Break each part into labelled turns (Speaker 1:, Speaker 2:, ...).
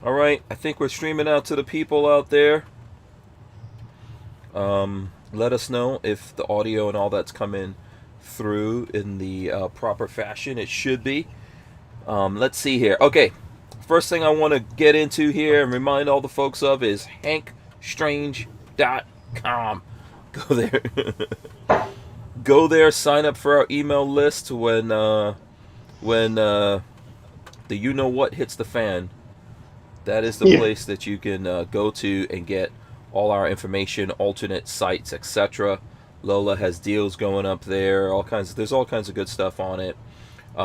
Speaker 1: All right, I think we're streaming out to the people out there. Let us know if the audio and all that's coming through in the proper fashion. It should be. Let's see here. Okay, first thing I want to get into here and remind all the folks of is hankstrange.com. Go there. Go there, sign up for our email list when the you know what hits the fan. That is the
Speaker 2: Yeah.
Speaker 1: place that you can go to and get all our information, alternate sites, etc. Lola has deals going up there. There's all kinds of good stuff on it.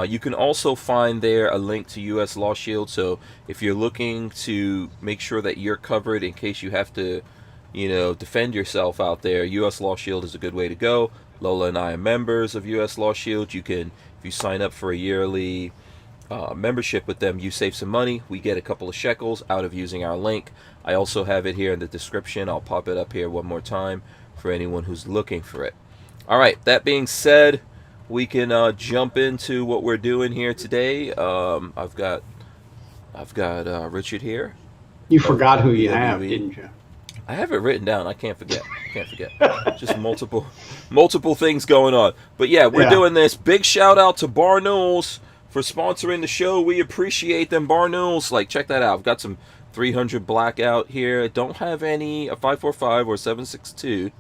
Speaker 1: You can also find there a link to U.S. Law Shield. So if you're looking to make sure that you're covered in case you have to, defend yourself out there, U.S. Law Shield is a good way to go. Lola and I are members of U.S. Law Shield. You can, if you sign up for a yearly membership with them, you save some money. We get a couple of shekels out of using our link. I also have it here in the description. I'll pop it up here one more time for anyone who's looking for it. All right, that being said, we can jump into what we're doing here today. I've got Richard here
Speaker 2: You
Speaker 1: of
Speaker 2: forgot who you have,
Speaker 1: BWE.
Speaker 2: didn't you?
Speaker 1: I have it written down. I can't forget. Just multiple things going on. But yeah, we're
Speaker 2: Yeah.
Speaker 1: doing this. Big shout out to Barnauls for sponsoring the show. We appreciate them, Barnauls. Like, check that out. I've got some 300 blackout here. Don't have any a 545 or 762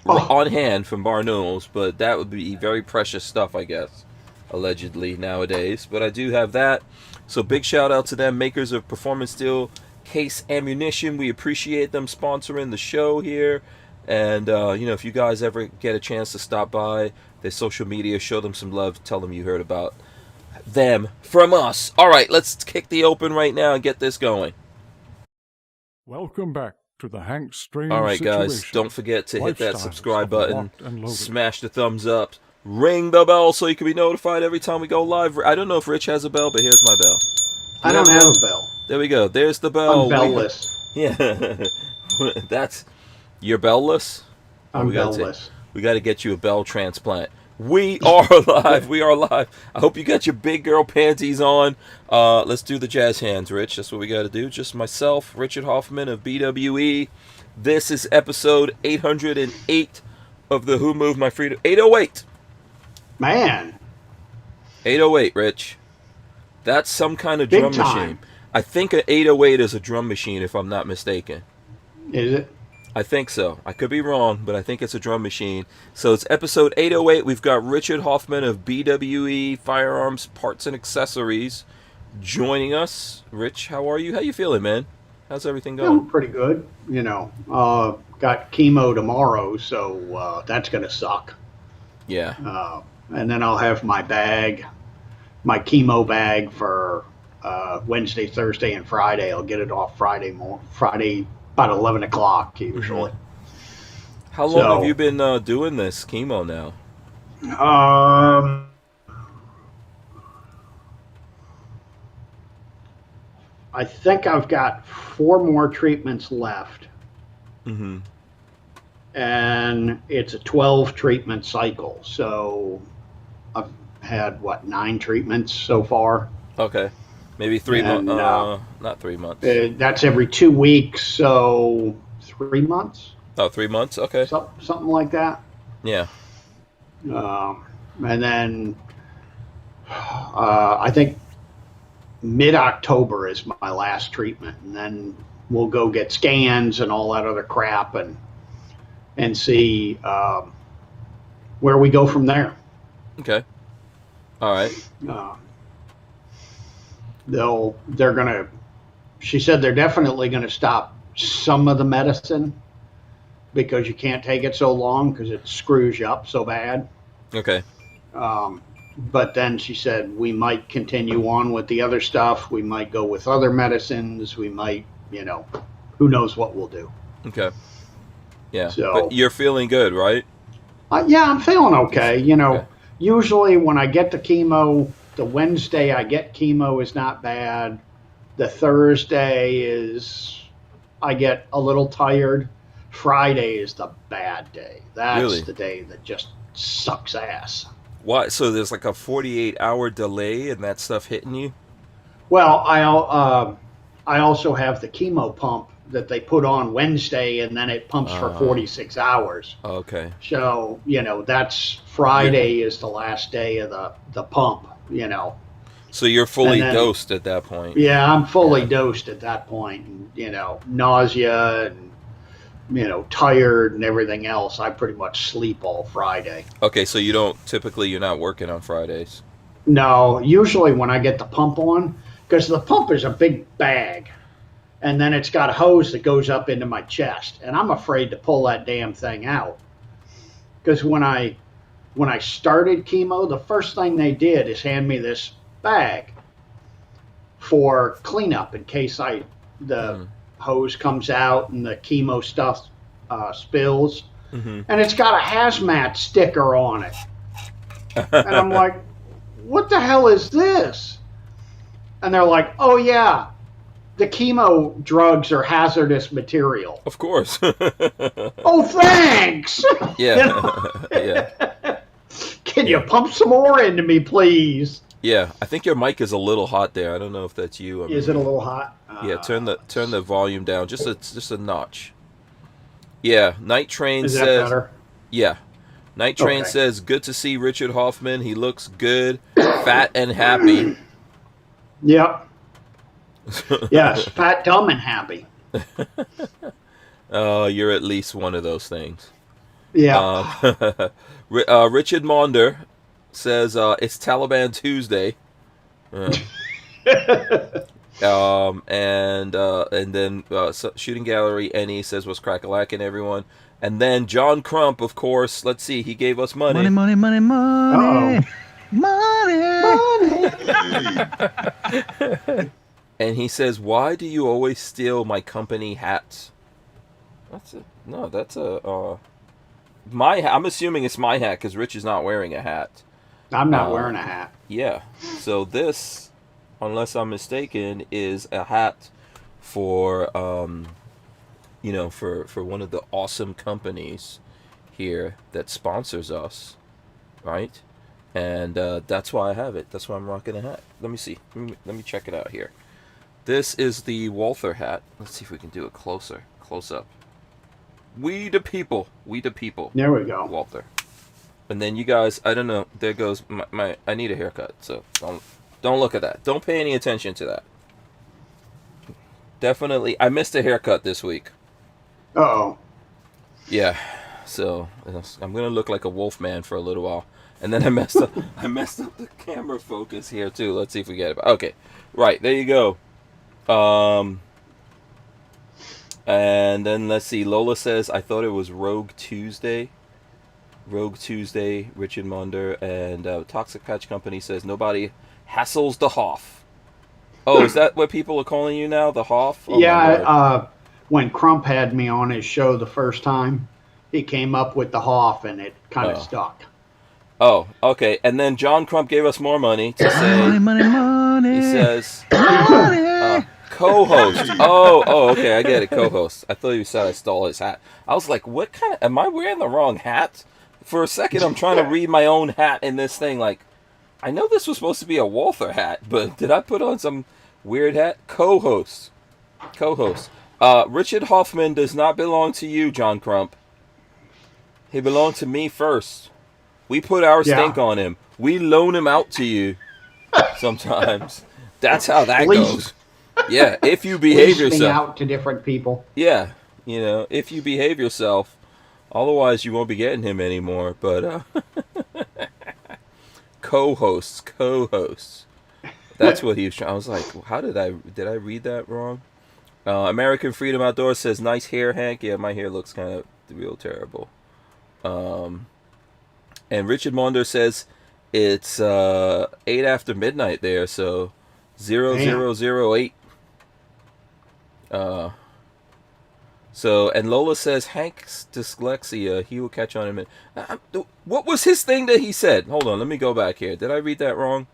Speaker 2: Oh,
Speaker 1: on hand from Barnauls, but that would be very precious stuff, I guess, allegedly nowadays. But I do have that. So big shout out to them, makers of Performance Steel Case Ammunition. We appreciate them sponsoring the show here. And, if you guys ever get a chance to stop by their social media, show them some love, tell them you heard about them from us. All right, let's kick the open right now and get this going.
Speaker 3: Welcome back to the Hank Strange
Speaker 1: All right, guys,
Speaker 3: Situation.
Speaker 1: don't forget to hit that
Speaker 3: Lifestyles
Speaker 1: subscribe
Speaker 3: of the
Speaker 1: button,
Speaker 3: locked and loaded.
Speaker 1: smash the thumbs up, ring the bell so you can be notified every time we go live. I don't know if Rich has a bell, but here's my bell. Do
Speaker 2: I
Speaker 1: you
Speaker 2: don't
Speaker 1: a
Speaker 2: have
Speaker 1: bell?
Speaker 2: a bell.
Speaker 1: There we go. There's the
Speaker 2: I'm
Speaker 1: bell.
Speaker 2: bellless.
Speaker 1: Yeah, that's you're bellless. Oh,
Speaker 2: I'm bellless.
Speaker 1: we got to get you a bell transplant. We are live. We are live. I hope you got your big girl panties on. Let's do the jazz hands, Rich. That's what we got to do. Just myself, Richard Hoffman of BWE. This is episode 808 of the Who Moved My Freedom. 808.
Speaker 2: Man,
Speaker 1: 808, Rich. That's some kind of
Speaker 2: big
Speaker 1: drum
Speaker 2: time.
Speaker 1: machine. I think an 808 is a drum machine, if I'm not mistaken.
Speaker 2: Is it?
Speaker 1: I think so. I could be wrong, but I think it's a drum machine. So it's episode 808. We've got Richard Hoffman of BWE Firearms Parts and Accessories joining us. Rich, how are you? How you feeling, man? How's everything going?
Speaker 2: Feeling pretty good. Got chemo tomorrow, so that's going to suck.
Speaker 1: Yeah.
Speaker 2: And then I'll have my chemo bag for Wednesday, Thursday, and Friday. I'll get it off Friday about 11 o'clock usually.
Speaker 1: How long have you been doing this chemo now?
Speaker 2: I think I've got 4 more treatments left,
Speaker 1: Mm-hmm.
Speaker 2: and it's a 12 treatment cycle. So I've had 9 treatments so far.
Speaker 1: Okay. Maybe 3 months.
Speaker 2: And,
Speaker 1: Not 3 months.
Speaker 2: That's every 2 weeks, so 3 months,
Speaker 1: Oh, 3 months? Okay.
Speaker 2: something like that.
Speaker 1: Yeah.
Speaker 2: And then I think mid-October is my last treatment, and then we'll go get scans and all that other crap and see where we go from there.
Speaker 1: Okay. All right.
Speaker 2: Uh, they're gonna. She said they're definitely gonna stop some of the medicine because you can't take it so long because it screws you up so bad.
Speaker 1: Okay.
Speaker 2: But then she said we might continue on with the other stuff. We might go with other medicines. We might, who knows what we'll do.
Speaker 1: Okay. Yeah.
Speaker 2: So-
Speaker 1: But you're feeling good, right?
Speaker 2: Yeah, I'm feeling okay.
Speaker 1: Okay.
Speaker 2: Usually when I get the chemo, the Wednesday I get chemo is not bad. The Thursday I get a little tired. Friday is the bad day. That's
Speaker 1: Really?
Speaker 2: the day that just sucks ass.
Speaker 1: Why? So there's like a 48-hour delay in that stuff hitting you?
Speaker 2: Well, I also have the chemo pump that they put on Wednesday, and then it pumps for 46 hours.
Speaker 1: Okay.
Speaker 2: So, that's
Speaker 1: You're,
Speaker 2: Friday is the last day of the pump,
Speaker 1: so you're
Speaker 2: And
Speaker 1: fully
Speaker 2: then,
Speaker 1: dosed at that point.
Speaker 2: yeah, I'm fully
Speaker 1: Yeah.
Speaker 2: dosed at that point. Nausea and, tired and everything else. I pretty much sleep all Friday.
Speaker 1: Okay, so you're not working on Fridays.
Speaker 2: No, usually when I get the pump on, because the pump is a big bag, and then it's got a hose that goes up into my chest, and I'm afraid to pull that damn thing out. Because when I started chemo, the first thing they did is hand me this bag for cleanup in case the hose comes out and the chemo stuff spills, and it's got a hazmat sticker on it, and I'm like, what the hell is this? And they're like, oh yeah, the chemo drugs are hazardous material.
Speaker 1: Of course.
Speaker 2: Oh, thanks.
Speaker 1: Yeah. Yeah.
Speaker 2: Can you pump some more into me, please?
Speaker 1: Yeah. I think your mic is a little hot there. I don't know if that's you.
Speaker 2: Is it a little hot?
Speaker 1: Yeah. Turn the volume down just a notch. Yeah. Night Train
Speaker 2: Is that
Speaker 1: says.
Speaker 2: better?
Speaker 1: Yeah. Night Train says, good to see Richard Hoffman. He looks good, fat, and happy.
Speaker 2: Yep. Yes, fat, dumb, and happy.
Speaker 1: You're at least one of those things.
Speaker 2: Yeah.
Speaker 1: Richard Maunder says, it's Taliban Tuesday. And then Shooting Gallery NE says, what's crack-a-lackin', everyone. And then John Crump, of course, let's see, he gave us money.
Speaker 4: Money.
Speaker 2: Uh-oh.
Speaker 4: Money.
Speaker 1: And he says, why do you always steal my company hats? I'm assuming it's my hat because Rich is not wearing a hat.
Speaker 2: I'm not wearing a hat.
Speaker 1: Yeah. So this, unless I'm mistaken, is a hat for for one of the awesome companies here that sponsors us, right? And that's why I have it. That's why I'm rocking a hat. Let me see. Let me check it out here. This is the Walther hat. Let's see if we can do it close up. We the people.
Speaker 2: There we go.
Speaker 1: Walther. And then you guys, I don't know. There goes my I need a haircut. So don't look at that. Don't pay any attention to that. Definitely, I missed a haircut this week.
Speaker 2: Uh-oh.
Speaker 1: Yeah. So I'm gonna look like a wolf man for a little while. And then I messed up the camera focus here too. Let's see if we get it. Okay. Right, there you go. And then let's see. Lola says, I thought it was Rogue Tuesday, Richard Monder. And Toxic Patch Company says, nobody hassles the Hoff. Oh, is that what people are calling you now? The Hoff? Oh,
Speaker 2: yeah, when Crump had me on his show the first time, he came up with the Hoff, and it kind of stuck.
Speaker 1: Oh, okay. And then John Crump gave us more money to say.
Speaker 4: Money.
Speaker 1: He says, co-host. Oh, okay, I get it, co-host. I thought you said I stole his hat. I was like, what kind of, am I wearing the wrong hat? For a second, I'm trying to read my own hat in this thing. Like, I know this was supposed to be a Walther hat, but did I put on some weird hat? Co-host. Richard Hoffman does not belong to you, John Crump. He belonged to me first. We put our stink on him. We loan him out to you sometimes. That's how that goes. Yeah, if you behave yourself.
Speaker 2: Out to different people.
Speaker 1: Yeah, if you behave yourself. Otherwise, you won't be getting him anymore. But co-hosts. That's what he was trying. I was like, how did I read that wrong? American Freedom Outdoors says, nice hair, Hank. Yeah, my hair looks kind of real terrible. And Richard Monder says it's 8 after midnight there, so 0008. So, and Lola says Hank's dyslexia, he will catch on in a minute. What was his thing that he said? Hold on, let me go back here. Did I read that wrong?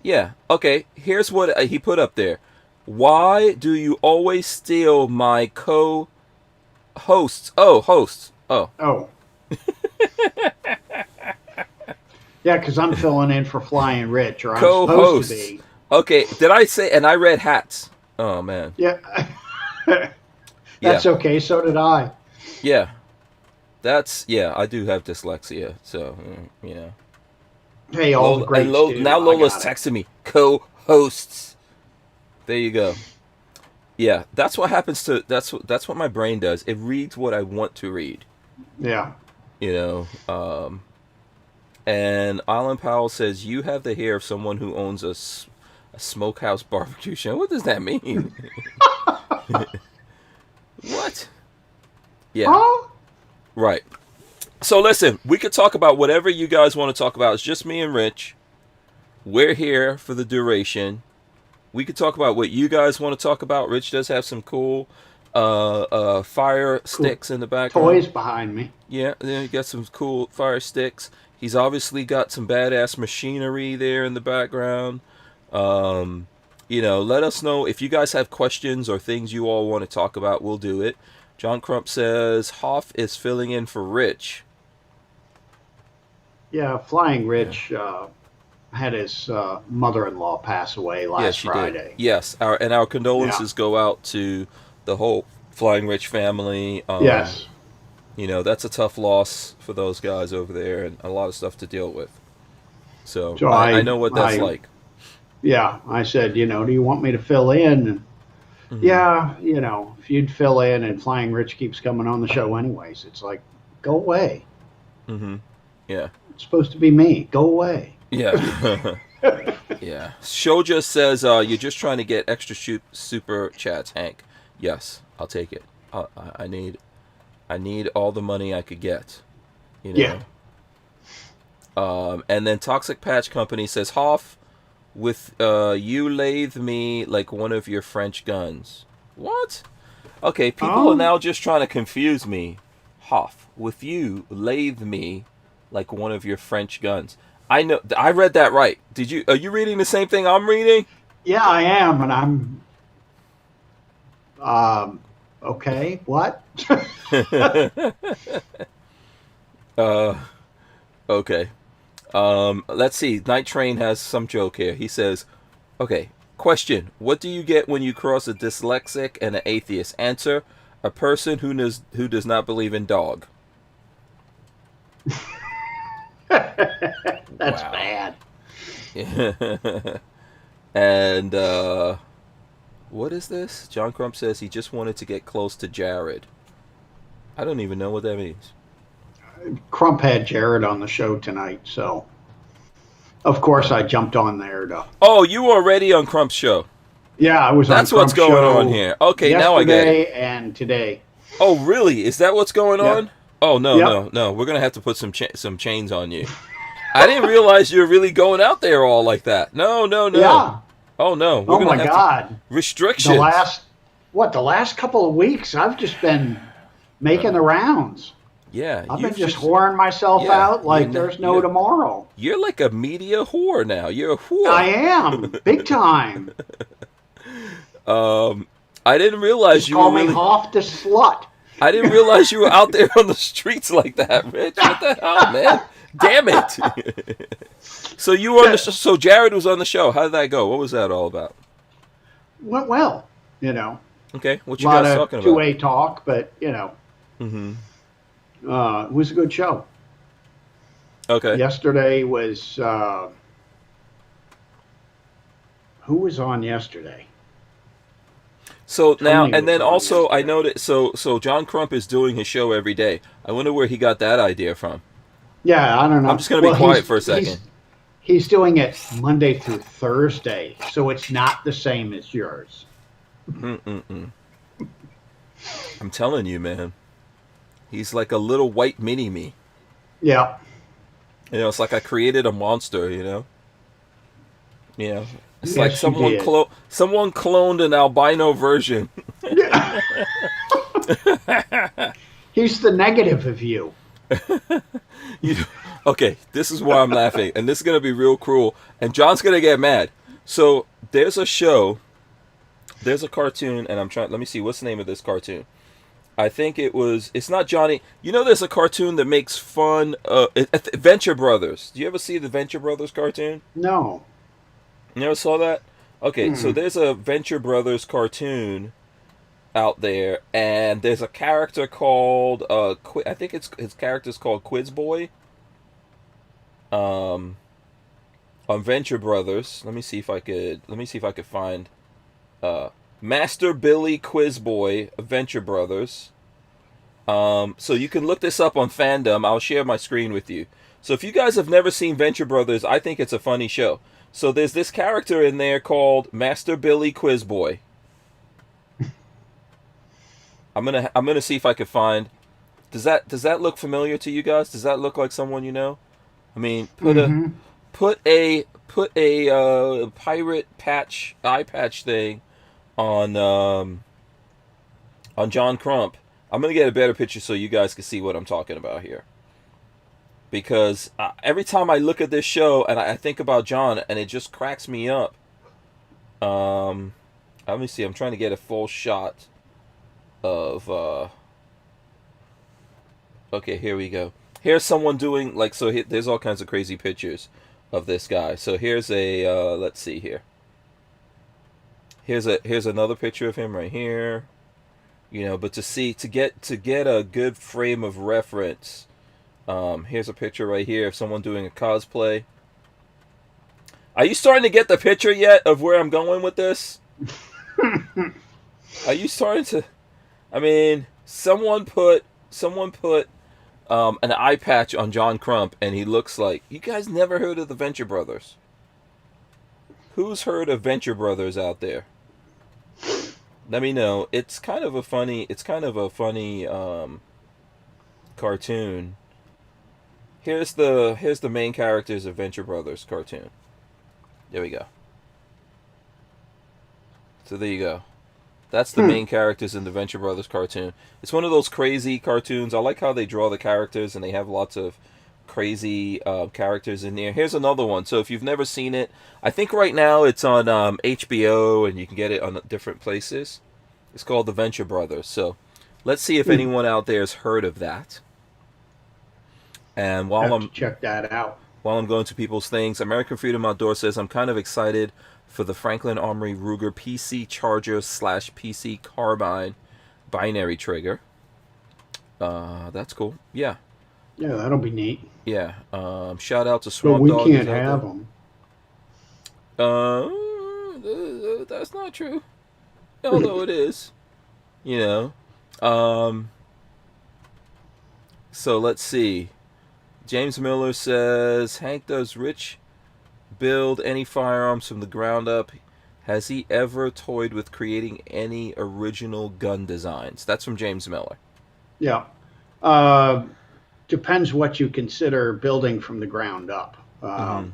Speaker 1: Yeah, okay. Here's what he put up there. Why do you always steal my co-hosts? Oh, hosts. Oh.
Speaker 2: Yeah, because I'm filling in for Flying Rich, or I'm supposed to
Speaker 1: Co-hosts.
Speaker 2: be.
Speaker 1: Okay, did I say? And I read hats. Oh man.
Speaker 2: Yeah.
Speaker 1: Yeah,
Speaker 2: That's okay. So did I.
Speaker 1: yeah. Yeah. I do have dyslexia, so yeah.
Speaker 2: Hey, all the
Speaker 1: Lola and
Speaker 2: greats
Speaker 1: Now
Speaker 2: do. I
Speaker 1: Lola's
Speaker 2: got it.
Speaker 1: texting me. Co-hosts. There you go. Yeah, that's what happens to. That's what my brain does. It reads what I want to read.
Speaker 2: Yeah.
Speaker 1: You know. And Alan Powell says you have the hair of someone who owns a smokehouse barbecue show. What does that mean? What? Yeah.
Speaker 2: Huh?
Speaker 1: Right. So listen, we could talk about whatever you guys want to talk about. It's just me and Rich. We're here for the duration. We could talk about what you guys want to talk about. Rich does have some cool fire sticks in the background.
Speaker 2: Toys behind me.
Speaker 1: Yeah, you got some cool fire sticks. He's obviously got some badass machinery there in the background. Let us know if you guys have questions or things you all want to talk about. We'll do it. John Crump says Hoff is filling in for Rich.
Speaker 2: Yeah, Flying Rich had his mother-in-law pass away last Friday.
Speaker 1: Did. Yes, our condolences go out to the whole Flying Rich family.
Speaker 2: Yes.
Speaker 1: That's a tough loss for those guys over there, and a lot of stuff to deal with. So I know what that's like.
Speaker 2: Yeah, I said, do you want me to fill in? And, yeah, if you'd fill in and Flying Rich keeps coming on the show anyways, it's like, go away.
Speaker 1: Mm-hmm. Yeah.
Speaker 2: It's supposed to be me. Go away.
Speaker 1: Yeah. Yeah. Shoja says, you're just trying to get extra super chats, Hank. Yes, I'll take it. I need all the money I could get.
Speaker 2: Yeah.
Speaker 1: And then Toxic Patch Company says, Hoff, with you lathe me like one of your French guns. What? Okay, people are now just trying to confuse me. Hoff, with you lathe me like one of your French guns. I know. I read that right. Are you reading the same thing I'm reading?
Speaker 2: Yeah, I am, and I'm. Okay. What?
Speaker 1: Okay. Let's see. Night Train has some joke here. He says, "Okay. Question: what do you get when you cross a dyslexic and an atheist? Answer: a person who does not believe in dog."
Speaker 2: That's bad.
Speaker 1: And what is this? John Crump says he just wanted to get close to Jared. I don't even know what that means.
Speaker 2: Crump had Jared on the show tonight, so of course I jumped on there to.
Speaker 1: Oh, you were already on Crump's show.
Speaker 2: Yeah, I was.
Speaker 1: That's
Speaker 2: on
Speaker 1: what's
Speaker 2: Crump's
Speaker 1: going
Speaker 2: show
Speaker 1: on here. Okay, now I get it.
Speaker 2: Yesterday and today.
Speaker 1: Oh, really? Is that what's going on? Oh no,
Speaker 2: Yep.
Speaker 1: no. We're gonna have to put some chains on you. I didn't realize you were really going out there all like that. No.
Speaker 2: Yeah.
Speaker 1: Oh no. We're
Speaker 2: Oh
Speaker 1: gonna
Speaker 2: my
Speaker 1: have
Speaker 2: God.
Speaker 1: restrictions.
Speaker 2: The last couple of weeks, I've just been making the rounds.
Speaker 1: Yeah.
Speaker 2: I've been just whoring myself out like there's no tomorrow.
Speaker 1: You're like a media whore now. You're a whore.
Speaker 2: I am, big time.
Speaker 1: I didn't realize you
Speaker 2: Call
Speaker 1: were
Speaker 2: me
Speaker 1: really...
Speaker 2: Hoff the slut.
Speaker 1: I didn't realize you were out there on the streets like that, Rich. What the hell, man? Damn it. So you were on the so Jared was on the show. How did that go? What was that all about?
Speaker 2: Went well,
Speaker 1: Okay, what
Speaker 2: A
Speaker 1: you
Speaker 2: lot
Speaker 1: guys
Speaker 2: of
Speaker 1: talking about?
Speaker 2: two-way talk, but
Speaker 1: Mm-hmm.
Speaker 2: it was a good show.
Speaker 1: Okay.
Speaker 2: Yesterday was who was on yesterday?
Speaker 1: So now,
Speaker 2: Tony
Speaker 1: and then
Speaker 2: was on
Speaker 1: also, I
Speaker 2: yesterday.
Speaker 1: know that so John Crump is doing his show every day. I wonder where he got that idea from.
Speaker 2: Yeah, I don't know.
Speaker 1: I'm just going to be quiet for a second.
Speaker 2: He's doing it Monday through Thursday, so it's not the same as yours.
Speaker 1: I'm telling you, man. He's like a little white mini-me.
Speaker 2: Yeah.
Speaker 1: It's like I created a monster, It's
Speaker 2: Yes,
Speaker 1: like
Speaker 2: you
Speaker 1: someone
Speaker 2: did.
Speaker 1: someone cloned an albino version.
Speaker 2: He's the negative of you.
Speaker 1: Okay, this is why I'm laughing, and this is gonna be real cruel, and John's gonna get mad. So there's a cartoon, and let me see, what's the name of this cartoon? I think it's not Johnny. You know, there's a cartoon that makes fun. Venture Brothers. Do you ever see the Venture Brothers cartoon?
Speaker 2: No.
Speaker 1: You never saw that? Okay, so
Speaker 2: Hmm.
Speaker 1: there's a Venture Brothers cartoon out there, and there's a character called I think his character's called Quiz Boy. Um, on Venture Brothers. Let me see if I could find uh Master Billy Quiz Boy Venture Brothers. So you can look this up on Fandom. I'll share my screen with you. So if you guys have never seen Venture Brothers, I think it's a funny show. So there's this character in there called Master Billy Quiz Boy. I'm gonna see if I can find. Does that look familiar to you guys? Does that look like someone you know? I mean,
Speaker 2: Mm-hmm.
Speaker 1: put a pirate patch eye patch thing on John Crump. I'm gonna get a better picture so you guys can see what I'm talking about here. Because every time I look at this show and I think about John, and it just cracks me up. Um, Let me see. I'm trying to get a full shot of. Okay, here we go. Here's someone doing like so. There's all kinds of crazy pictures of this guy. So here's a. Let's see here. Here's another picture of him right here. You know, but to get a good frame of reference. Here's a picture right here of someone doing a cosplay. Are you starting to get the picture yet of where I'm going with this? Are you starting to? I mean, someone put an eye patch on John Crump, and he looks like. You guys never heard of the Venture Brothers? Who's heard of Venture Brothers out there? Let me know. It's kind of a funny. It's kind of a funny cartoon. Here's the main characters of Venture Brothers cartoon. There we go. So there you go. That's the
Speaker 2: Hmm.
Speaker 1: main characters in the Venture Brothers cartoon. It's one of those crazy cartoons. I like how they draw the characters and they have lots of crazy characters in there. Here's another one. So if you've never seen it, I think right now it's on HBO and you can get it on different places. It's called The Venture Brothers. So let's see if
Speaker 2: Hmm.
Speaker 1: anyone out there has heard of that. And
Speaker 2: Have to check that out.
Speaker 1: while I'm going to people's things, American Freedom Outdoor says I'm kind of excited for the Franklin Armory Ruger PC Charger / PC Carbine binary trigger. That's cool. Yeah,
Speaker 2: Yeah, that'll be neat.
Speaker 1: yeah. Shout out to
Speaker 2: But
Speaker 1: Swamp
Speaker 2: we
Speaker 1: Dog who's
Speaker 2: can't
Speaker 1: out
Speaker 2: have
Speaker 1: there.
Speaker 2: them.
Speaker 1: That's not true. Although it is, you know. Um, so let's see. James Miller says Hank, does Rich build any firearms from the ground up? Has he ever toyed with creating any original gun designs? That's from James Miller.
Speaker 2: Yeah. Uh, Depends what you consider building from the ground up.
Speaker 1: Mm-hmm.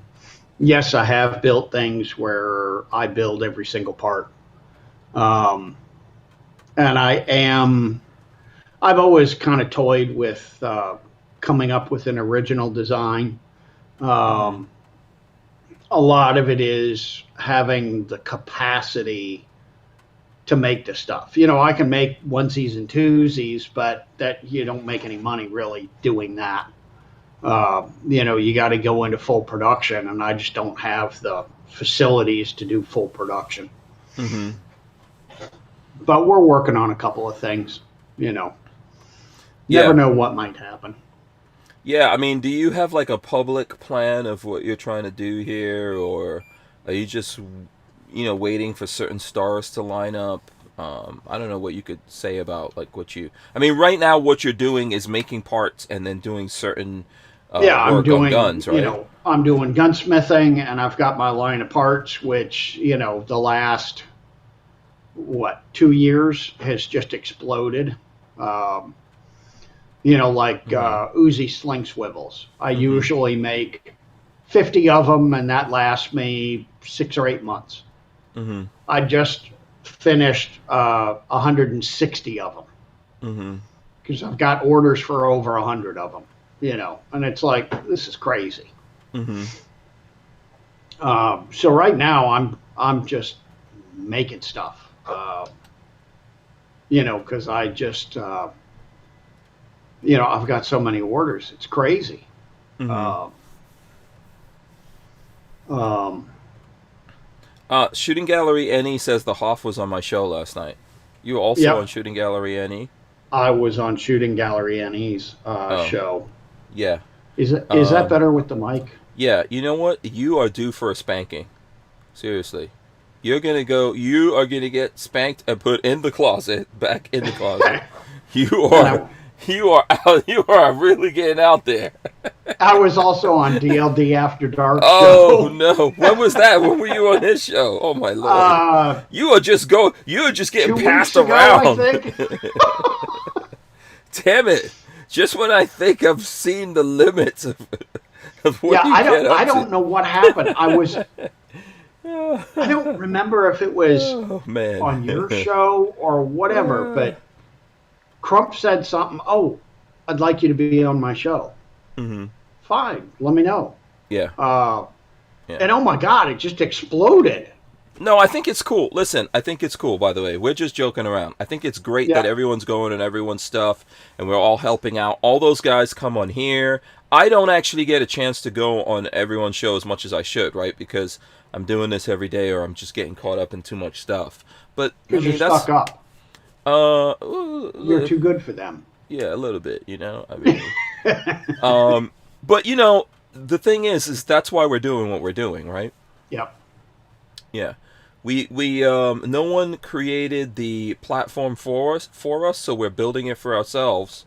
Speaker 2: Yes, I have built things where I build every single part. Um, and I've always kind of toyed with coming up with an original design.
Speaker 1: Mm-hmm.
Speaker 2: Um, a lot of it is having the capacity to make the stuff. You know, I can make onesies and twosies, but that you don't make any money really doing that. You know, you got to go into full production, and I just don't have the facilities to do full production.
Speaker 1: Mm-hmm.
Speaker 2: But we're working on a couple of things. You know, never
Speaker 1: Yeah.
Speaker 2: know what might happen.
Speaker 1: Yeah, I mean, do you have like a public plan of what you're trying to do here, or are you just, waiting for certain stars to line up? I don't know what you could say about like what you. I mean, right now, what you're doing is making parts and then doing certain
Speaker 2: Yeah,
Speaker 1: work on guns, right?
Speaker 2: I'm doing gunsmithing, and I've got my line of parts, which the last 2 years has just exploded. Um, like
Speaker 1: Mm-hmm.
Speaker 2: Uzi sling swivels. I
Speaker 1: Mm-hmm.
Speaker 2: usually make 50 of them, and that lasts me 6 or 8 months.
Speaker 1: Mm-hmm.
Speaker 2: I just finished 160 of them
Speaker 1: Mm-hmm.
Speaker 2: because I've got orders for over 100 of them. And it's like this is crazy.
Speaker 1: Mm-hmm.
Speaker 2: So right now I'm just making stuff. because I just, I've got so many orders. It's crazy.
Speaker 1: Mm-hmm.
Speaker 2: Um,
Speaker 1: Shooting Gallery Annie says the Hoff was on my show last night. You were also on
Speaker 2: yep,
Speaker 1: Shooting Gallery Annie?
Speaker 2: I was on Shooting Gallery NE's
Speaker 1: Oh,
Speaker 2: show.
Speaker 1: yeah.
Speaker 2: Is that
Speaker 1: Um,
Speaker 2: better with the mic?
Speaker 1: yeah, you know what? You are due for a spanking. Seriously. You are gonna get spanked and put in the closet, back in the closet. You
Speaker 2: And
Speaker 1: are, you are out, you are really getting out there.
Speaker 2: I was also on DLD After Dark
Speaker 1: Oh
Speaker 2: show.
Speaker 1: no! When was that? When were you on his show? Oh my lord!
Speaker 2: uh,
Speaker 1: You are just getting
Speaker 2: 2 weeks
Speaker 1: passed
Speaker 2: ago, I
Speaker 1: around.
Speaker 2: think.
Speaker 1: Damn it! Just when I think I've seen the limits of what
Speaker 2: Yeah,
Speaker 1: you get
Speaker 2: I
Speaker 1: up to.
Speaker 2: don't know what happened. I don't remember if it was
Speaker 1: Oh man.
Speaker 2: on your show or whatever, but Crump said something. Oh, I'd like you to be on my show.
Speaker 1: Hmm.
Speaker 2: Fine, let me know.
Speaker 1: Yeah.
Speaker 2: Uh,
Speaker 1: Yeah.
Speaker 2: and oh my God, it just exploded.
Speaker 1: No, I think it's cool. Listen, I think it's cool, by the way. We're just joking around. I think it's great that
Speaker 2: Yeah,
Speaker 1: everyone's going and everyone's stuff, and we're all helping out. All those guys come on here. I don't actually get a chance to go on everyone's show as much as I should, right? Because I'm doing this every day or I'm just getting caught up in too much stuff. But, I
Speaker 2: because you're
Speaker 1: mean, that's,
Speaker 2: stuck up.
Speaker 1: uh,
Speaker 2: You're too good for them.
Speaker 1: yeah, a little bit, I mean, but, the thing is that's why we're doing what we're doing, right?
Speaker 2: Yep.
Speaker 1: Yeah. We no one created the platform for us, so we're building it for ourselves,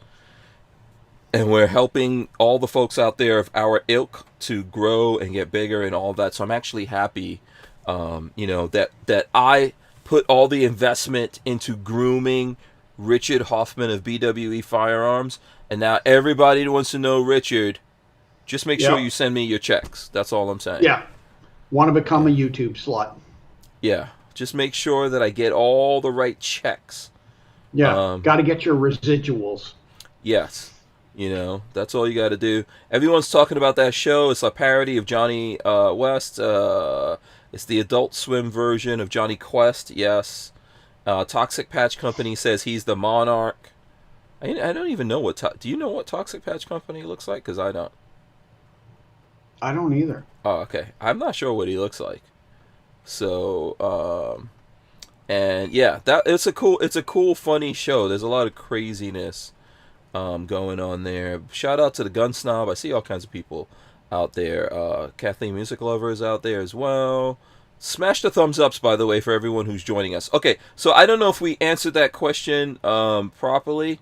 Speaker 1: and we're helping all the folks out there of our ilk to grow and get bigger and all that. So I'm actually happy, that I put all the investment into grooming Richard Hoffman of BWE Firearms, and now everybody who wants to know Richard, just make sure
Speaker 2: Yep.
Speaker 1: you send me your checks. That's all I'm saying.
Speaker 2: Yeah. Want to become
Speaker 1: Yeah.
Speaker 2: a YouTube slut.
Speaker 1: Yeah, just make sure that I get all the right checks.
Speaker 2: Yeah.
Speaker 1: Um,
Speaker 2: Got to get your residuals.
Speaker 1: yes, that's all you got to do. Everyone's talking about that show. It's a parody of Johnny West. It's the Adult Swim version of Johnny Quest. Yes. Toxic Patch Company says he's the monarch. I don't even know do you know what Toxic Patch Company looks like? Because I don't.
Speaker 2: I don't either.
Speaker 1: Oh, okay. I'm not sure what he looks like. So, and yeah, it's a cool, funny show. There's a lot of craziness going on there. Shout out to the Gun Snob. I see all kinds of people out there. Kathleen Music Lover is out there as well. Smash the thumbs ups, by the way, for everyone who's joining us. Okay, so I don't know if we answered that question properly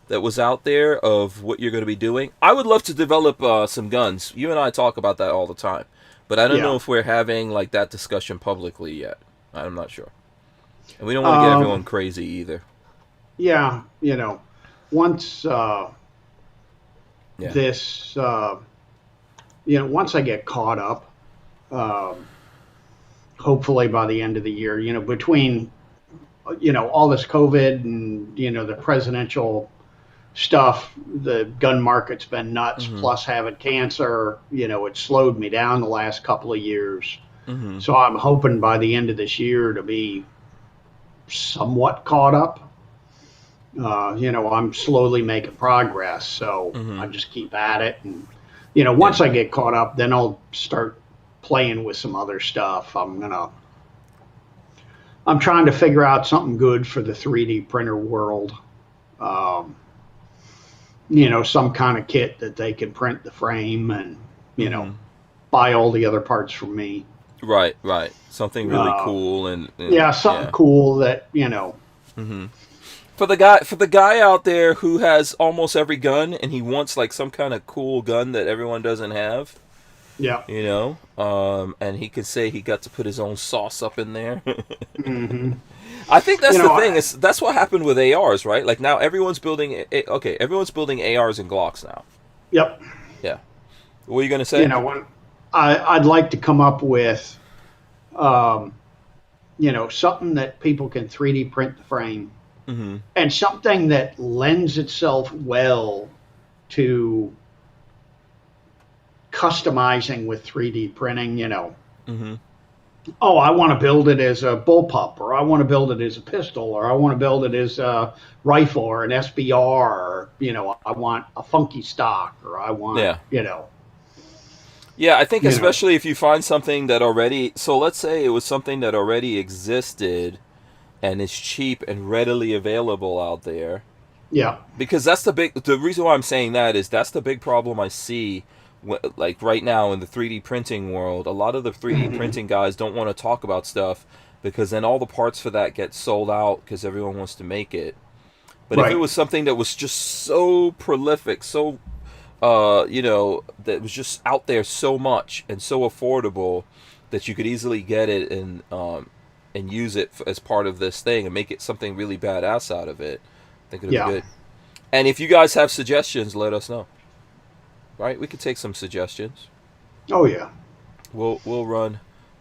Speaker 1: that was out there of what you're going to be doing. I would love to develop some guns. You and I talk about that all the time. But I don't know
Speaker 2: Yeah.
Speaker 1: if we're having like that discussion publicly yet. I'm not sure. And we don't want to get everyone
Speaker 2: Um,
Speaker 1: crazy either.
Speaker 2: yeah. Once
Speaker 1: Yeah.
Speaker 2: this, once I get caught up, um, hopefully by the end of the year, between, all this COVID and, the presidential stuff, the gun market's been nuts,
Speaker 1: Mhm.
Speaker 2: plus having cancer, it slowed me down the last couple of years.
Speaker 1: Mhm.
Speaker 2: So I'm hoping by the end of this year to be somewhat caught up. I'm slowly making progress, so I
Speaker 1: Mhm.
Speaker 2: just keep at it. And,
Speaker 1: Yeah.
Speaker 2: once I get caught up, then I'll start playing with some other stuff. I'm trying to figure out something good for the 3D printer world. Um, some kind of kit that they can print the frame and,
Speaker 1: Mhm.
Speaker 2: buy all the other parts from me.
Speaker 1: Right. Right. Something really
Speaker 2: Uh,
Speaker 1: cool and
Speaker 2: yeah, something
Speaker 1: yeah.
Speaker 2: cool that,
Speaker 1: Mhm. For the guy out there who has almost every gun and he wants like some kind of cool gun that everyone doesn't have,
Speaker 2: yeah.
Speaker 1: and he could say he got to put his own sauce up in there.
Speaker 2: Hmm.
Speaker 1: I think that's
Speaker 2: You
Speaker 1: the
Speaker 2: know,
Speaker 1: thing. That's what happened with ARs, right? Like now everyone's building. Okay, everyone's building ARs and Glocks now.
Speaker 2: yep.
Speaker 1: Yeah. What are you gonna say?
Speaker 2: When I'd like to come up with, um, something that people can 3D print the frame
Speaker 1: Mm-hmm.
Speaker 2: and something that lends itself well to customizing with 3D printing,
Speaker 1: Mm-hmm.
Speaker 2: Oh, I want to build it as a bullpup, or I want to build it as a pistol, or I want to build it as a rifle or an SBR, or, I want a funky stock, or I want,
Speaker 1: Yeah. Yeah, I think especially if you find something that already, so let's say it was something that already existed and is cheap and readily available out there.
Speaker 2: yeah,
Speaker 1: Because the reason why I'm saying that is that's the big problem I see, like right now in the 3D printing world. A lot of the 3D
Speaker 2: hmm
Speaker 1: printing guys don't want to talk about stuff because then all the parts for that get sold out because everyone wants to make it. But if it
Speaker 2: right,
Speaker 1: was something that was just so prolific, so that was just out there so much and so affordable that you could easily get it and use it as part of this thing and make it something really badass out of it, I think it'd be
Speaker 2: yeah,
Speaker 1: good. And if you guys have suggestions, let us know. Right? We could take some suggestions.
Speaker 2: oh yeah,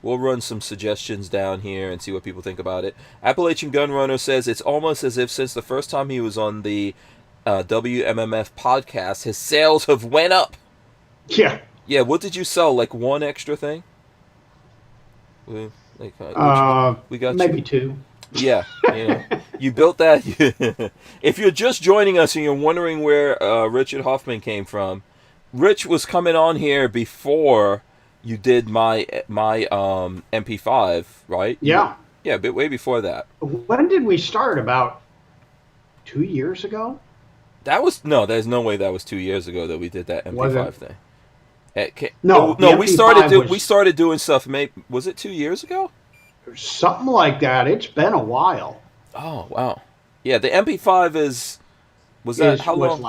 Speaker 1: We'll run some suggestions down here and see what people think about it. Appalachian Gunrunner says it's almost as if since the first time he was on the WMMF podcast, his sales have went up.
Speaker 2: yeah.
Speaker 1: Yeah, what did you sell? Like one extra thing? We got
Speaker 2: Maybe
Speaker 1: you.
Speaker 2: two.
Speaker 1: Yeah, you built that. If you're just joining us and you're wondering where Richard Hoffman came from, Rich was coming on here before you did my MP5, right?
Speaker 2: Yeah.
Speaker 1: Yeah, but way before that.
Speaker 2: When did we start? About 2 years ago?
Speaker 1: There's no way that was 2 years ago that we did that
Speaker 2: Was
Speaker 1: MP5
Speaker 2: it?
Speaker 1: thing.
Speaker 2: No, the
Speaker 1: No, we started
Speaker 2: MP5
Speaker 1: we started doing stuff. Maybe was it 2 years ago?
Speaker 2: something like that. It's been a while.
Speaker 1: Oh wow, yeah. The MP5 was that how
Speaker 2: Was
Speaker 1: long?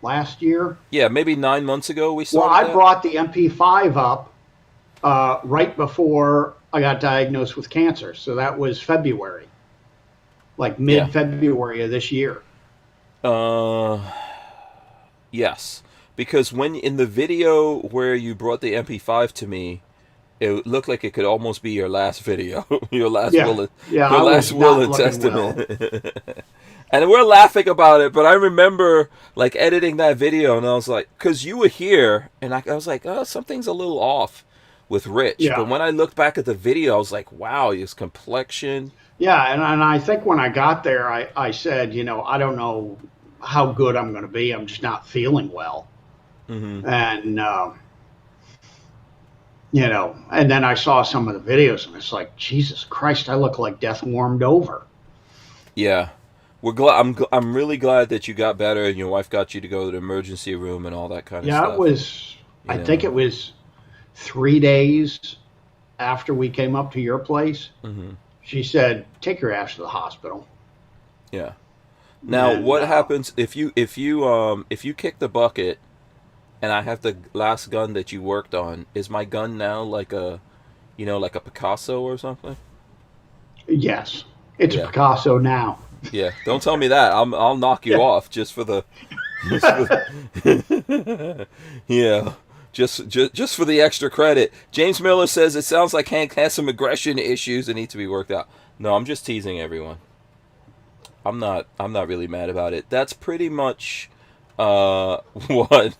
Speaker 2: last year?
Speaker 1: Yeah, maybe 9 months ago we
Speaker 2: Well,
Speaker 1: started
Speaker 2: I
Speaker 1: that.
Speaker 2: brought the MP5 up right before I got diagnosed with cancer. So that was February, like
Speaker 1: Yeah.
Speaker 2: mid-February of this year.
Speaker 1: Uh, yes, because when in the video where you brought the MP5 to me, it looked like it could almost be your last video,
Speaker 2: Yeah, yeah,
Speaker 1: your
Speaker 2: I
Speaker 1: last
Speaker 2: was
Speaker 1: will
Speaker 2: not
Speaker 1: and
Speaker 2: looking well.
Speaker 1: testament. And we're laughing about it, but I remember like editing that video, and I was like, because you were here, and I was like, oh, something's a little off with Rich. But
Speaker 2: Yeah,
Speaker 1: when I looked back at the video, I was like, wow, his complexion.
Speaker 2: yeah, and I think when I got there, I said, I don't know how good I'm going to be. I'm just not feeling well,
Speaker 1: Hmm.
Speaker 2: and and then I saw some of the videos, and it's like, Jesus Christ, I look like death warmed over.
Speaker 1: Yeah, we're glad. I'm really glad that you got better, and your wife got you to go to the emergency room and all that kind of
Speaker 2: Yeah, it
Speaker 1: stuff.
Speaker 2: was.
Speaker 1: You
Speaker 2: I think
Speaker 1: know.
Speaker 2: it was 3 days after we came up to your place.
Speaker 1: Hmm.
Speaker 2: She said, "Take your ass to the hospital."
Speaker 1: Yeah. Now,
Speaker 2: And
Speaker 1: what happens if you kick the bucket and I have the last gun that you worked on? Is my gun now like like a Picasso or something?
Speaker 2: yes, it's a
Speaker 1: Yeah.
Speaker 2: Picasso now.
Speaker 1: Yeah. Don't tell me that. I'll knock you
Speaker 2: Yeah.
Speaker 1: off just for the just for, yeah. Just for the extra credit. James Miller says it sounds like Hank has some aggression issues that need to be worked out. No, I'm just teasing everyone. I'm not really mad about it. That's pretty much what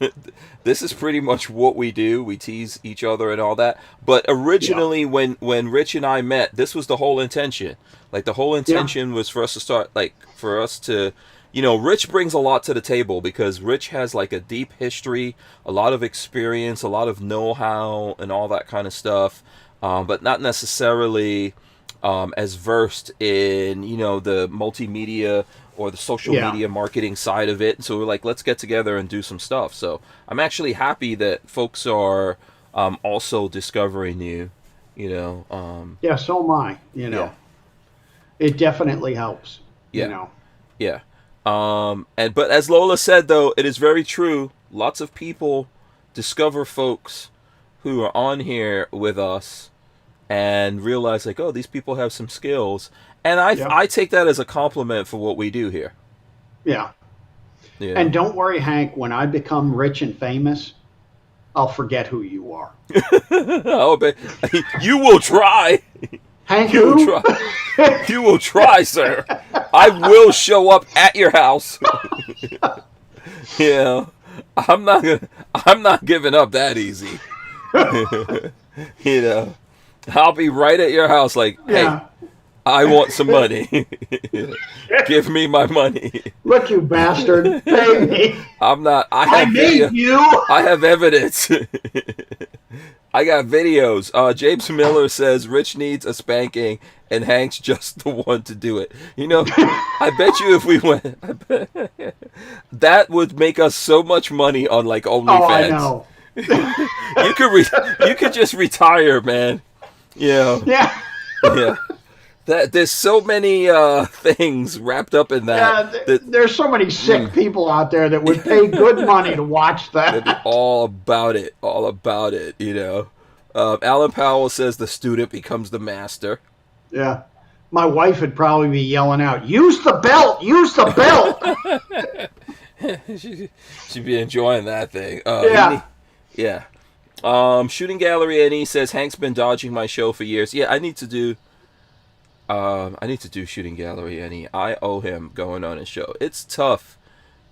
Speaker 1: this is pretty much what we do. We tease each other and all that. But
Speaker 2: Yeah,
Speaker 1: originally when Rich and I met, this was the whole intention. Like the whole
Speaker 2: yeah,
Speaker 1: intention was for us to start like for us to Rich brings a lot to the table because Rich has like a deep history, a lot of experience, a lot of know-how and all that kind of stuff. But not necessarily as versed in the multimedia or the social
Speaker 2: yeah.
Speaker 1: media marketing side of it. So we're like, let's get together and do some stuff. So I'm actually happy that folks are also discovering you. You know,
Speaker 2: Yeah, so am I.
Speaker 1: yeah,
Speaker 2: It definitely helps. You
Speaker 1: yeah,
Speaker 2: know.
Speaker 1: yeah. But as Lola said, though, it is very true. Lots of people discover folks who are on here with us and realize like, oh, these people have some skills, and
Speaker 2: Yep.
Speaker 1: I take that as a compliment for what we do here.
Speaker 2: Yeah.
Speaker 1: You
Speaker 2: And
Speaker 1: know,
Speaker 2: don't worry, Hank. When I become rich and famous, I'll forget who you are.
Speaker 1: oh, but you will try.
Speaker 2: Hank,
Speaker 1: You will
Speaker 2: who?
Speaker 1: try. You will try, sir. I will show up at your house. Yeah, I'm not gonna. I'm not giving up that easy. you know. I'll be right at your house like, hey,
Speaker 2: Yeah.
Speaker 1: I want some money. Give me my money.
Speaker 2: Look, you bastard. Pay me.
Speaker 1: I'm not. I
Speaker 2: I
Speaker 1: have
Speaker 2: made
Speaker 1: video.
Speaker 2: you.
Speaker 1: I have evidence. I got videos. James Miller says Rich needs a spanking, and Hank's just the one to do it. You know, I bet you if we went, that would make us so much money on like
Speaker 2: Oh, I
Speaker 1: OnlyFans.
Speaker 2: know.
Speaker 1: You could just retire, man. Yeah,
Speaker 2: Yeah.
Speaker 1: yeah. That there's so many things wrapped up in that.
Speaker 2: Yeah,
Speaker 1: that
Speaker 2: there's so many sick people out there that would pay good money to watch
Speaker 1: They'd be
Speaker 2: that.
Speaker 1: all about it, you know. Alan Powell says the student becomes the master.
Speaker 2: Yeah. My wife would probably be yelling out, use the belt, use the belt.
Speaker 1: She'd be enjoying that thing.
Speaker 2: Yeah.
Speaker 1: Yeah. Shooting Gallery NE says Hank's been dodging my show for years. Yeah, I need to do Shooting Gallery NE. I owe him going on his show. It's tough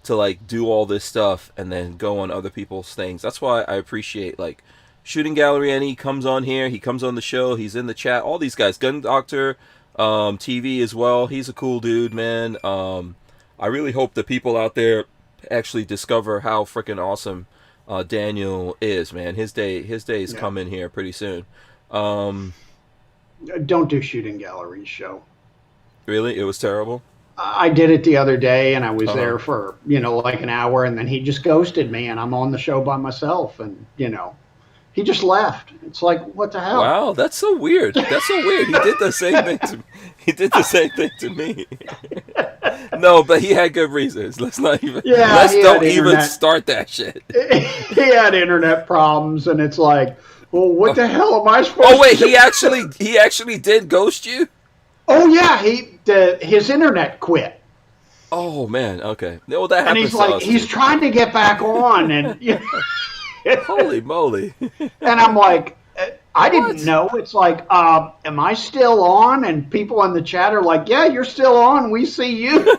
Speaker 1: to like do all this stuff and then go on other people's things. That's why I appreciate like Shooting Gallery NE comes on here, he comes on the show, he's in the chat. All these guys, Gun Doctor TV as well. He's a cool dude, man. I really hope that people out there actually discover how freaking awesome Daniel is, man. His day is coming here pretty soon.
Speaker 2: Don't do Shooting Gallery's show.
Speaker 1: Really? It was terrible?
Speaker 2: I did it the other day, and I was there for, like an hour, and then he just ghosted me, and I'm on the show by myself, and, he just left. It's like, what the hell?
Speaker 1: Wow, that's so weird. That's so weird. He did the same thing to me. He did the same thing to me. No, but he had good reasons. Let's not even.
Speaker 2: Yeah,
Speaker 1: let's don't even
Speaker 2: internet.
Speaker 1: start that shit.
Speaker 2: He had internet problems, and it's like, well, what the hell am I supposed
Speaker 1: Oh wait,
Speaker 2: to do?
Speaker 1: he actually did ghost you?
Speaker 2: Oh, yeah, his internet quit.
Speaker 1: Oh man, okay. Well, that
Speaker 2: And
Speaker 1: happens
Speaker 2: he's
Speaker 1: to
Speaker 2: like,
Speaker 1: us.
Speaker 2: he's trying to get back on, and
Speaker 1: Holy moly!
Speaker 2: and I'm like, I didn't
Speaker 1: What?
Speaker 2: know. It's like, am I still on? And people in the chat are like, yeah, you're still on. We see you.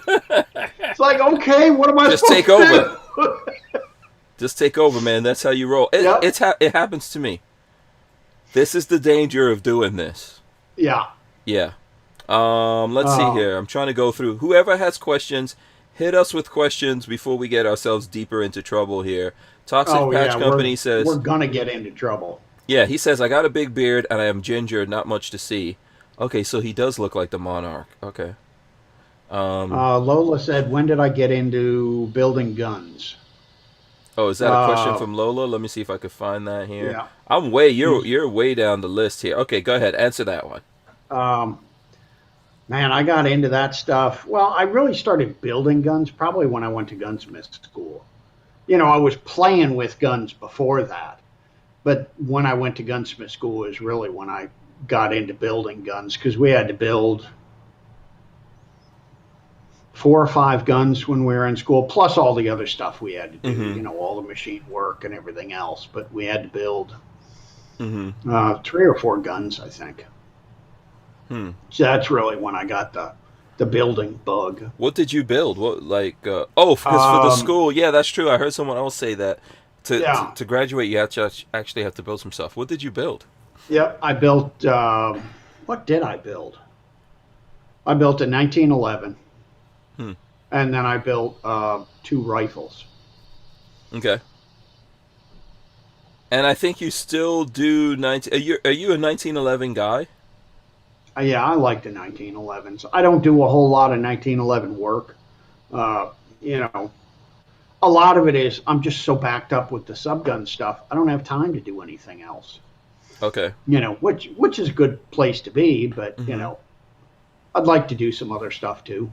Speaker 2: It's like, okay, what am I
Speaker 1: Just
Speaker 2: supposed
Speaker 1: take
Speaker 2: to
Speaker 1: over.
Speaker 2: do?
Speaker 1: Just take over, man. That's how you roll.
Speaker 2: Yep.
Speaker 1: It happens to me. This is the danger of doing this.
Speaker 2: Yeah.
Speaker 1: Yeah. Let's see here. I'm trying to go through. Whoever has questions, hit us with questions before we get ourselves deeper into trouble here. Toxic Patch Company says,
Speaker 2: we're going to get into trouble.
Speaker 1: yeah, he says, I got a big beard and I am ginger, not much to see. Okay, so he does look like the Monarch. Okay.
Speaker 2: Lola said, when did I get into building guns?
Speaker 1: Oh, is that a question from Lola? Let me see if I could find that here.
Speaker 2: Yeah.
Speaker 1: You're way down the list here. Okay, go ahead. Answer that one.
Speaker 2: Man, I got into that stuff. Well, I really started building guns probably when I went to gunsmith school. I was playing with guns before that. But when I went to gunsmith school is really when I got into building guns, because we had to build 4 or 5 guns when we were in school, plus all the other stuff we had to do, all the machine work and everything else. But we had to build 3 or 4 guns, I think. So that's really when I got the building bug.
Speaker 1: What did you build? What because for the school? Yeah, that's true. I heard someone else say that to graduate, you actually have to build some stuff. What did you build?
Speaker 2: Yep, I built. What did I build? I built a 1911, and then I built 2 rifles.
Speaker 1: Okay. And I think you still do 19. Are you a 1911 guy?
Speaker 2: Yeah, I like the 1911s. I don't do a whole lot of 1911 work. A lot of it is I'm just so backed up with the subgun stuff. I don't have time to do anything else.
Speaker 1: Okay.
Speaker 2: Which is a good place to be, but I'd like to do some other stuff too.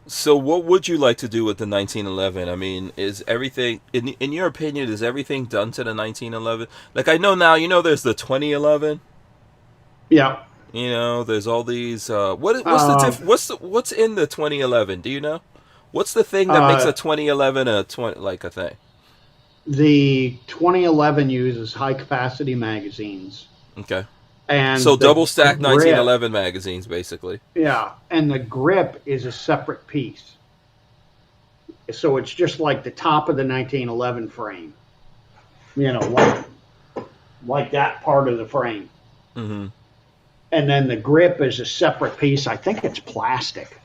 Speaker 1: So what would you like to do with the 1911? I mean, is everything in your opinion, is everything done to the 1911? Like I know now, there's the 2011.
Speaker 2: Yeah.
Speaker 1: There's all these what's in the 2011? Do you know? What's the thing that makes a 2011 a thing?
Speaker 2: The 2011 uses high capacity magazines.
Speaker 1: Okay.
Speaker 2: And
Speaker 1: so double stack 1911 magazines, basically.
Speaker 2: Yeah, and the grip is a separate piece. So it's just like the top of the 1911 frame. like that part of the frame.
Speaker 1: Mm-hmm.
Speaker 2: And then the grip is a separate piece. I think it's plastic.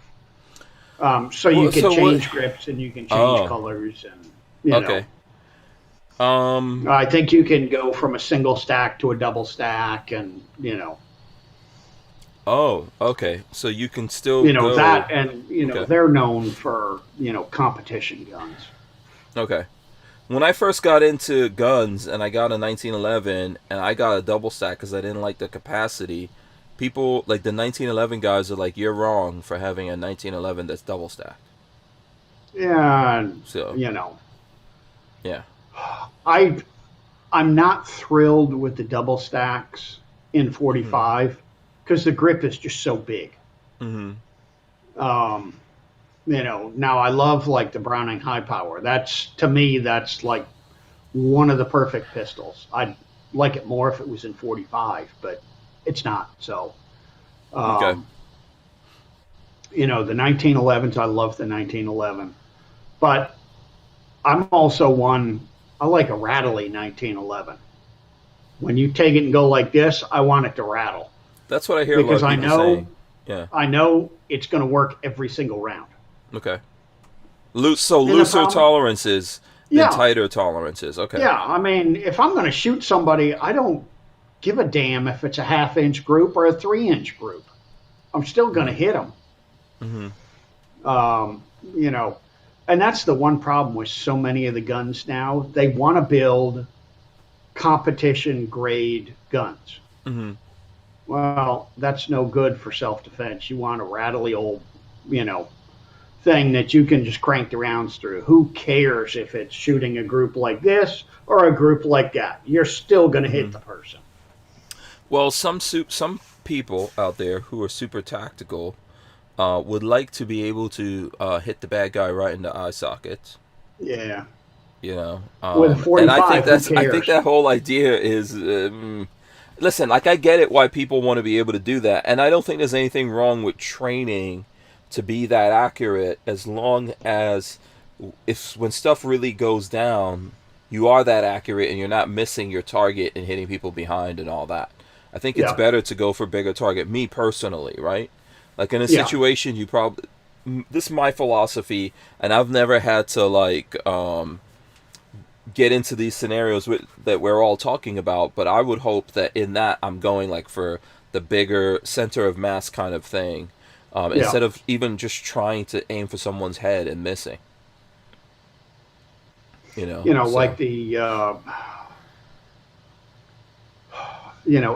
Speaker 2: So you
Speaker 1: Well,
Speaker 2: can
Speaker 1: so what?
Speaker 2: change grips and you can change
Speaker 1: Oh,
Speaker 2: colors and you know.
Speaker 1: okay. Um.
Speaker 2: I think you can go from a single stack to a double stack, and
Speaker 1: Oh, okay. So you can still go.
Speaker 2: that, and
Speaker 1: Okay.
Speaker 2: they're known for competition guns.
Speaker 1: Okay. When I first got into guns and I got a 1911 and I got a double stack because I didn't like the capacity, people like the 1911 guys are like, "You're wrong for having a 1911 that's double stacked."
Speaker 2: Yeah, and,
Speaker 1: So yeah.
Speaker 2: I I'm not thrilled with the double stacks in
Speaker 1: Mm-hmm.
Speaker 2: 45 because the grip is just so big.
Speaker 1: Mm-hmm.
Speaker 2: Um, now I love like the Browning High Power. To me, that's like one of the perfect pistols. I'd like it more if it was in 45, but it's not. So,
Speaker 1: Okay.
Speaker 2: um, the 1911s, I love the 1911, but I'm also one, I like a rattly 1911. When you take it and go like this, I want it to rattle
Speaker 1: That's what I hear a lot
Speaker 2: because
Speaker 1: of
Speaker 2: I
Speaker 1: people saying.
Speaker 2: know
Speaker 1: Yeah.
Speaker 2: I know it's going to work every single round.
Speaker 1: Okay. So
Speaker 2: And the
Speaker 1: looser
Speaker 2: problem,
Speaker 1: tolerances than
Speaker 2: yeah,
Speaker 1: tighter tolerances. Okay.
Speaker 2: yeah. I mean, if I'm going to shoot somebody, I don't give a damn if it's a half-inch group or a 3-inch group. I'm still going to hit them.
Speaker 1: Mm-hmm.
Speaker 2: Um, you know, and that's the one problem with so many of the guns now. They want to build competition grade guns.
Speaker 1: Mm-hmm.
Speaker 2: Well, that's no good for self-defense. You want a rattly old, you know, thing that you can just crank the rounds through. Who cares if it's shooting a group like this or a group like that? You're still going to hit
Speaker 1: Mm-hmm.
Speaker 2: the person.
Speaker 1: Well, some people out there who are super tactical would like to be able to hit the bad guy right in the eye socket.
Speaker 2: Yeah.
Speaker 1: You know,
Speaker 2: With a
Speaker 1: and I think
Speaker 2: 45, who cares?
Speaker 1: that whole idea is. Listen, like I get it why people want to be able to do that, and I don't think there's anything wrong with training to be that accurate as long as if when stuff really goes down, you are that accurate and you're not missing your target and hitting people behind and all that. I think it's
Speaker 2: Yeah.
Speaker 1: better to go for bigger target. Me personally, right? Like in a
Speaker 2: Yeah.
Speaker 1: situation, you probably this is my philosophy, and I've never had to like get into these scenarios that we're all talking about, but I would hope that in that I'm going like for the bigger center of mass kind of thing,
Speaker 2: Yeah.
Speaker 1: instead of even just trying to aim for someone's head and missing.
Speaker 2: Like
Speaker 1: So.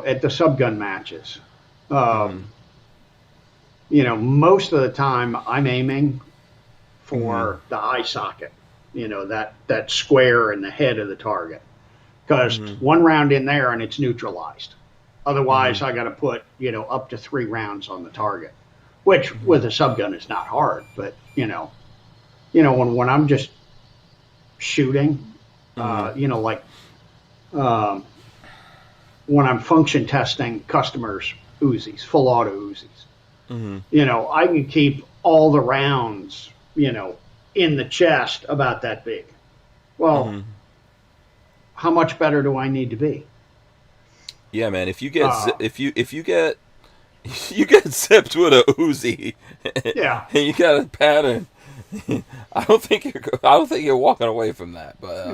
Speaker 2: at the subgun matches.
Speaker 1: Mm-hmm.
Speaker 2: Um, most of the time I'm aiming
Speaker 1: Mm-hmm.
Speaker 2: for the eye socket, that square in the head of the target. Because
Speaker 1: Mm-hmm.
Speaker 2: one round in there and it's neutralized.
Speaker 1: Mm-hmm.
Speaker 2: Otherwise, I got to put, up to 3 rounds on the target, which
Speaker 1: Mm-hmm.
Speaker 2: with a subgun is not hard. But, when I'm just shooting,
Speaker 1: Mm-hmm.
Speaker 2: like um, when I'm function testing customers' Uzis, full auto Uzis,
Speaker 1: Mm-hmm.
Speaker 2: I can keep all the rounds, in the chest about that big. Well,
Speaker 1: Mm-hmm.
Speaker 2: how much better do I need to be?
Speaker 1: Yeah, man. If you get
Speaker 2: Uh,
Speaker 1: if you get you get zipped with a Uzi,
Speaker 2: yeah.
Speaker 1: and you got a pattern, I don't think you're walking away from that. But I could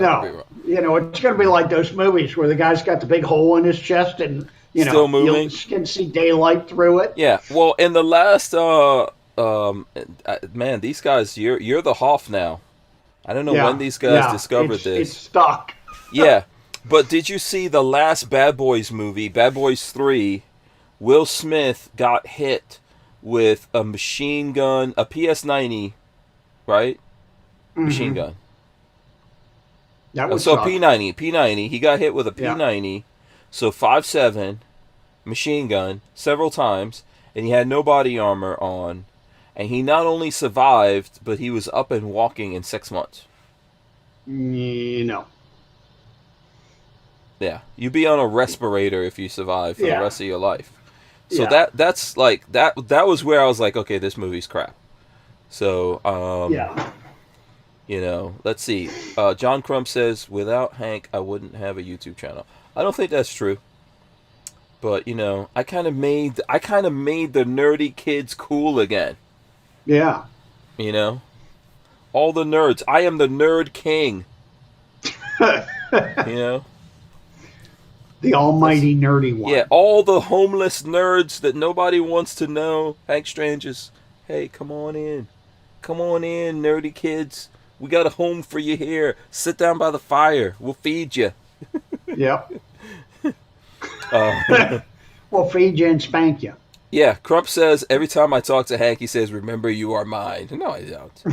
Speaker 1: be
Speaker 2: No,
Speaker 1: wrong.
Speaker 2: it's going to be like those movies where the guy's got the big hole in his chest and,
Speaker 1: Still
Speaker 2: you
Speaker 1: moving.
Speaker 2: can see daylight through it.
Speaker 1: Yeah. Well, in the last man, these guys, you're the Hoff now. I don't know when
Speaker 2: Yeah.
Speaker 1: these guys
Speaker 2: Yeah.
Speaker 1: discovered
Speaker 2: It's
Speaker 1: this.
Speaker 2: stuck.
Speaker 1: Yeah. But did you see the last Bad Boys movie, Bad Boys 3? Will Smith got hit with a machine gun, a PS90, right? Machine
Speaker 2: Hmm.
Speaker 1: gun.
Speaker 2: That would
Speaker 1: So a
Speaker 2: suck.
Speaker 1: P90. He got hit with a
Speaker 2: Yeah.
Speaker 1: P90. So 5.7 machine gun several times, and he had no body armor on. And he not only survived, but he was up and walking in 6 months.
Speaker 2: You know.
Speaker 1: Yeah, you'd be on a respirator if you survive for the
Speaker 2: Yeah.
Speaker 1: rest of your life. So
Speaker 2: Yeah.
Speaker 1: that's like that was where I was like, okay, this movie's crap. So
Speaker 2: Yeah.
Speaker 1: let's see. John Crump says, without Hank, I wouldn't have a YouTube channel. I don't think that's true. But you know, I kind of made the nerdy kids cool again.
Speaker 2: Yeah.
Speaker 1: You know, all the nerds. I am the nerd king. You know,
Speaker 2: The almighty nerdy one.
Speaker 1: yeah, all the homeless nerds that nobody wants to know. Hank Strangers, hey, come on in, nerdy kids. We got a home for you here. Sit down by the fire. We'll feed you.
Speaker 2: Yep.
Speaker 1: Uh,
Speaker 2: We'll feed you and spank you.
Speaker 1: yeah, Crump says every time I talk to Hank, he says, "Remember, you are mine." No, I don't.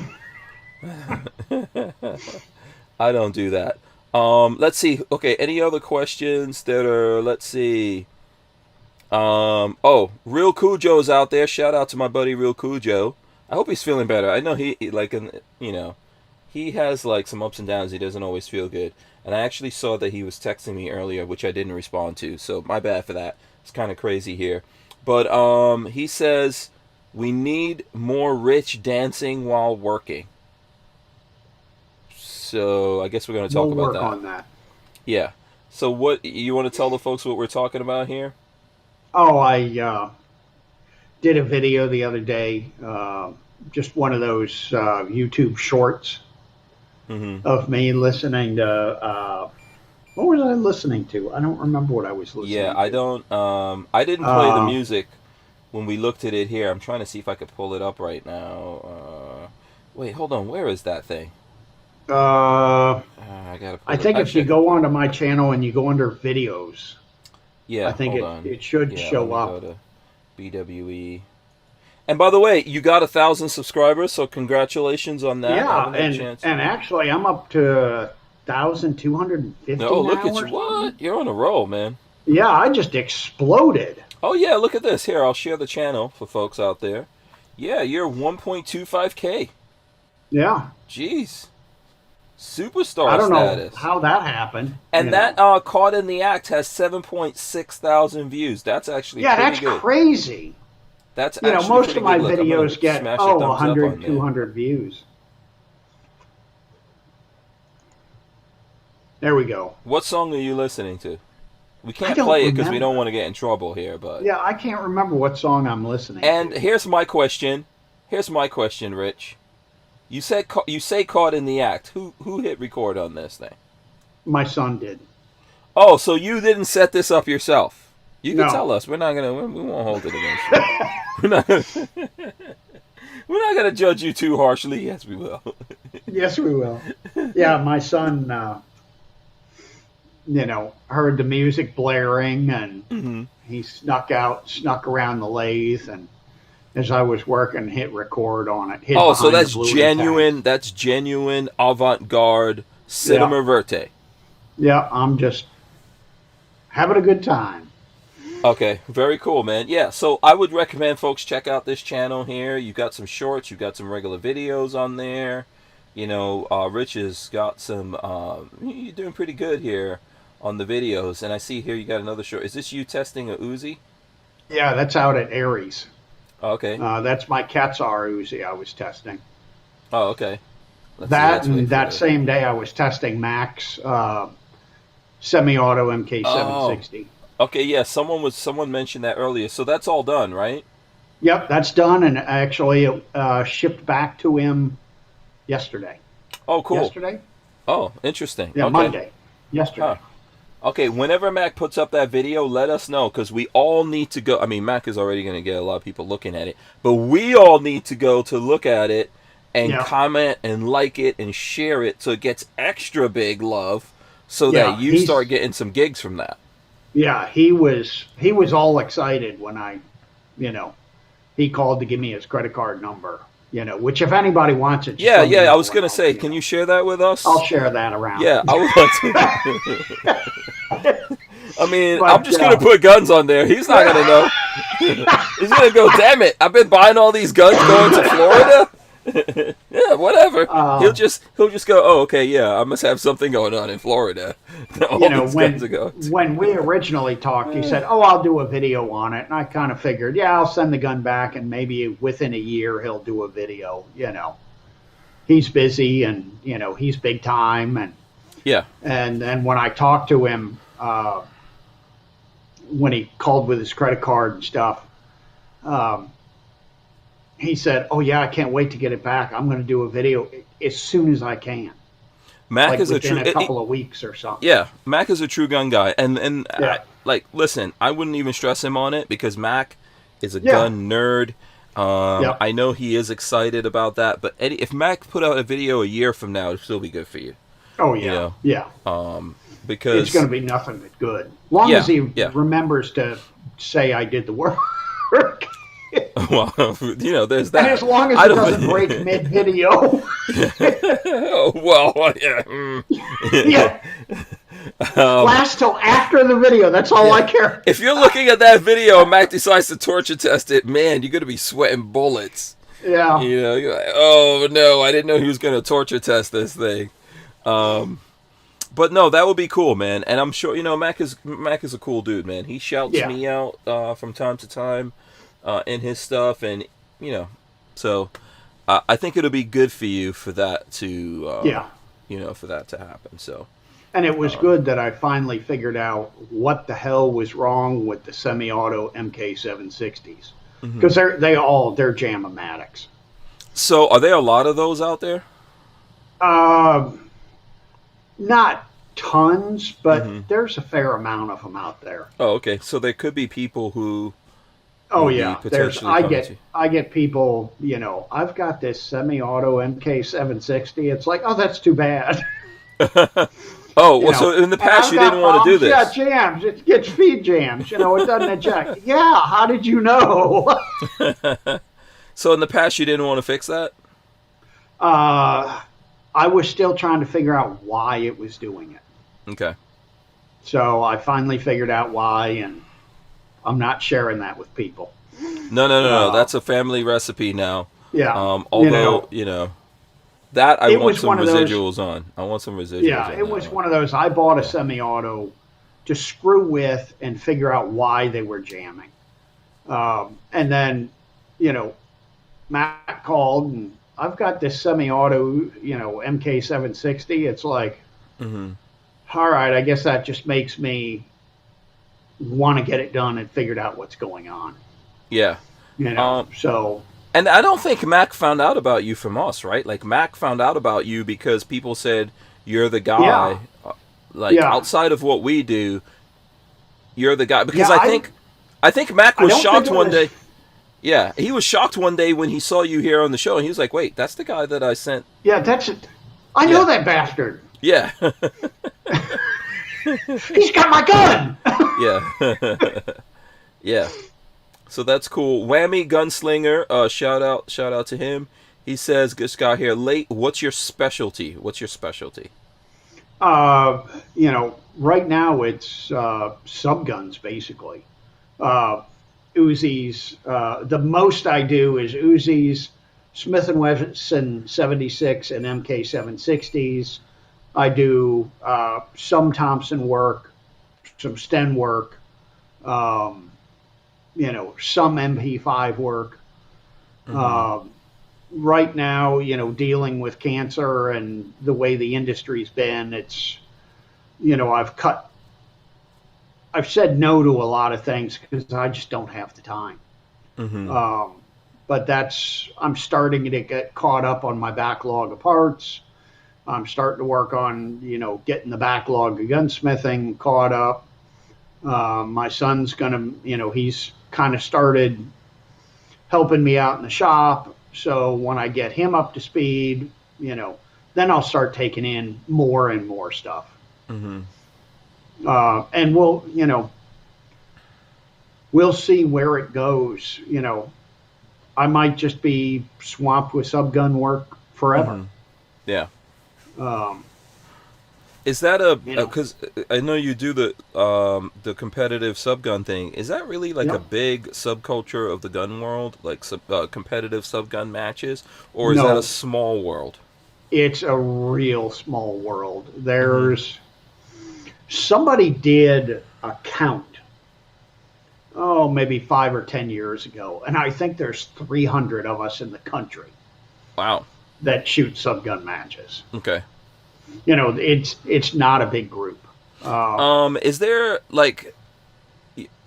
Speaker 1: I don't do that. Let's see. Okay, any other questions that are? Let's see. Oh, Real Cujo's out there. Shout out to my buddy Real Cujo. I hope he's feeling better. I know you know, he has like some ups and downs. He doesn't always feel good. And I actually saw that he was texting me earlier, which I didn't respond to. So my bad for that. It's kind of crazy here. But he says we need more Rich dancing while working. So I guess we're going to talk
Speaker 2: We'll
Speaker 1: about
Speaker 2: work
Speaker 1: that.
Speaker 2: on that.
Speaker 1: Yeah. So what you want to tell the folks what we're talking about here?
Speaker 2: Oh, I did a video the other day, just one of those YouTube shorts
Speaker 1: Mm-hmm.
Speaker 2: of me listening to. What was I listening to? I don't remember what I was listening
Speaker 1: Yeah,
Speaker 2: to.
Speaker 1: I don't. I didn't play the
Speaker 2: Uh,
Speaker 1: music when we looked at it here. I'm trying to see if I could pull it up right now. Wait, hold on. Where is that thing? I gotta
Speaker 2: I
Speaker 1: pull it.
Speaker 2: think if you
Speaker 1: Actually,
Speaker 2: go onto my channel and you go under videos,
Speaker 1: yeah.
Speaker 2: I think
Speaker 1: Hold on.
Speaker 2: it should
Speaker 1: Yeah,
Speaker 2: show
Speaker 1: let me
Speaker 2: up.
Speaker 1: go to BWE. And by the way, you got 1,000 subscribers, so congratulations on that. I
Speaker 2: Yeah,
Speaker 1: haven't had a chance.
Speaker 2: and actually I'm up to 1,250
Speaker 1: No, look
Speaker 2: now
Speaker 1: at
Speaker 2: or
Speaker 1: you. What?
Speaker 2: something.
Speaker 1: You're on a roll, man.
Speaker 2: Yeah, I just exploded.
Speaker 1: Oh yeah, look at this. Here, I'll share the channel for folks out there. Yeah, you're 1.25K.
Speaker 2: Yeah.
Speaker 1: Jeez. Superstar
Speaker 2: I don't know
Speaker 1: status.
Speaker 2: how that happened.
Speaker 1: And
Speaker 2: you
Speaker 1: that
Speaker 2: know.
Speaker 1: Caught in the Act has 7.6 thousand views. That's actually
Speaker 2: Yeah,
Speaker 1: pretty
Speaker 2: that's
Speaker 1: good.
Speaker 2: crazy.
Speaker 1: That's
Speaker 2: You know,
Speaker 1: actually
Speaker 2: most
Speaker 1: pretty
Speaker 2: of my
Speaker 1: good. Look, I'm gonna
Speaker 2: videos get,
Speaker 1: smash a
Speaker 2: 100,
Speaker 1: thumbs up on
Speaker 2: 200 views. There we go.
Speaker 1: What song are you listening to? We
Speaker 2: I
Speaker 1: can't
Speaker 2: don't
Speaker 1: play it because we
Speaker 2: remember.
Speaker 1: don't want to get in trouble here, but
Speaker 2: Yeah, I can't remember what song I'm listening
Speaker 1: And
Speaker 2: to.
Speaker 1: here's my question. Rich. You say Caught in the Act. Who hit record on this thing?
Speaker 2: My son did.
Speaker 1: Oh, so you didn't set this up yourself? You can
Speaker 2: No.
Speaker 1: tell us. We won't hold it against you. We're not gonna, we're not gonna judge you too harshly. Yes, we will.
Speaker 2: Yes, we will. Yeah, my son, heard the music blaring and
Speaker 1: Hmm.
Speaker 2: he snuck around the lathe, and as I was working, hit record on it. Hid
Speaker 1: Oh, so
Speaker 2: behind the
Speaker 1: that's
Speaker 2: blue
Speaker 1: genuine.
Speaker 2: tank.
Speaker 1: That's genuine avant-garde cinema verte.
Speaker 2: Yeah, I'm just having a good time.
Speaker 1: Okay, very cool, man. Yeah, so I would recommend folks check out this channel here. You've got some shorts, you've got some regular videos on there. You know, Rich has got some. You're doing pretty good here on the videos, and I see here you got another short. Is this you testing a Uzi?
Speaker 2: Yeah, that's out at Aries.
Speaker 1: Okay.
Speaker 2: That's my Katsar Uzi I was testing.
Speaker 1: Oh, okay. Let's see,
Speaker 2: That
Speaker 1: let's wait
Speaker 2: and
Speaker 1: for
Speaker 2: that
Speaker 1: the-
Speaker 2: same day I was testing Max semi-auto MK760.
Speaker 1: Okay, yeah. Someone mentioned that earlier. So that's all done, right?
Speaker 2: Yep, that's done, and actually it shipped back to him yesterday.
Speaker 1: Oh, cool.
Speaker 2: Yesterday?
Speaker 1: Oh, interesting.
Speaker 2: Yeah,
Speaker 1: Okay.
Speaker 2: Monday. Yesterday.
Speaker 1: Huh. Okay, whenever Mac puts up that video, let us know, because we all need to go. I mean, Mac is already going to get a lot of people looking at it, but we all need to go to look at it and
Speaker 2: Yeah.
Speaker 1: comment and like it and share it so it gets extra big love so
Speaker 2: Yeah,
Speaker 1: that you
Speaker 2: he's-
Speaker 1: start getting some gigs from that.
Speaker 2: Yeah, he was all excited when he called to give me his credit card number. Which if anybody wants it, just
Speaker 1: Yeah,
Speaker 2: let me
Speaker 1: yeah, I
Speaker 2: know
Speaker 1: was
Speaker 2: and
Speaker 1: going to
Speaker 2: I'll,
Speaker 1: say, can you share that with us?
Speaker 2: I'll share that around.
Speaker 1: Yeah, I would like to. I mean,
Speaker 2: But,
Speaker 1: I'm just going to put guns on there. He's not going to know. He's going to go, damn it, I've been buying all these guns going to Florida. Yeah, whatever. He'll just go, oh, okay, yeah, I must have something going on in Florida. All these guns are going to.
Speaker 2: when we originally talked, he said, "Oh, I'll do a video on it," and I kind of figured, yeah, I'll send the gun back, and maybe within a year he'll do a video. He's busy, and he's big time, and
Speaker 1: Yeah.
Speaker 2: then when I talked to him uh, when he called with his credit card and stuff, um, he said, "Oh yeah, I can't wait to get it back. I'm going to do a video as soon as I can,
Speaker 1: Mac
Speaker 2: like
Speaker 1: is a
Speaker 2: within
Speaker 1: true
Speaker 2: a couple of weeks or something."
Speaker 1: yeah. Mac is a true gun guy, and
Speaker 2: Yeah.
Speaker 1: listen, I wouldn't even stress him on it because Mac is a
Speaker 2: Yeah.
Speaker 1: gun nerd.
Speaker 2: Yep.
Speaker 1: I know he is excited about that, but Eddie, if Mac put out a video a year from now, it'll still be good for you.
Speaker 2: Oh
Speaker 1: You
Speaker 2: yeah.
Speaker 1: know,
Speaker 2: Yeah.
Speaker 1: because
Speaker 2: It's going to be nothing but good, long
Speaker 1: Yeah,
Speaker 2: as he
Speaker 1: yeah.
Speaker 2: remembers to say I did the work.
Speaker 1: well, there's
Speaker 2: And
Speaker 1: that.
Speaker 2: as long as
Speaker 1: I
Speaker 2: it
Speaker 1: don't-
Speaker 2: doesn't break mid-video.
Speaker 1: Oh, well, yeah.
Speaker 2: Yeah. Last till after the video. That's all I care.
Speaker 1: If you're looking at that video and Mac decides to torture test it, man, you're gonna be sweating bullets.
Speaker 2: Yeah.
Speaker 1: You're like, oh no, I didn't know he was gonna torture test this thing. But no, that would be cool, man. And I'm sure Mac is a cool dude, man. He shouts
Speaker 2: Yeah.
Speaker 1: me out from time to time in his stuff, and so I think it'll be good for you for that to
Speaker 2: Yeah.
Speaker 1: for that to happen. So.
Speaker 2: And it was good that I finally figured out what the hell was wrong with the semi-auto MK760s. Because they're jam-o-matics.
Speaker 1: So, are there a lot of those out there?
Speaker 2: Not tons, but there's a fair amount of them out there.
Speaker 1: Oh, okay. So there could be people who.
Speaker 2: Oh
Speaker 1: would be
Speaker 2: yeah,
Speaker 1: potentially
Speaker 2: I
Speaker 1: coming
Speaker 2: get people. I've got this semi-auto MK760. It's like, oh, that's too bad.
Speaker 1: Oh, well, so in the past you didn't want to do this.
Speaker 2: Yeah, jams. It gets feed jams. It doesn't eject. Yeah, how did you know?
Speaker 1: So in the past you didn't want to fix that?
Speaker 2: I was still trying to figure out why it was doing it.
Speaker 1: Okay.
Speaker 2: So I finally figured out why, and I'm not sharing that with people.
Speaker 1: No. That's a family recipe now.
Speaker 2: Yeah.
Speaker 1: Although, that I
Speaker 2: It
Speaker 1: want
Speaker 2: was
Speaker 1: some
Speaker 2: one of those-
Speaker 1: residuals on. I want some residuals
Speaker 2: Yeah,
Speaker 1: on
Speaker 2: it
Speaker 1: that
Speaker 2: was
Speaker 1: one.
Speaker 2: one of those. I bought a semi-auto to screw with and figure out why they were jamming. And then, Matt called, and I've got this semi-auto, MK760. It's like, all right, I guess that just makes me want to get it done and figured out what's going on.
Speaker 1: Yeah.
Speaker 2: So.
Speaker 1: And I don't think Mac found out about you from us, right? Like, Mac found out about you because people said you're the guy.
Speaker 2: Yeah.
Speaker 1: Outside of what we do, you're the guy. Because
Speaker 2: Yeah,
Speaker 1: I think Mac was
Speaker 2: don't
Speaker 1: shocked
Speaker 2: think it
Speaker 1: one
Speaker 2: was-
Speaker 1: day. Yeah, he was shocked one day when he saw you here on the show, and he was like, "Wait, that's the guy that I sent."
Speaker 2: Yeah, that's it. I know that bastard.
Speaker 1: Yeah,
Speaker 2: He's got my gun.
Speaker 1: yeah, yeah. So that's cool. Whammy Gunslinger, shout out to him. He says, "This guy here, late. What's your specialty? What's your specialty?"
Speaker 2: Right now it's subguns basically. Uzis. The most I do is Uzis, Smith & Wesson 76 and MK760s. I do some Thompson work, some Sten work, some MP5 work. Right now, dealing with cancer and the way the industry's been, it's, I've said no to a lot of things because I just don't have the time. But I'm starting to get caught up on my backlog of parts. I'm starting to work on, getting the backlog of gunsmithing caught up. My son's he's kind of started helping me out in the shop. So when I get him up to speed, then I'll start taking in more and more stuff. And we'll see where it goes. I might just be swamped with subgun work forever.
Speaker 1: Yeah.
Speaker 2: Um,
Speaker 1: Is that because I know you do the competitive subgun thing? Is that really like a big subculture of the gun world, like competitive subgun matches, or is that a small world?
Speaker 2: It's a real small world. There's somebody did a count, maybe 5 or 10 years ago, and I think there's 300 of us in the country.
Speaker 1: Wow.
Speaker 2: That shoot subgun matches.
Speaker 1: Okay.
Speaker 2: It's not a big group.
Speaker 1: Is there like,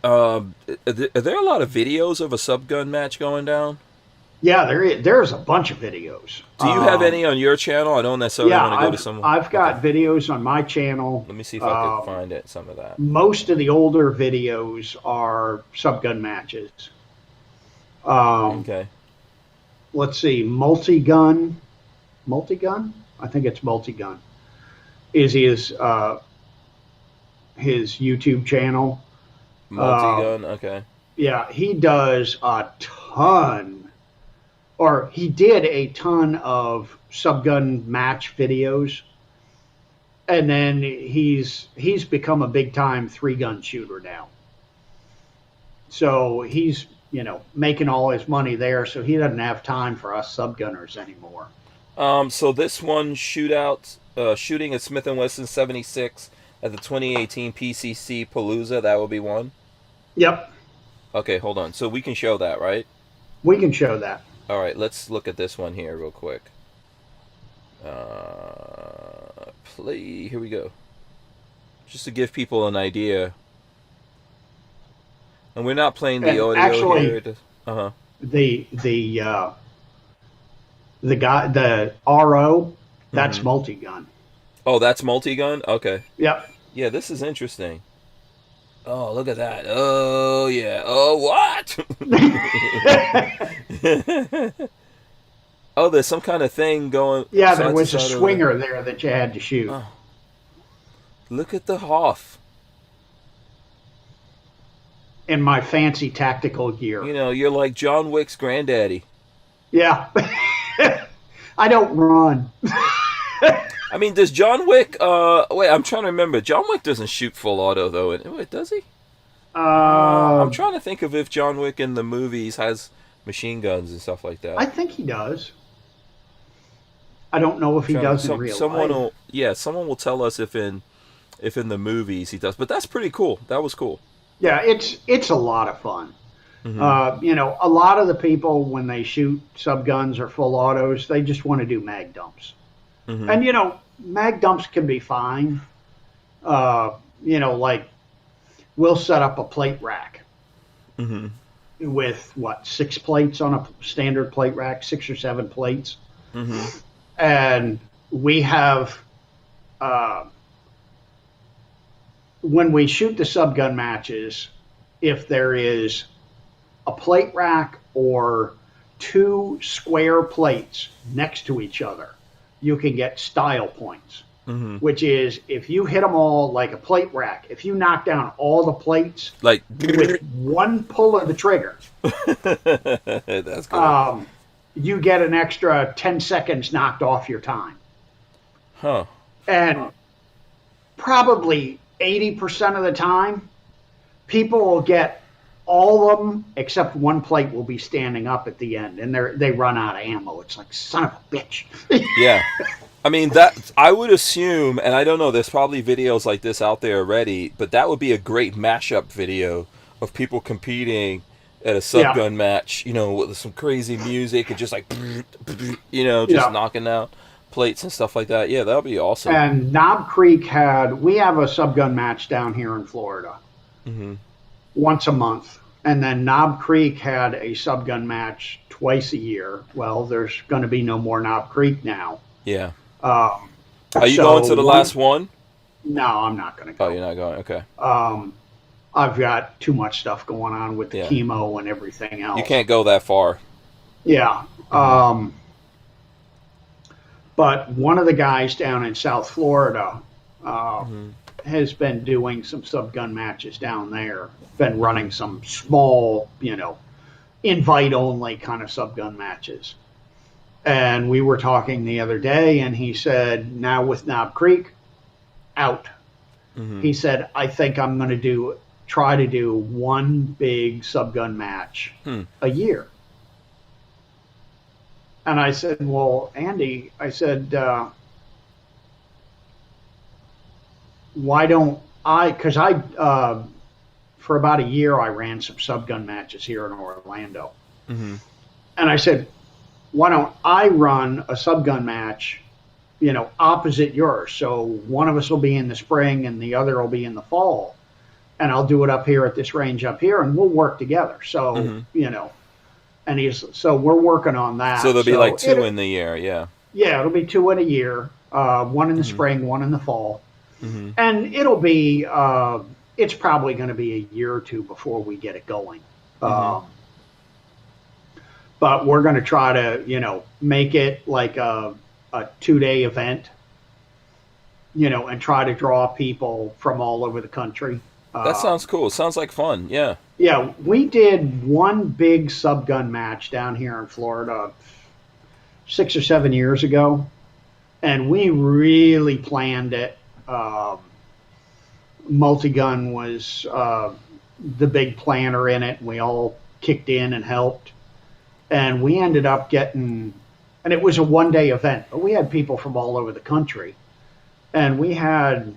Speaker 1: are there a lot of videos of a subgun match going down?
Speaker 2: Yeah, there's a bunch of videos.
Speaker 1: Do you have any on your channel? I don't necessarily
Speaker 2: Yeah,
Speaker 1: want to go to someone.
Speaker 2: I've
Speaker 1: Okay,
Speaker 2: got videos on my channel.
Speaker 1: let me see if I could find it. Some of that.
Speaker 2: Most of the older videos are subgun matches.
Speaker 1: Okay.
Speaker 2: Let's see, multi-gun. I think it's multi-gun. Is his YouTube channel?
Speaker 1: Multi-gun. Okay.
Speaker 2: Yeah, he does a ton, or he did a ton of subgun match videos, and then he's become a big time 3-gun shooter now. So he's making all his money there, so he doesn't have time for us subgunners anymore.
Speaker 1: So this one, Shootout, shooting at Smith & Wesson 76 at the 2018 PCC Palooza, that will be one?
Speaker 2: Yep,
Speaker 1: Okay, hold on. So we can show that, right?
Speaker 2: we can show that.
Speaker 1: All right, let's look at this one here real quick. Play. Here we go. Just to give people an idea. And we're not playing the
Speaker 2: And
Speaker 1: audio
Speaker 2: actually,
Speaker 1: here. Uh-huh.
Speaker 2: the guy, the RO, that's multi-gun.
Speaker 1: Oh, that's multi-gun? Okay.
Speaker 2: Yep.
Speaker 1: Yeah, this is interesting. Oh, look at that. Oh, yeah. Oh, what? Oh, there's some kind of thing going.
Speaker 2: Yeah,
Speaker 1: side
Speaker 2: there
Speaker 1: to
Speaker 2: was a
Speaker 1: side over
Speaker 2: swinger there that you had to shoot.
Speaker 1: Oh. Look at the Hoff.
Speaker 2: In my fancy tactical gear.
Speaker 1: You know, you're like John Wick's granddaddy.
Speaker 2: Yeah. I don't run.
Speaker 1: I mean, does John Wick... wait, I'm trying to remember. John Wick doesn't shoot full auto, though. Wait, does he? I'm trying to think of if John Wick in the movies has machine guns and stuff like that.
Speaker 2: I think he does. I don't know if he does in real life.
Speaker 1: Someone will tell us if in the movies he does. But that's pretty cool. That was cool.
Speaker 2: Yeah, it's a lot of fun.
Speaker 1: Mm-hmm.
Speaker 2: A lot of the people when they shoot subguns or full autos, they just want to do mag dumps.
Speaker 1: Mm-hmm.
Speaker 2: And mag dumps can be fine. Like we'll set up a plate rack
Speaker 1: Mm-hmm.
Speaker 2: with 6 plates on a standard plate rack, 6 or 7 plates.
Speaker 1: Mm-hmm.
Speaker 2: And we have, when we shoot the subgun matches, if there is a plate rack or 2 square plates next to each other, you can get style points,
Speaker 1: Mm-hmm.
Speaker 2: which is if you hit them all like a plate rack, if you knock down all the plates
Speaker 1: Like...
Speaker 2: with one pull of the trigger,
Speaker 1: That's good.
Speaker 2: you get an extra 10 seconds knocked off your time.
Speaker 1: Huh.
Speaker 2: And probably 80% of the time, people will get all of them except one plate will be standing up at the end, and they run out of ammo. It's like, son of a bitch.
Speaker 1: Yeah. I mean, that I would assume, and I don't know, there's probably videos like this out there already, but that would be a great mashup video of people competing at a subgun match, with some crazy music and just like, knocking out plates and stuff like that. Yeah, that would be awesome.
Speaker 2: And Knob Creek we have a subgun match down here in Florida
Speaker 1: Mm-hmm.
Speaker 2: once a month. And then Knob Creek had a subgun match twice a year. Well, there's going to be no more Knob Creek now.
Speaker 1: Yeah. Are you going to the last one?
Speaker 2: No, I'm not going to go.
Speaker 1: Oh, you're not going. Okay.
Speaker 2: I've got too much stuff going on with the chemo and everything else.
Speaker 1: You can't go that far.
Speaker 2: Yeah. But one of the guys down in South Florida has been doing some subgun matches down there. Been running some small, invite only kind of subgun matches. And we were talking the other day, and he said, now with Knob Creek out, he said, I think I'm going to try to do one big subgun match a year. And I said, well, Andy, I said, why don't because for about a year, I ran some subgun matches here in Orlando.
Speaker 1: Mm-hmm.
Speaker 2: And I said, why don't I run a subgun match opposite yours. So one of us will be in the spring and the other will be in the fall. And I'll do it up here at this range up here, and we'll work together. So, so we're working on that.
Speaker 1: So there'll be like two in the year, yeah.
Speaker 2: Yeah, it'll be 2 in a year, one in the spring, one in the fall. And it'll be, it's probably going to be a year or two before we get it going. But we're going to try to, make it like a 2-day event, and try to draw people from all over the country.
Speaker 1: That sounds cool. It sounds like fun, yeah.
Speaker 2: Yeah, we did one big subgun match down here in Florida 6 or 7 years ago, and we really planned it. Multigun was the big planner in it. We all kicked in and helped, and we ended up getting, and it was a 1-day event, but we had people from all over the country, and we had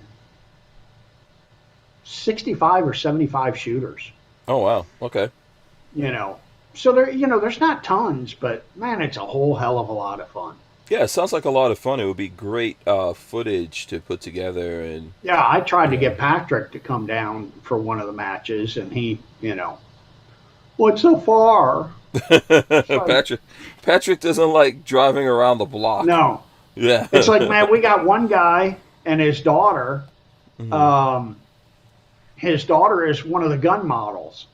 Speaker 2: 65 or 75 shooters.
Speaker 1: Oh, wow. Okay.
Speaker 2: So there, there's not tons, but man, it's a whole hell of a lot of fun.
Speaker 1: Yeah, it sounds like a lot of fun. It would be great footage to put together. And
Speaker 2: yeah, I tried to get Patrick to come down for one of the matches, and he, what's so far?
Speaker 1: Patrick doesn't like driving around the block.
Speaker 2: No.
Speaker 1: Yeah.
Speaker 2: It's like, man, we got one guy and his daughter. His daughter is one of the gun models,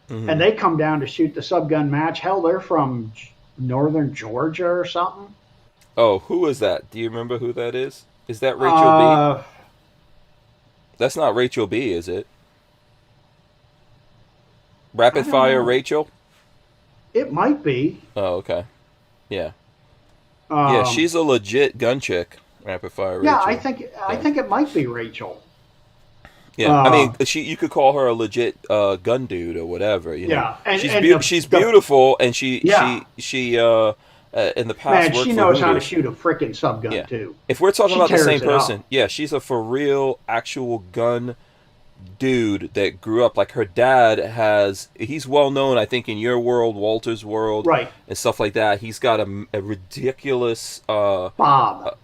Speaker 2: and they come down to shoot the subgun match. Hell, they're from northern Georgia or something.
Speaker 1: Oh, who is that? Do you remember who that is? Is that Rachel B? That's not Rachel B, is it? Rapid Fire Rachel?
Speaker 2: It might be.
Speaker 1: Oh, okay. Yeah. Yeah, she's a legit gun chick, Rapid Fire Rachel.
Speaker 2: Yeah, I think it might be Rachel.
Speaker 1: Yeah, I mean, you could call her a legit gun dude or whatever.
Speaker 2: Yeah,
Speaker 1: and she's beautiful, and she in the past
Speaker 2: man, she knows how to shoot a freaking subgun too.
Speaker 1: If we're talking about the same person, yeah, she's a for real actual gun dude that grew up. Like her dad he's well known, I think, in your world, Walter's world,
Speaker 2: right,
Speaker 1: and stuff like that. He's got a ridiculous
Speaker 2: Bob.
Speaker 1: Bob.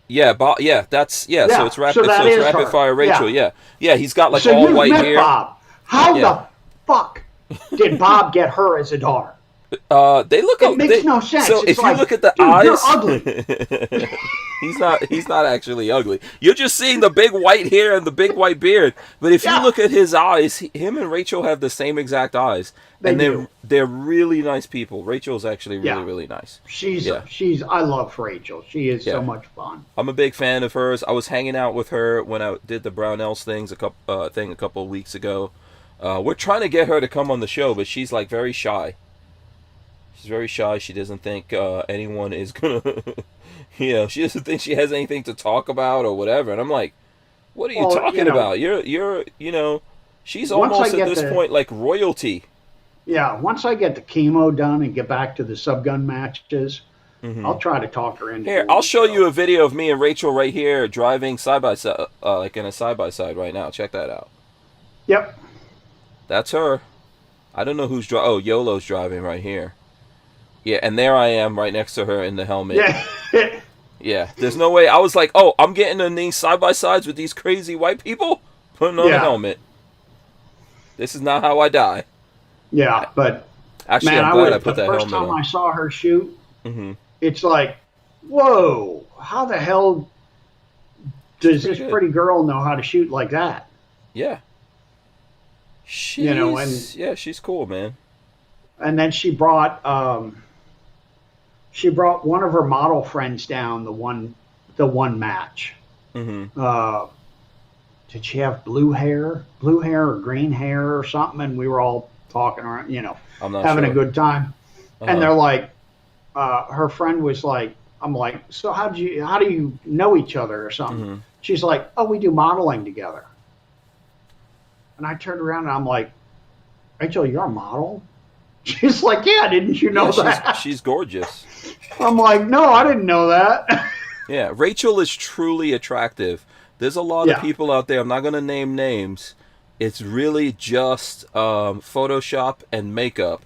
Speaker 1: Yeah, that's So it's rapid
Speaker 2: her.
Speaker 1: fire Rachel. Yeah. He's got like
Speaker 2: so
Speaker 1: all white hair.
Speaker 2: Bob. How the fuck did Bob get her as a daughter?
Speaker 1: They look.
Speaker 2: It makes no sense.
Speaker 1: So
Speaker 2: it's
Speaker 1: if you look at the
Speaker 2: dude,
Speaker 1: eyes,
Speaker 2: you're ugly.
Speaker 1: He's not actually ugly. You're just seeing the big white hair and the big white beard. But if you look at his eyes, him and Rachel have the same exact eyes, they're really nice people. Rachel's actually really nice.
Speaker 2: She's I love Rachel. She is so much fun.
Speaker 1: I'm a big fan of hers. I was hanging out with her when I did the Barnauls a couple of weeks ago. We're trying to get her to come on the show, but she's like very shy. She's very shy. She doesn't think anyone is gonna, she doesn't think she has anything to talk about or whatever. And I'm like, what are you talking about? You're, she's almost at this point like royalty.
Speaker 2: Yeah. Once I get the chemo done and get back to the subgun matches, I'll try to talk her into.
Speaker 1: Here, I'll show you a video of me and Rachel right here driving side by side, like in a side by side right now. Check that out.
Speaker 2: Yep.
Speaker 1: That's her. I don't know who's driving. Oh, YOLO's driving right here. Yeah, and there I am right next to her in the helmet.
Speaker 2: Yeah.
Speaker 1: Yeah, there's no way. I was like, oh, I'm getting in these side-by-sides with these crazy white people? Putting on a helmet. This is not how I die.
Speaker 2: Yeah, but
Speaker 1: actually,
Speaker 2: man,
Speaker 1: I'm glad I put that helmet on.
Speaker 2: The first time I saw her shoot, it's like, whoa, how the hell does this pretty girl know how to shoot like that?
Speaker 1: Yeah. She's cool, man.
Speaker 2: And then she brought one of her model friends down the one match. Did she have blue hair or green hair or something? And we were all talking around, having a good time. And they're like, her friend was like, I'm like, so how do you know each other or something? She's like, oh, we do modeling together. And I turned around and I'm like, Rachel, you're a model? She's like, yeah, didn't you know that?
Speaker 1: She's gorgeous.
Speaker 2: I'm like, no, I didn't know that.
Speaker 1: Yeah, Rachel is truly attractive. There's a lot of people out there, I'm not going to name names. It's really just Photoshop and makeup.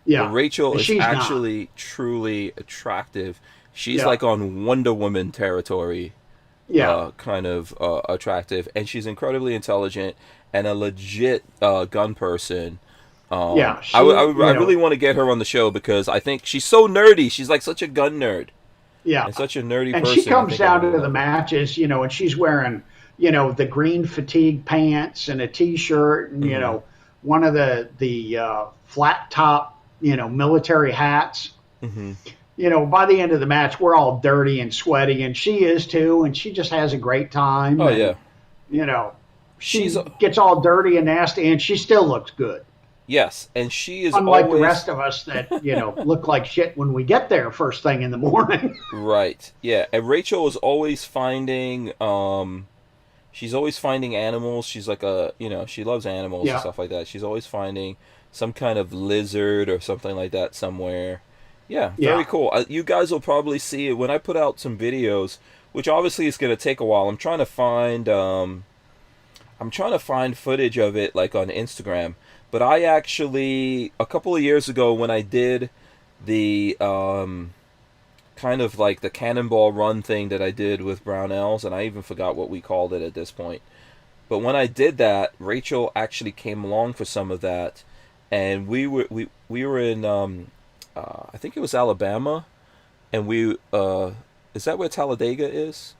Speaker 1: Yeah. But Rachel is actually truly attractive. She's like on Wonder Woman territory.
Speaker 2: Yeah.
Speaker 1: Kind of attractive, and she's incredibly intelligent and a legit gun person.
Speaker 2: Yeah.
Speaker 1: I really want to get her on the show because I think she's so nerdy. She's like such a gun nerd
Speaker 2: Yeah.
Speaker 1: and such a nerdy
Speaker 2: And
Speaker 1: person.
Speaker 2: she comes down to the matches, and she's wearing, the green fatigue pants and a t-shirt and, one of the flat top, military hats.
Speaker 1: Mm-hmm.
Speaker 2: By the end of the match, we're all dirty and sweaty, and she is too, and she just has a great time.
Speaker 1: Oh,
Speaker 2: and,
Speaker 1: yeah.
Speaker 2: She gets all dirty and nasty, and she still looks good.
Speaker 1: Yes, and she is
Speaker 2: unlike
Speaker 1: always...
Speaker 2: the rest of us that look like shit when we get there first thing in the morning.
Speaker 1: Right. Yeah, and Rachel is always finding. She's always finding animals. She's like she loves animals and stuff like that. She's always finding some kind of lizard or something like that somewhere. Yeah, very cool. You guys will probably see it when I put out some videos, which obviously is going to take a while. I'm trying to find footage of it like on Instagram. But I actually, a couple of years ago when I did the kind of like the cannonball run thing that I did with Barnauls, and I even forgot what we called it at this point. But when I did that, Rachel actually came along for some of that, and we were in I think it was Alabama, and is that where Talladega is?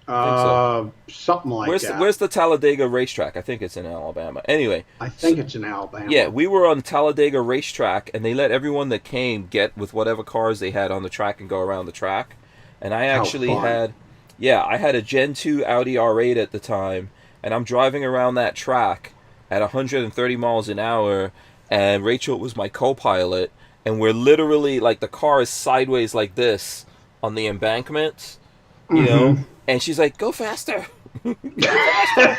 Speaker 2: Something like that.
Speaker 1: Where's the Talladega racetrack? I think it's in Alabama. Anyway,
Speaker 2: I think it's in Alabama.
Speaker 1: Yeah, we were on Talladega racetrack, and they let everyone that came get with whatever cars they had on the track and go around the track. And I actually had a Gen 2 Audi R8 at the time, and I'm driving around that track at 130 miles an hour, and Rachel was my co-pilot, and we're literally, like, the car is sideways like this on the embankment, you know, and she's like, go faster. Go faster.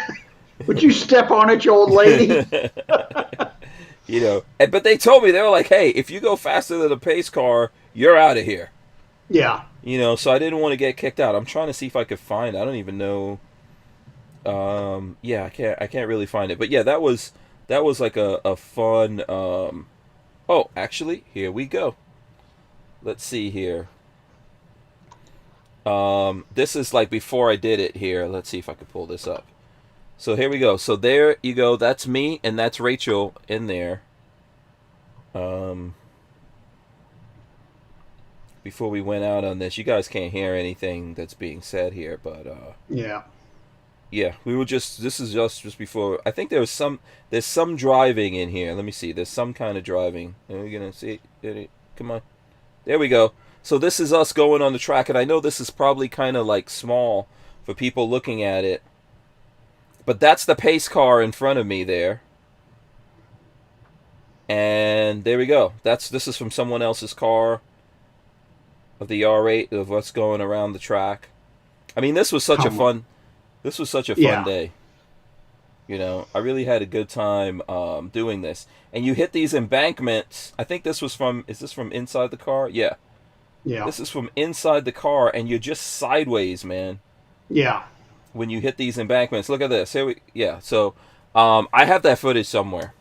Speaker 2: Would you step on it, you old lady?
Speaker 1: But they told me, they were like, hey, if you go faster than a pace car, you're out of here.
Speaker 2: Yeah.
Speaker 1: So I didn't want to get kicked out. I'm trying to see if I could find it. I don't even know. I can't really find it. But yeah, that was like a fun, actually, here we go. Let's see here. This is like before I did it here. Let's see if I could pull this up. So here we go. So there you go. That's me and that's Rachel in there. Before we went out on this, you guys can't hear anything that's being said here, but yeah, we were this is just before. I think there's some driving in here. Let me see. There's some kind of driving. Are we gonna see it? Come on. There we go. So this is us going on the track, and I know this is probably kind of like small for people looking at it, but that's the pace car in front of me there. And there we go. This is from someone else's car of the R8 of us going around the track. I mean, this was such a fun day. I really had a good time doing this. And you hit these embankments. I think is this from inside the car? Yeah.
Speaker 2: Yeah.
Speaker 1: This is from inside the car, and you're just sideways, man.
Speaker 2: Yeah.
Speaker 1: When you hit these embankments. Look at this. So I have that footage somewhere.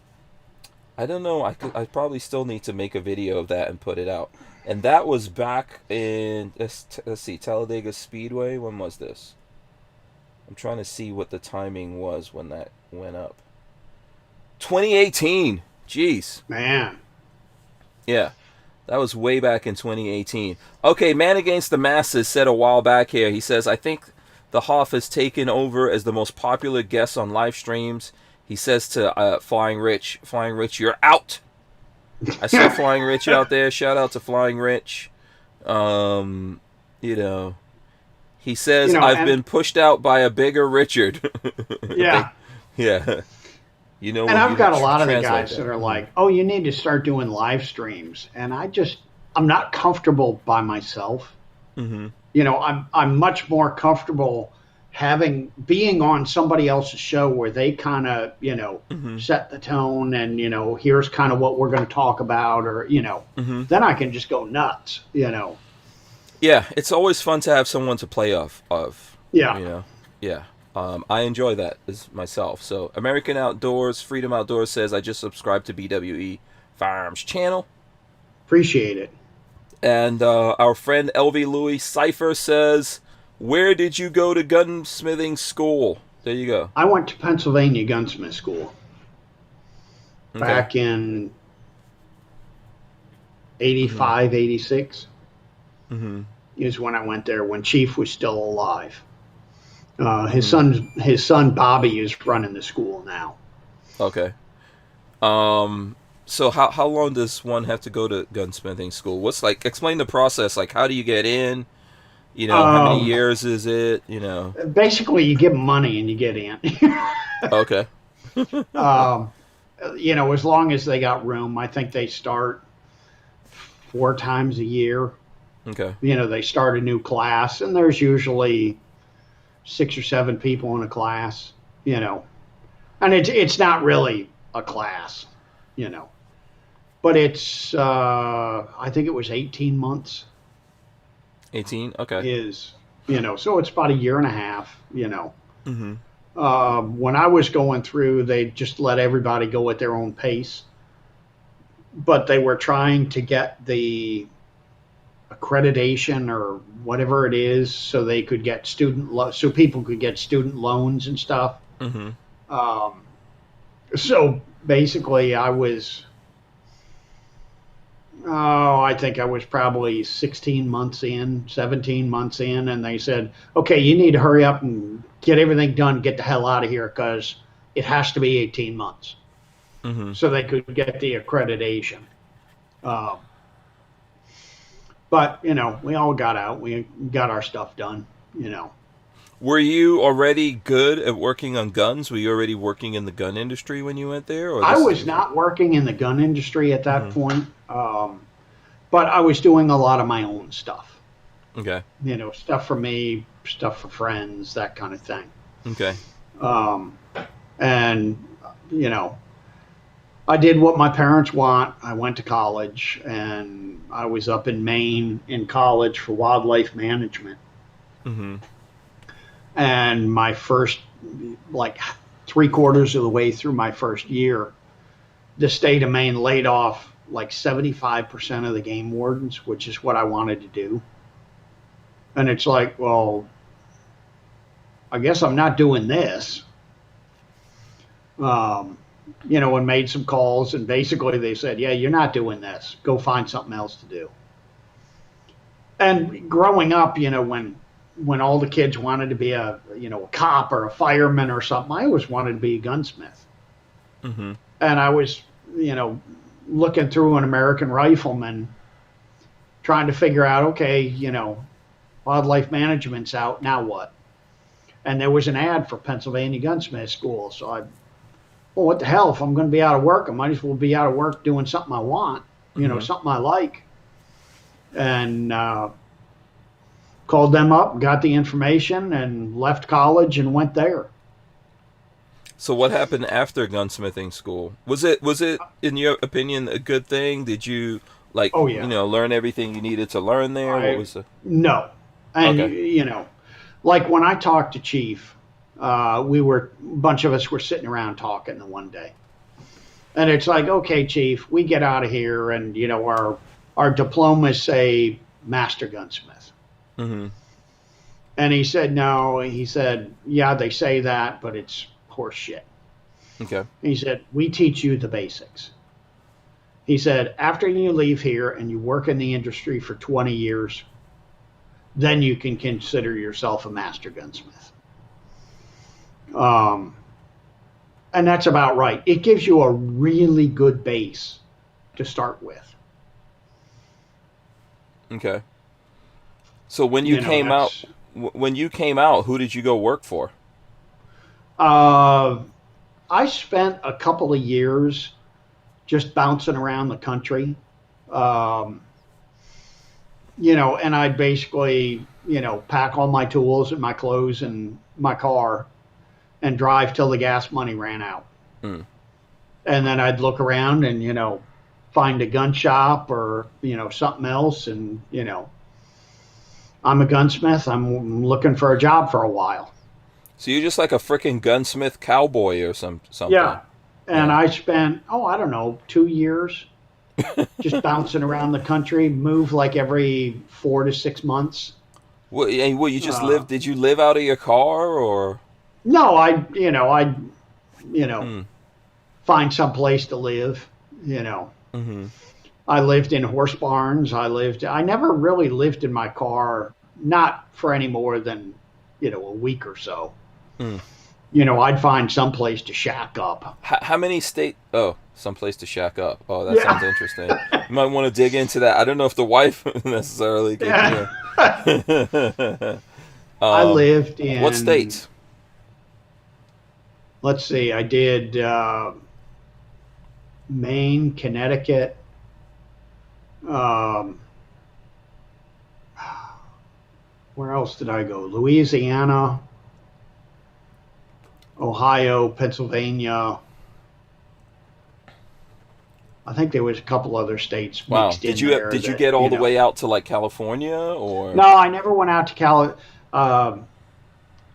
Speaker 1: I don't know. I probably still need to make a video of that and put it out. And that was back in, let's see, Talladega Speedway. When was this? I'm trying to see what the timing was when that went up. 2018. Jeez.
Speaker 2: Man.
Speaker 1: Yeah. That was way back in 2018. Okay, Man Against the Masses said a while back here. He says, I think the Hoff has taken over as the most popular guest on live streams. He says to Flying Rich, you're out. I saw Flying Rich out there. Shout out to Flying Rich. He says, I've been pushed out by a bigger Richard.
Speaker 2: Yeah.
Speaker 1: Yeah.
Speaker 2: And I've got a lot of the guys that are like, oh, you need to start doing live streams. And I'm not comfortable by myself. Mm-hmm. I'm much more comfortable being on somebody else's show where they kind of, set the tone and, here's kind of what we're going to talk about or, then I can just go nuts,
Speaker 1: Yeah, it's always fun to have someone to play off of.
Speaker 2: Yeah.
Speaker 1: Yeah. I enjoy that as myself. So American Outdoors, Freedom Outdoors says, I just subscribed to BWE Firearms channel.
Speaker 2: Appreciate it.
Speaker 1: And our friend LV Louis Cipher says, "Where did you go to gunsmithing school?" There you go.
Speaker 2: I went to Pennsylvania Gunsmith School
Speaker 1: Okay.
Speaker 2: back in 85, 86
Speaker 1: Mm-hmm.
Speaker 2: is when I went there, when Chief was still alive.
Speaker 1: Mm-hmm.
Speaker 2: His son Bobby is running the school now.
Speaker 1: Okay. So how long does one have to go to gunsmithing school? What's like? Explain the process. Like, how do you get in? How many
Speaker 2: Um,
Speaker 1: years is it?
Speaker 2: Basically, you give them money and you get in.
Speaker 1: Okay.
Speaker 2: um, as long as they got room. I think they start 4 times a year.
Speaker 1: Okay.
Speaker 2: They start a new class, and there's usually 6 or 7 people in a class. And it's not really a class, you know, but it's I think it was 18 months
Speaker 1: 18. Okay.
Speaker 2: is so it's about a year and a half.
Speaker 1: Mm-hmm.
Speaker 2: When I was going through, they just let everybody go at their own pace, but they were trying to get the accreditation or whatever it is so they could get so people could get student loans and stuff.
Speaker 1: Mm-hmm.
Speaker 2: Um, so basically, I think I was probably 16 months in, 17 months in, and they said, okay, you need to hurry up and get everything done, get the hell out of here because it has to be 18 months
Speaker 1: Mm-hmm.
Speaker 2: so they could get the accreditation. Um, but, we all got out. We got our stuff done,
Speaker 1: Were you already good at working on guns? Were you already working in the gun industry when you went there, or
Speaker 2: I
Speaker 1: this is
Speaker 2: was
Speaker 1: your 1st?
Speaker 2: not working in the gun industry at that
Speaker 1: Mm-hmm.
Speaker 2: point, but I was doing a lot of my own stuff.
Speaker 1: Okay.
Speaker 2: Stuff for me, stuff for friends, that kind of thing.
Speaker 1: Okay.
Speaker 2: Um, and, you know, I did what my parents want. I went to college and I was up in Maine in college for wildlife management.
Speaker 1: Mm-hmm.
Speaker 2: And my first, like 3/4 of the way through my first year, the state of Maine laid off like 75% of the game wardens, which is what I wanted to do. And it's like, well, I guess I'm not doing this. Um, and made some calls, and basically they said, yeah, you're not doing this. Go find something else to do. And growing up, when all the kids wanted to be a cop or a fireman or something, I always wanted to be a gunsmith.
Speaker 1: Mm-hmm.
Speaker 2: And I was, looking through an American Rifleman, trying to figure out, okay, wildlife management's out, now what? And there was an ad for Pennsylvania Gunsmith School. So well, what the hell? If I'm going to be out of work, I might as well be out of work doing something I want,
Speaker 1: Mm-hmm.
Speaker 2: something I like. And called them up, got the information, and left college and went there.
Speaker 1: So what happened after gunsmithing school? Was it in your opinion a good thing? Did you
Speaker 2: Oh yeah,
Speaker 1: learn everything you needed to learn there? What
Speaker 2: I
Speaker 1: was the
Speaker 2: no, and
Speaker 1: Okay.
Speaker 2: like when I talked to Chief, a bunch of us were sitting around talking the one day, and it's like, okay, Chief, we get out of here, and our diplomas say master gunsmith,
Speaker 1: Mm-hmm.
Speaker 2: and he said no. He said, yeah, they say that, but it's horse shit.
Speaker 1: Okay.
Speaker 2: He said, we teach you the basics. He said, after you leave here and you work in the industry for 20 years, then you can consider yourself a master gunsmith. Um, and that's about right. It gives you a really good base to start with.
Speaker 1: Okay. So
Speaker 2: That's.
Speaker 1: when you came out, who did you go work for?
Speaker 2: Uh, I spent a couple of years just bouncing around the country. Um, and I'd basically, pack all my tools and my clothes and my car and drive till the gas money ran out.
Speaker 1: Mm.
Speaker 2: And then I'd look around and, find a gun shop or, something else. And, I'm a gunsmith. I'm looking for a job for a while.
Speaker 1: So you're just like a freaking gunsmith cowboy or something.
Speaker 2: Yeah. And
Speaker 1: Yeah.
Speaker 2: I spent, I don't know, 2 years just bouncing around the country. Move like every 4 to 6 months.
Speaker 1: What you just
Speaker 2: Uh,
Speaker 1: live? Did you live out of your car or?
Speaker 2: no, I you know,
Speaker 1: Mm,
Speaker 2: find some place to live. You know,
Speaker 1: mm-hmm.
Speaker 2: I lived in horse barns. I never really lived in my car, not for any more than, a week or so.
Speaker 1: Mm.
Speaker 2: I'd find some place to shack up.
Speaker 1: How many state? Oh, someplace to shack up. Oh, that sounds
Speaker 2: Yeah.
Speaker 1: interesting. You might want to dig into that. I don't know if the wife necessarily could.
Speaker 2: Yeah. I
Speaker 1: um,
Speaker 2: lived
Speaker 1: what
Speaker 2: in,
Speaker 1: states?
Speaker 2: let's see, I did Maine, Connecticut, um, where else did I go? Louisiana, Ohio, Pennsylvania. I think there was a couple other states
Speaker 1: Wow.
Speaker 2: mixed in there
Speaker 1: Did you
Speaker 2: that,
Speaker 1: get all the way out to like California
Speaker 2: No,
Speaker 1: or?
Speaker 2: I never went out to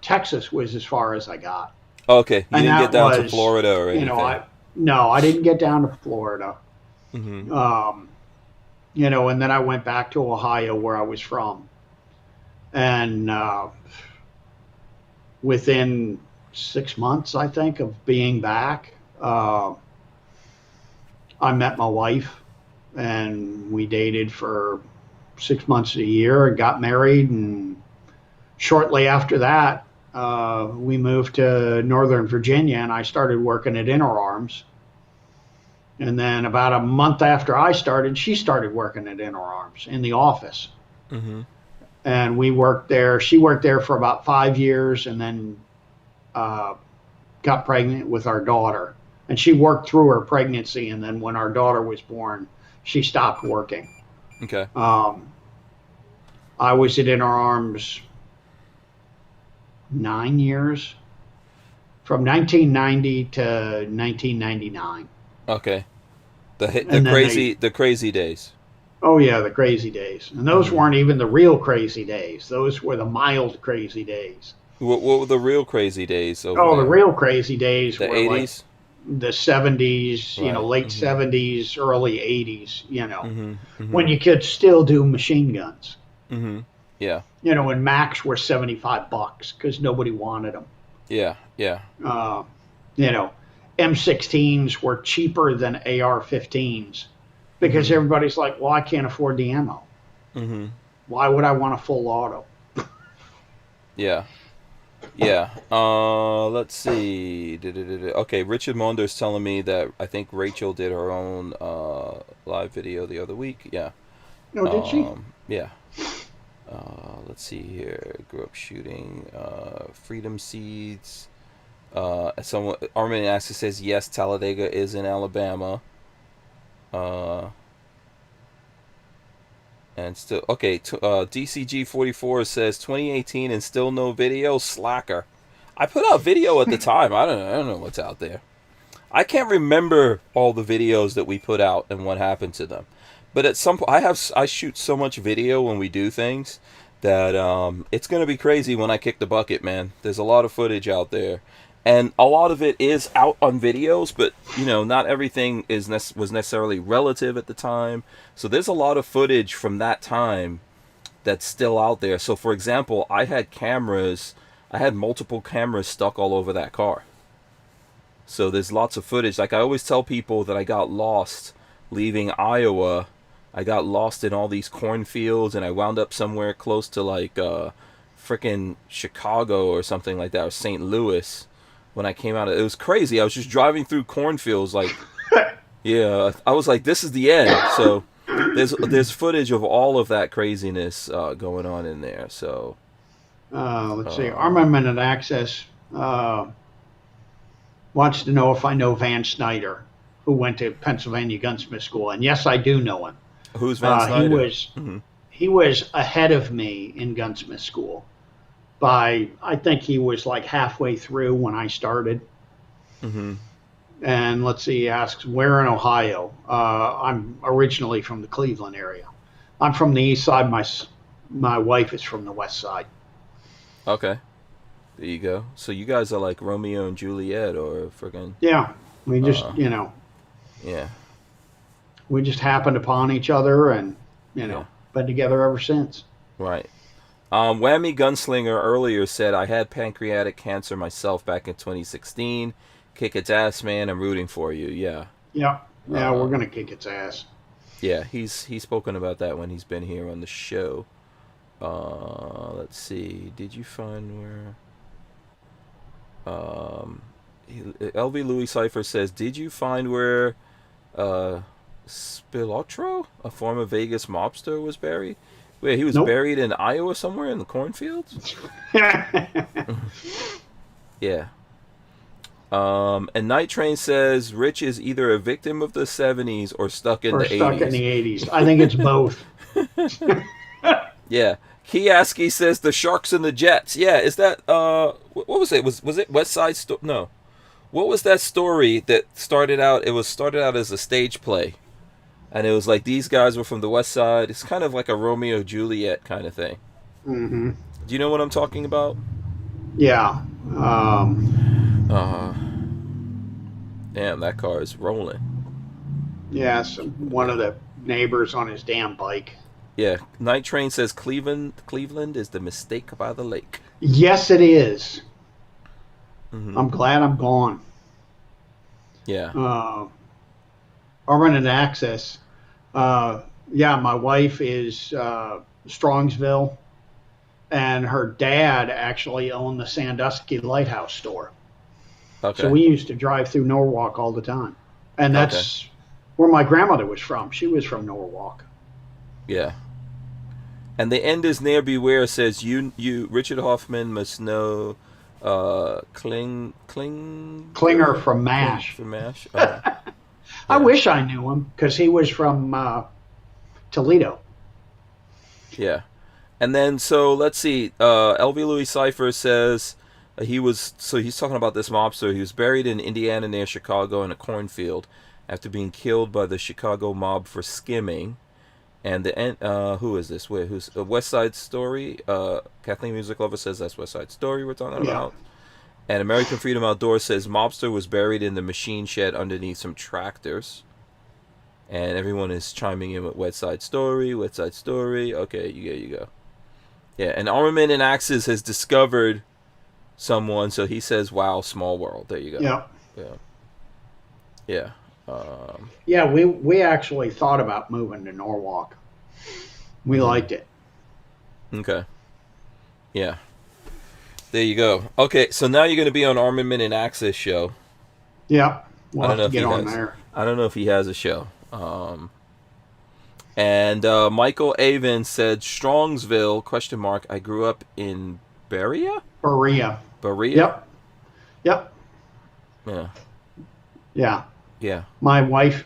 Speaker 2: Texas was as far as I got.
Speaker 1: Oh, okay, you
Speaker 2: And
Speaker 1: didn't get
Speaker 2: that
Speaker 1: down to
Speaker 2: was,
Speaker 1: Florida or
Speaker 2: you know,
Speaker 1: anything.
Speaker 2: I, no, I didn't get down to Florida.
Speaker 1: Mm-hmm.
Speaker 2: Um, and then I went back to Ohio where I was from. And within 6 months, I think, of being back, I met my wife and we dated for 6 months a year and got married. And shortly after that, we moved to Northern Virginia and I started working at Inner Arms. And then about a month after I started, she started working at Inner Arms in the office.
Speaker 1: Mm-hmm.
Speaker 2: And we worked there. She worked there for about 5 years and then uh, got pregnant with our daughter. And she worked through her pregnancy. And then when our daughter was born, she stopped working.
Speaker 1: Okay.
Speaker 2: I was at Inner Arms 9 years, from 1990 to 1999.
Speaker 1: Okay. The
Speaker 2: And then
Speaker 1: the crazy days.
Speaker 2: oh yeah, the crazy days. And those
Speaker 1: Mm-hmm.
Speaker 2: weren't even the real crazy days. Those were the mild crazy days.
Speaker 1: What were the real crazy days over
Speaker 2: Oh, the
Speaker 1: there?
Speaker 2: real crazy days
Speaker 1: The
Speaker 2: were like
Speaker 1: 80s?
Speaker 2: the 70s,
Speaker 1: Right.
Speaker 2: late
Speaker 1: Mm-hmm.
Speaker 2: 70s, early 80s,
Speaker 1: Mm-hmm.
Speaker 2: when
Speaker 1: Mm-hmm.
Speaker 2: you could still do machine guns.
Speaker 1: Mm-hmm. Yeah.
Speaker 2: And Macs were $75 because nobody wanted them.
Speaker 1: Yeah. Yeah.
Speaker 2: Uh, you know, M16s were cheaper than AR-15s because
Speaker 1: Mm-hmm.
Speaker 2: everybody's like, well, I can't afford the ammo.
Speaker 1: Mm-hmm.
Speaker 2: Why would I want a full auto?
Speaker 1: Yeah. Yeah. Let's see. Okay, Richard Monder's telling me that I think Rachel did her own live video the other week. Yeah.
Speaker 2: No, did she?
Speaker 1: Yeah. Let's see here. Grew up shooting. Freedom Seeds. Someone Armin Axis says yes. Talladega is in Alabama. Uh, and still okay. DCG 44 says 2018 and still no video. Slacker. I put out video at the time. I don't know what's out there. I can't remember all the videos that we put out and what happened to them. But at some point, I shoot so much video when we do things that it's gonna be crazy when I kick the bucket, man. There's a lot of footage out there, and a lot of it is out on videos. But not everything was necessarily relative at the time. So there's a lot of footage from that time that's still out there. So for example, I had multiple cameras stuck all over that car. So there's lots of footage. Like I always tell people that I got lost leaving Iowa. I got lost in all these cornfields and I wound up somewhere close to like frickin' Chicago or something like that, or St. Louis when I came out. It was crazy. I was just driving through cornfields like, yeah, I was like, this is the end. So there's footage of all of that craziness going on in there. So
Speaker 2: Let's see. Armament and Access wants to know if I know Van Snyder, who went to Pennsylvania Gunsmith School. And yes, I do know him.
Speaker 1: who's Van Snyder? Mm-hmm.
Speaker 2: He was ahead of me in Gunsmith School. I think he was like halfway through when I started.
Speaker 1: Mm-hmm.
Speaker 2: And let's see, he asks, where in Ohio? I'm originally from the Cleveland area. I'm from the east side. My wife is from the west side.
Speaker 1: Okay. There you go. So you guys are like Romeo and Juliet, or friggin'
Speaker 2: Yeah, we just,
Speaker 1: yeah.
Speaker 2: we just happened upon each other, and
Speaker 1: Yeah.
Speaker 2: been together ever since.
Speaker 1: Right. Whammy Gunslinger earlier said, I had pancreatic cancer myself back in 2016. Kick its ass, man. I'm rooting for you. Yeah.
Speaker 2: Yeah, we're gonna kick its ass.
Speaker 1: Yeah, he's spoken about that when he's been here on the show. Let's see. Did you find where? LV Louis Cipher says, did you find where Spilotro, a former Vegas mobster, was buried? Wait, he was
Speaker 2: Nope.
Speaker 1: buried in Iowa somewhere in the cornfields? Yeah. And Night Train says Rich is either a victim of the 70s or stuck in
Speaker 2: Or
Speaker 1: the 80s.
Speaker 2: stuck in the 80s. I think it's both.
Speaker 1: Yeah. Kiaski says the Sharks and the Jets. Yeah, is that what was it? Was it West Side Story? No. What was that story that started out? It was started out as a stage play. And it was like these guys were from the West Side. It's kind of like a Romeo Juliet kind of thing.
Speaker 2: Mm-hmm.
Speaker 1: Do you know what I'm talking about?
Speaker 2: Yeah.
Speaker 1: Damn, that car is rolling.
Speaker 2: Yes, one of the neighbors on his damn bike.
Speaker 1: Yeah, Night Train says Cleveland is the mistake by the lake.
Speaker 2: Yes, it is.
Speaker 1: Mm-hmm.
Speaker 2: I'm glad I'm gone.
Speaker 1: Yeah.
Speaker 2: Armory and Access. Yeah, my wife is Strongsville, and her dad actually owned the Sandusky Lighthouse store.
Speaker 1: Okay.
Speaker 2: So we used to drive through Norwalk all the time. And that's where my grandmother was from. She was from Norwalk.
Speaker 1: Yeah. And the end is near beware says you Richard Hoffman must know Klinger
Speaker 2: from MASH.
Speaker 1: From MASH. Yeah.
Speaker 2: I wish I knew him because he was from Toledo.
Speaker 1: Yeah. And then so let's see. LV Louis Cipher says he's talking about this mobster. He was buried in Indiana near Chicago in a cornfield after being killed by the Chicago mob for skimming. And the who is this? Who's West Side Story? Kathleen Music Lover says that's West Side Story we're talking about. And American Freedom Outdoors says mobster was buried in the machine shed underneath some tractors. And everyone is chiming in with West Side Story, West Side Story. Okay, you go. Yeah, and Armament and Axes has discovered someone, so he says, "Wow, small world." There you go. Yeah.
Speaker 2: Yeah, we actually thought about moving to Norwalk. We liked it.
Speaker 1: Okay. Yeah. There you go. Okay, so now you're going to be on Armament and Axis show.
Speaker 2: Yeah, we'll
Speaker 1: I don't know
Speaker 2: have to
Speaker 1: if
Speaker 2: get
Speaker 1: he
Speaker 2: on
Speaker 1: has.
Speaker 2: there.
Speaker 1: I don't know if he has a show. And Michael Avon said, Strongsville, ? I grew up in Berea?
Speaker 2: Berea.
Speaker 1: Berea?
Speaker 2: Yep.
Speaker 1: Yeah.
Speaker 2: Yeah.
Speaker 1: Yeah.
Speaker 2: My wife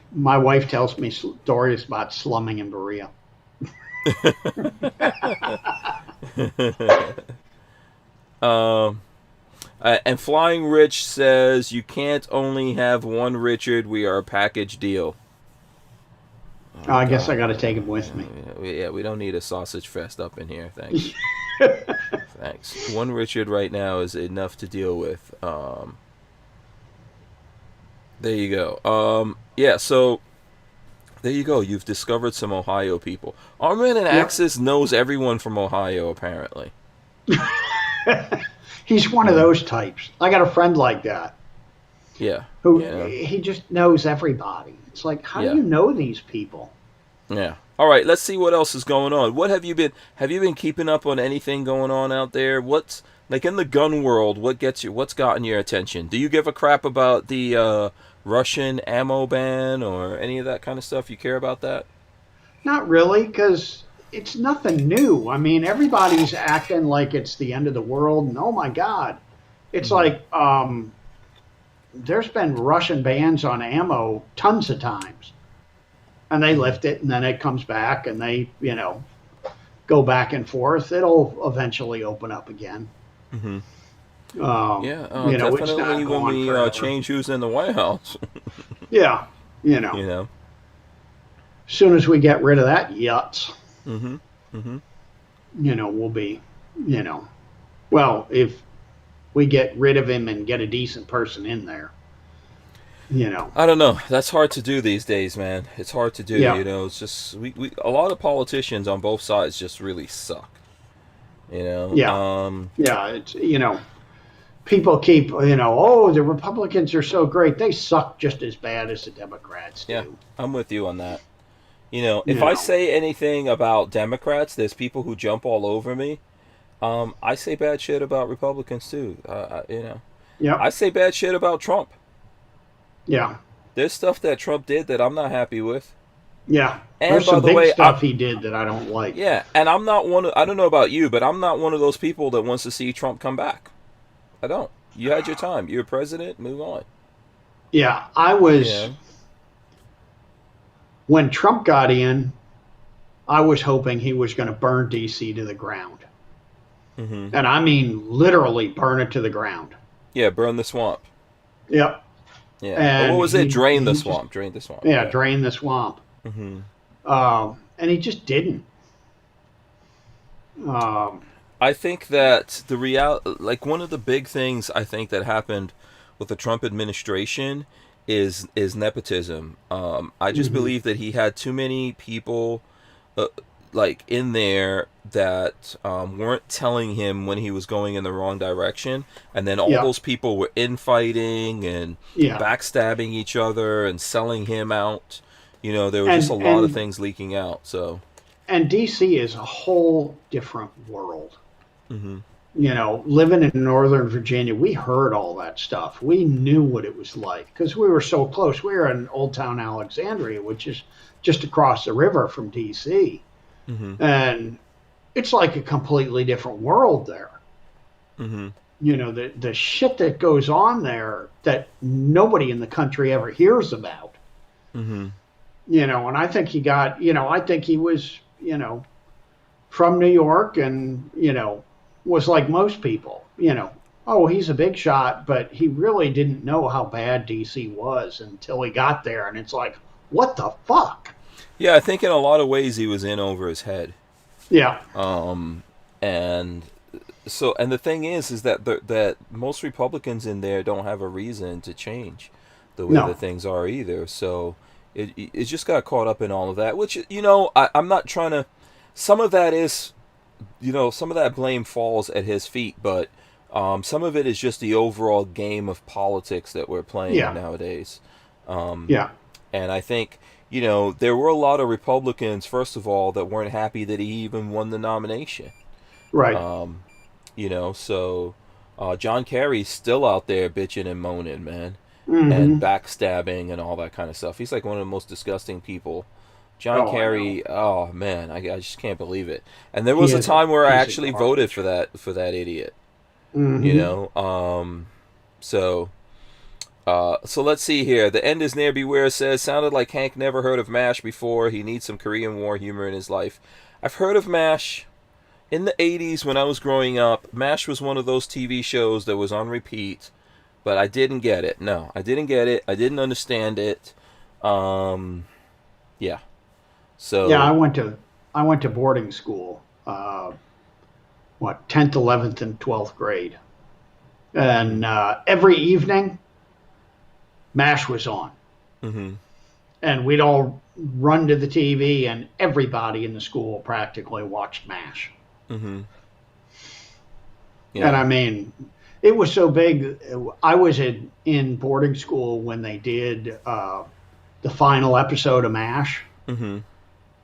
Speaker 2: tells me stories about slumming in Berea.
Speaker 1: And Flying Rich says, you can't only have one Richard. We are a package deal.
Speaker 2: I guess I got to take him with me.
Speaker 1: Yeah, we don't need a sausage fest up in here. Thanks. Thanks. One Richard right now is enough to deal with. There you go. Yeah, so there you go. You've discovered some Ohio people. Armament and Axis knows everyone from Ohio, apparently.
Speaker 2: He's one of those types. I got a friend like that.
Speaker 1: Yeah.
Speaker 2: He just knows everybody. It's like, how do you know these people?
Speaker 1: Yeah. All right, let's see what else is going on. What have you been keeping up on anything going on out there? What's like in the gun world, what's gotten your attention? Do you give a crap about the Russian ammo ban or any of that kind of stuff? You care about that?
Speaker 2: Not really, because it's nothing new. I mean, everybody's acting like it's the end of the world, and oh my God. It's like there's been Russian bans on ammo tons of times. And they lift it, and then it comes back, and they, go back and forth. It'll eventually open up again.
Speaker 1: Mm-hmm.
Speaker 2: It's not
Speaker 1: Definitely when we change who's in the White House.
Speaker 2: Yeah, As soon as we get rid of that yutz, we'll be, well, if we get rid of him and get a decent person in there. You know.
Speaker 1: I don't know. That's hard to do these days, man. It's hard to do.
Speaker 2: Yeah.
Speaker 1: You know, it's just we a lot of politicians on both sides just really suck. You know,
Speaker 2: Yeah. Yeah. It's people keep oh, the Republicans are so great. They suck just as bad as the Democrats
Speaker 1: yeah,
Speaker 2: do.
Speaker 1: I'm with you on that. You know, if
Speaker 2: You
Speaker 1: I
Speaker 2: know.
Speaker 1: say anything about Democrats, there's people who jump all over me. I say bad shit about Republicans too. You know, I
Speaker 2: Yep.
Speaker 1: say bad shit about Trump.
Speaker 2: Yeah.
Speaker 1: There's stuff that Trump did that I'm not happy with.
Speaker 2: Yeah.
Speaker 1: And
Speaker 2: There's
Speaker 1: by
Speaker 2: some
Speaker 1: the
Speaker 2: big
Speaker 1: way,
Speaker 2: stuff he did that I don't like.
Speaker 1: yeah, and I'm not one. I don't know about you, but I'm not one of those people that wants to see Trump come back. I don't. You had your time. You're president. Move on.
Speaker 2: Yeah. I was
Speaker 1: Yeah.
Speaker 2: when Trump got in, I was hoping he was going to burn DC to the ground.
Speaker 1: Hmm.
Speaker 2: And I mean literally burn it to the ground.
Speaker 1: Yeah. Burn the swamp.
Speaker 2: Yep.
Speaker 1: Yeah. Or what
Speaker 2: And
Speaker 1: was it? Drain the
Speaker 2: he just
Speaker 1: swamp. Drain the swamp.
Speaker 2: yeah,
Speaker 1: Yeah.
Speaker 2: drain the swamp.
Speaker 1: Hmm.
Speaker 2: And he just didn't. Um,
Speaker 1: I think that like one of the big things I think that happened with the Trump administration is nepotism. I just
Speaker 2: mhm.
Speaker 1: believe that he had too many people, uh, like in there that weren't telling him when he was going in the wrong direction, and then all
Speaker 2: Yeah,
Speaker 1: those people were infighting and
Speaker 2: yeah,
Speaker 1: backstabbing each other and selling him out. You know, there was just a
Speaker 2: and
Speaker 1: lot of
Speaker 2: and
Speaker 1: things leaking out. So,
Speaker 2: and DC is a whole different world.
Speaker 1: hmm,
Speaker 2: Living in Northern Virginia, we heard all that stuff. We knew what it was like because we were so close. We were in Old Town Alexandria, which is just across the river from DC,
Speaker 1: hmm,
Speaker 2: and it's like a completely different world there.
Speaker 1: hmm,
Speaker 2: The shit that goes on there that nobody in the country ever hears about.
Speaker 1: hmm.
Speaker 2: And I think I think he was, from New York and, was like most people, oh, he's a big shot, but he really didn't know how bad DC was until he got there. And it's like, what the fuck?
Speaker 1: Yeah, I think in a lot of ways he was in over his head.
Speaker 2: Yeah.
Speaker 1: And and the thing is that that most Republicans in there don't have a reason to change the way
Speaker 2: No.
Speaker 1: that things are either. So it just got caught up in all of that, which I'm not trying to. Some of that is, some of that blame falls at his feet, but some of it is just the overall game of politics that we're playing
Speaker 2: Yeah.
Speaker 1: nowadays. Um,
Speaker 2: Yeah.
Speaker 1: and I think, there were a lot of Republicans, first of all, that weren't happy that he even won the nomination.
Speaker 2: Right.
Speaker 1: Um, so John Kerry's still out there bitching and moaning, man, and
Speaker 2: Hmm.
Speaker 1: backstabbing and all that kind of stuff. He's like one of the most disgusting people. John
Speaker 2: Oh, I know.
Speaker 1: Kerry, oh man, I just can't believe it. And there
Speaker 2: He
Speaker 1: was a
Speaker 2: is a
Speaker 1: time where I
Speaker 2: piece of
Speaker 1: actually voted
Speaker 2: garbage.
Speaker 1: for that idiot. You
Speaker 2: Hmm.
Speaker 1: know, so so let's see here. The end is near. Beware says sounded like Hank never heard of MASH before. He needs some Korean War humor in his life. I've heard of MASH in the 80s when I was growing up. MASH was one of those TV shows that was on repeat, but I didn't get it. No, I didn't get it. I didn't understand it. Um, yeah.
Speaker 2: Yeah. I
Speaker 1: So,
Speaker 2: went to, I went to boarding school, what, 10th, 11th, and 12th grade.
Speaker 1: mhm,
Speaker 2: And every evening, MASH was on.
Speaker 1: mhm,
Speaker 2: And we'd all run to the TV, and everybody in the school practically watched MASH.
Speaker 1: mhm,
Speaker 2: And
Speaker 1: yeah,
Speaker 2: I mean, it was so big. I was in boarding school when they did the final episode of MASH,
Speaker 1: mhm.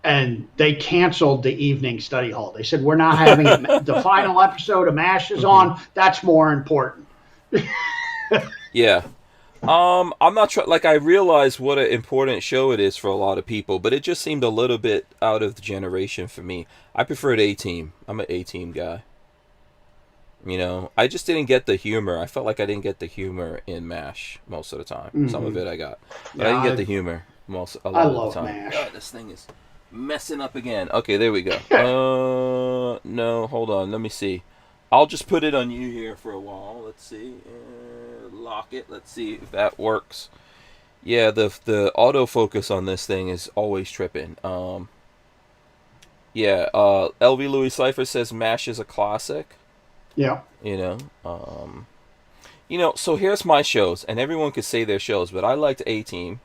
Speaker 2: and they canceled the evening study hall. They said, we're not having it. The final episode of MASH is
Speaker 1: Mhm.
Speaker 2: on. That's more important.
Speaker 1: Yeah. I'm not sure. Like, I realize what an important show it is for a lot of people, but it just seemed a little bit out of the generation for me. I preferred A Team. I'm an A Team guy. I just didn't get the humor. I felt like I didn't get the humor in MASH most of the time. Some of
Speaker 2: Hmm.
Speaker 1: it I got, but I
Speaker 2: Yeah,
Speaker 1: didn't get the humor a
Speaker 2: I
Speaker 1: lot of the
Speaker 2: love
Speaker 1: time.
Speaker 2: MASH.
Speaker 1: God, this thing is messing up again. Okay, there we go. No, hold on. Let me see. I'll just put it on you here for a while. Let's see. Lock it. Let's see if that works. Yeah, the autofocus on this thing is always tripping. Yeah. LV Louis Cipher says MASH is a classic.
Speaker 2: Yeah.
Speaker 1: You know. Um, So here's my shows, and everyone could say their shows, but I liked A-Team.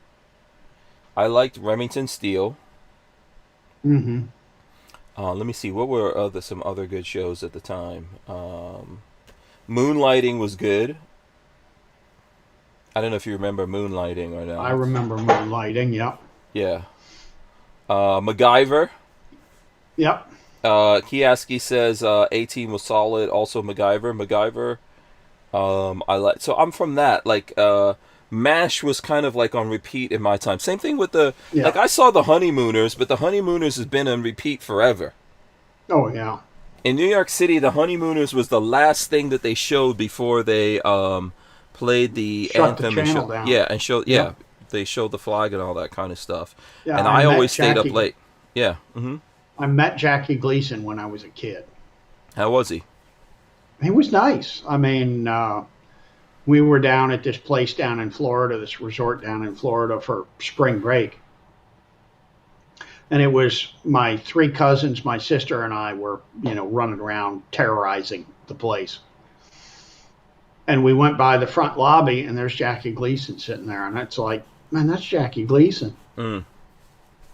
Speaker 1: I liked Remington Steele.
Speaker 2: Mm-hmm.
Speaker 1: Let me see, what were some other good shows at the time? Moonlighting was good. I don't know if you remember Moonlighting or
Speaker 2: I
Speaker 1: not.
Speaker 2: remember Moonlighting. Yep.
Speaker 1: Yeah. MacGyver.
Speaker 2: Yep.
Speaker 1: Kioski says A-Team was solid. Also MacGyver. I like. So I'm from that. Like MASH was kind of like on repeat in my time. Same thing with
Speaker 2: Yeah.
Speaker 1: I saw the Honeymooners, but the Honeymooners has been on repeat forever.
Speaker 2: Oh yeah.
Speaker 1: In New York City, the Honeymooners was the last thing that they showed before they played the
Speaker 2: Shut the
Speaker 1: anthem and
Speaker 2: channel down.
Speaker 1: yeah, they showed the flag and all that kind of stuff.
Speaker 2: Yeah.
Speaker 1: And
Speaker 2: I
Speaker 1: I
Speaker 2: met
Speaker 1: always stayed up
Speaker 2: Jackie-
Speaker 1: late. Yeah. Mm-hmm.
Speaker 2: I met Jackie Gleason when I was a kid.
Speaker 1: How was he?
Speaker 2: He was nice. I mean, we were down at this place down in Florida, this resort down in Florida for spring break. And it was my three cousins, my sister, and I were, running around terrorizing the place. And we went by the front lobby, and there's Jackie Gleason sitting there. And it's like, man, that's Jackie Gleason.
Speaker 1: Mm.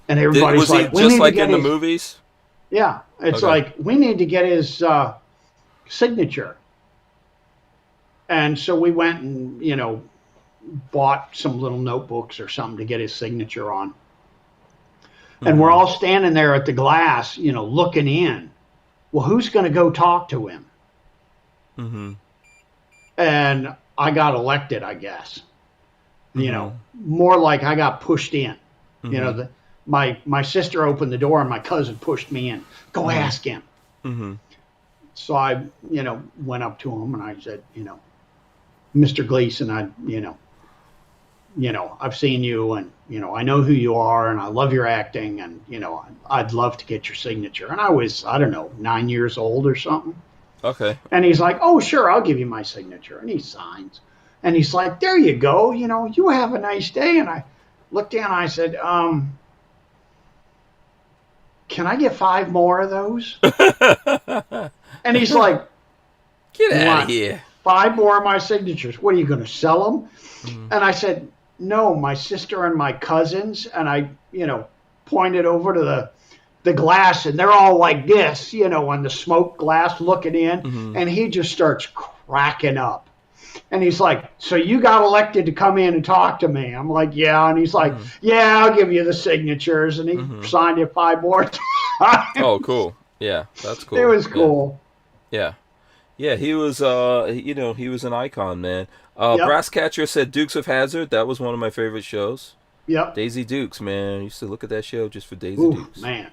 Speaker 2: And everybody's
Speaker 1: Was he
Speaker 2: like, we
Speaker 1: just
Speaker 2: need
Speaker 1: like
Speaker 2: to get
Speaker 1: in the
Speaker 2: his...
Speaker 1: movies?
Speaker 2: Yeah. It's
Speaker 1: Okay.
Speaker 2: like, we need to get his signature. And so we went and, bought some little notebooks or something to get his signature on. And we're all standing there at the glass, looking in. Well, who's going to go talk to him?
Speaker 1: Mm-hmm.
Speaker 2: And I got elected, I guess. More like I got pushed in.
Speaker 1: Mm-hmm.
Speaker 2: My sister opened the door and my cousin pushed me in. Go ask him.
Speaker 1: Mm-hmm.
Speaker 2: So I, went up to him and I said, Mr. Gleason, I've seen you and, I know who you are and I love your acting and, I'd love to get your signature. And I was, 9 years old or something.
Speaker 1: Okay.
Speaker 2: And he's like, oh, sure, I'll give you my signature. And he signs. And he's like, there you go. You have a nice day. And I looked down and I said, can I get 5 more of those? And he's like,
Speaker 1: get out
Speaker 2: "What?
Speaker 1: of here.
Speaker 2: 5 more of my signatures. What are you going to sell them? And I said, no, my sister and my cousins. And I, pointed over to the glass and they're all like this, on the smoke glass looking in. And he just starts cracking up. And he's like, so you got elected to come in and talk to me? I'm like, yeah. And he's like, yeah, I'll give you the signatures. And he signed it 5 more times.
Speaker 1: Oh, cool. Yeah, that's cool.
Speaker 2: It was cool.
Speaker 1: Yeah. Yeah, he was he was an icon, man.
Speaker 2: Yep.
Speaker 1: Brass Catcher said Dukes of Hazzard. That was one of my favorite shows.
Speaker 2: Yep.
Speaker 1: Daisy Dukes, man. I used to look at that show just for Daisy
Speaker 2: Ooh,
Speaker 1: Dukes.
Speaker 2: man.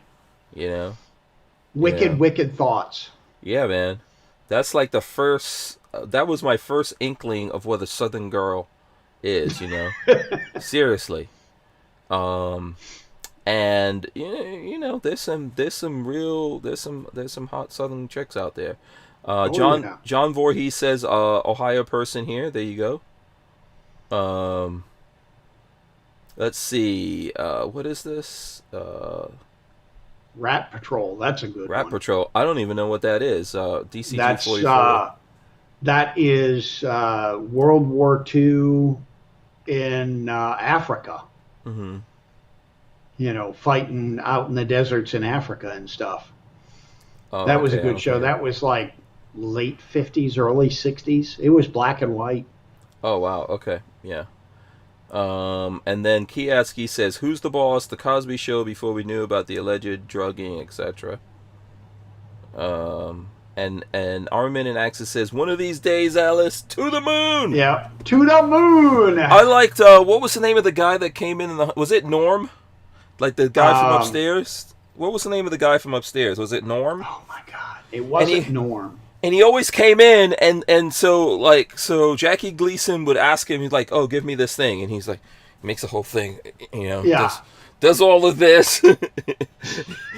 Speaker 1: Yeah.
Speaker 2: Wicked thoughts.
Speaker 1: Yeah, man. That's like the first. That was my first inkling of what a Southern girl is. Seriously. And there's some hot Southern chicks out there. John Voorhees says Ohio person here. There you go. Let's see. What is this?
Speaker 2: Rat Patrol. That's a good one.
Speaker 1: Rat Patrol. I don't even know what that is. DC
Speaker 2: That's
Speaker 1: 244.
Speaker 2: that is World War II in Africa.
Speaker 1: Mm-hmm.
Speaker 2: Fighting out in the deserts in Africa and stuff.
Speaker 1: Oh,
Speaker 2: that was a
Speaker 1: okay,
Speaker 2: good show.
Speaker 1: okay.
Speaker 2: That was like late 50s, early 60s. It was black and white.
Speaker 1: Oh wow. Okay. Yeah. And then Kioski says, "Who's the boss? The Cosby Show before we knew about the alleged drugging, etc." And Armin and Axis says, "One of these days, Alice, to the moon."
Speaker 2: Yeah, to the moon.
Speaker 1: I liked. What was the name of the guy that came in? Was it Norm? Like the guy from upstairs? What was the name of the guy from upstairs? Was it Norm?
Speaker 2: Oh my God, it wasn't Norm.
Speaker 1: And he always came in, and so Jackie Gleason would ask him, he's like, "Oh, give me this thing," and he's like, makes the whole thing,
Speaker 2: Yeah.
Speaker 1: does all of this,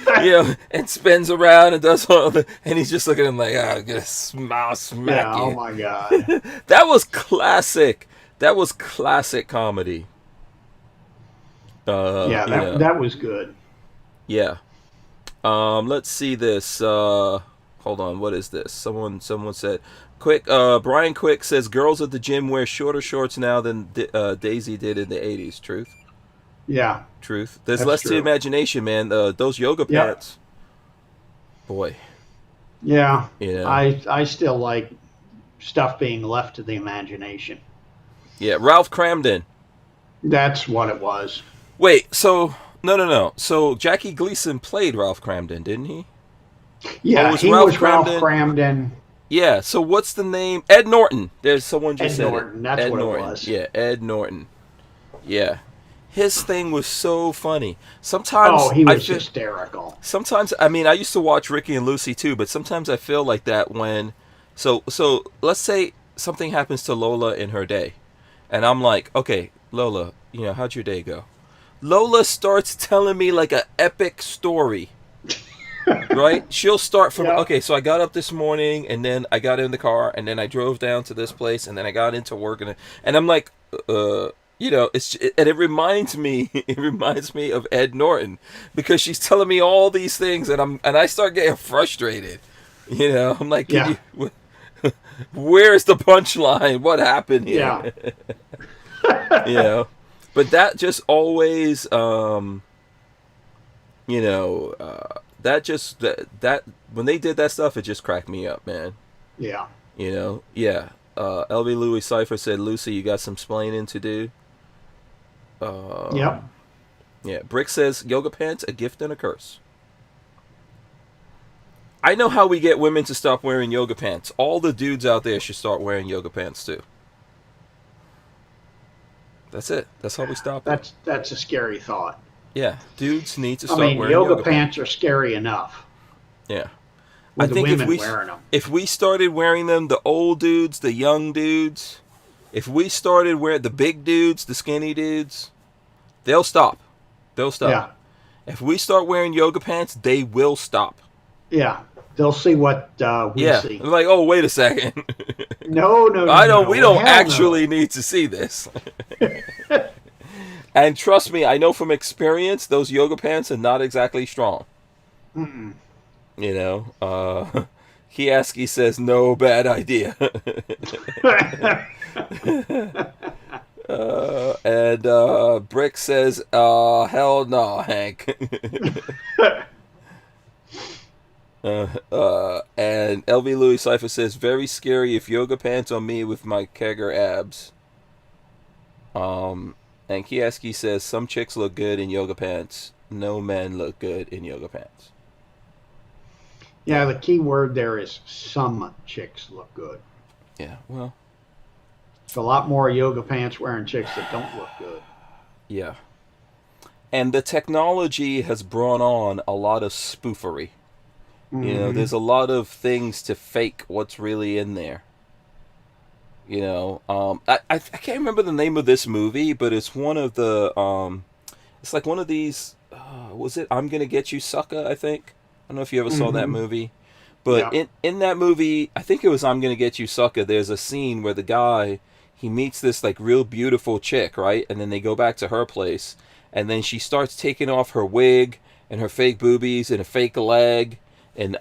Speaker 1: and spins around and does all of it, and he's just looking at him like, I'm gonna smack
Speaker 2: Yeah,
Speaker 1: you.
Speaker 2: oh my God.
Speaker 1: That was classic. That was classic comedy.
Speaker 2: That was good.
Speaker 1: Yeah. Let's see this. Hold on, what is this? Someone said, Quick. Brian Quick says girls at the gym wear shorter shorts now than Daisy did in the '80s. Truth.
Speaker 2: Yeah,
Speaker 1: Truth. There's
Speaker 2: that's
Speaker 1: less to
Speaker 2: true.
Speaker 1: imagination, man. Those yoga
Speaker 2: Yep.
Speaker 1: pants. Boy.
Speaker 2: Yeah,
Speaker 1: Yeah.
Speaker 2: I still like stuff being left to the imagination.
Speaker 1: Yeah. Ralph Cramden.
Speaker 2: That's what it was.
Speaker 1: Wait. So no. So Jackie Gleason played Ralph Cramden, didn't he?
Speaker 2: Yeah,
Speaker 1: was
Speaker 2: he
Speaker 1: Ralph
Speaker 2: was Ralph
Speaker 1: Cramden?
Speaker 2: Cramden.
Speaker 1: Yeah. So what's the name? Ed Norton. There's someone just
Speaker 2: Ed
Speaker 1: said
Speaker 2: Norton,
Speaker 1: it.
Speaker 2: that's
Speaker 1: Ed
Speaker 2: what it
Speaker 1: Norton.
Speaker 2: was.
Speaker 1: Yeah. Ed Norton. Yeah. His thing was so funny. Sometimes
Speaker 2: Oh, he
Speaker 1: I
Speaker 2: was
Speaker 1: feel,
Speaker 2: hysterical.
Speaker 1: sometimes I mean I used to watch Ricky and Lucy too, but sometimes I feel like that when so let's say something happens to Lola in her day, and I'm like, okay, Lola, how'd your day go? Lola starts telling me like an epic story. Right? She'll start from,
Speaker 2: Yeah.
Speaker 1: okay, so I got up this morning, and then I got in the car, and then I drove down to this place, and then I got into work, and I'm like, and it reminds me of Ed Norton, because she's telling me all these things, and I start getting frustrated. I'm like,
Speaker 2: Yeah.
Speaker 1: where's the punchline? What happened here?
Speaker 2: Yeah.
Speaker 1: But that just always, that when they did that stuff, it just cracked me up, man.
Speaker 2: Yeah.
Speaker 1: Yeah. LB Louis Cipher said, Lucy, you got some splaining to do.
Speaker 2: Yep.
Speaker 1: Yeah. Brick says, yoga pants, a gift and a curse. I know how we get women to stop wearing yoga pants. All the dudes out there should start wearing yoga pants too. That's it. That's how we stop it.
Speaker 2: That's a scary thought.
Speaker 1: Yeah, dudes need to
Speaker 2: I
Speaker 1: start
Speaker 2: mean,
Speaker 1: wearing
Speaker 2: yoga pants are scary enough.
Speaker 1: Yeah.
Speaker 2: With
Speaker 1: I
Speaker 2: the
Speaker 1: think
Speaker 2: women wearing them.
Speaker 1: if we started wearing them, the old dudes, the young dudes, if we started wearing the big dudes, the skinny dudes, they'll stop. They'll stop.
Speaker 2: Yeah.
Speaker 1: If we start wearing yoga pants, they will stop.
Speaker 2: Yeah. They'll see what we see.
Speaker 1: They're like, oh, wait a second.
Speaker 2: No.
Speaker 1: We don't
Speaker 2: Hell
Speaker 1: actually need to see this. And trust me, I know from experience, those yoga pants are not exactly strong.
Speaker 2: Mm-mm.
Speaker 1: Kioski says, no bad idea. And Brick says, hell no, Hank. And LV Louis Cipher says, very scary if yoga pants on me with my kegger abs. And Kioski says, some chicks look good in yoga pants. No men look good in yoga pants.
Speaker 2: Yeah, the key word there is some chicks look good.
Speaker 1: Yeah, well.
Speaker 2: There's a lot more yoga pants wearing chicks that don't look good.
Speaker 1: Yeah. And the technology has brought on a lot of spoofery.
Speaker 2: Mm-hmm.
Speaker 1: There's a lot of things to fake what's really in there. I can't remember the name of this movie, but it's one of the, it's like one of these, was it I'm Gonna Get You Sucker, I think? I don't know if you ever saw that movie. But
Speaker 2: Yeah.
Speaker 1: in that movie, I think it was I'm Gonna Get You Sucker, there's a scene where the guy, he meets this like real beautiful chick, right? And then they go back to her place, and then she starts taking off her wig and her fake boobies and a fake leg, and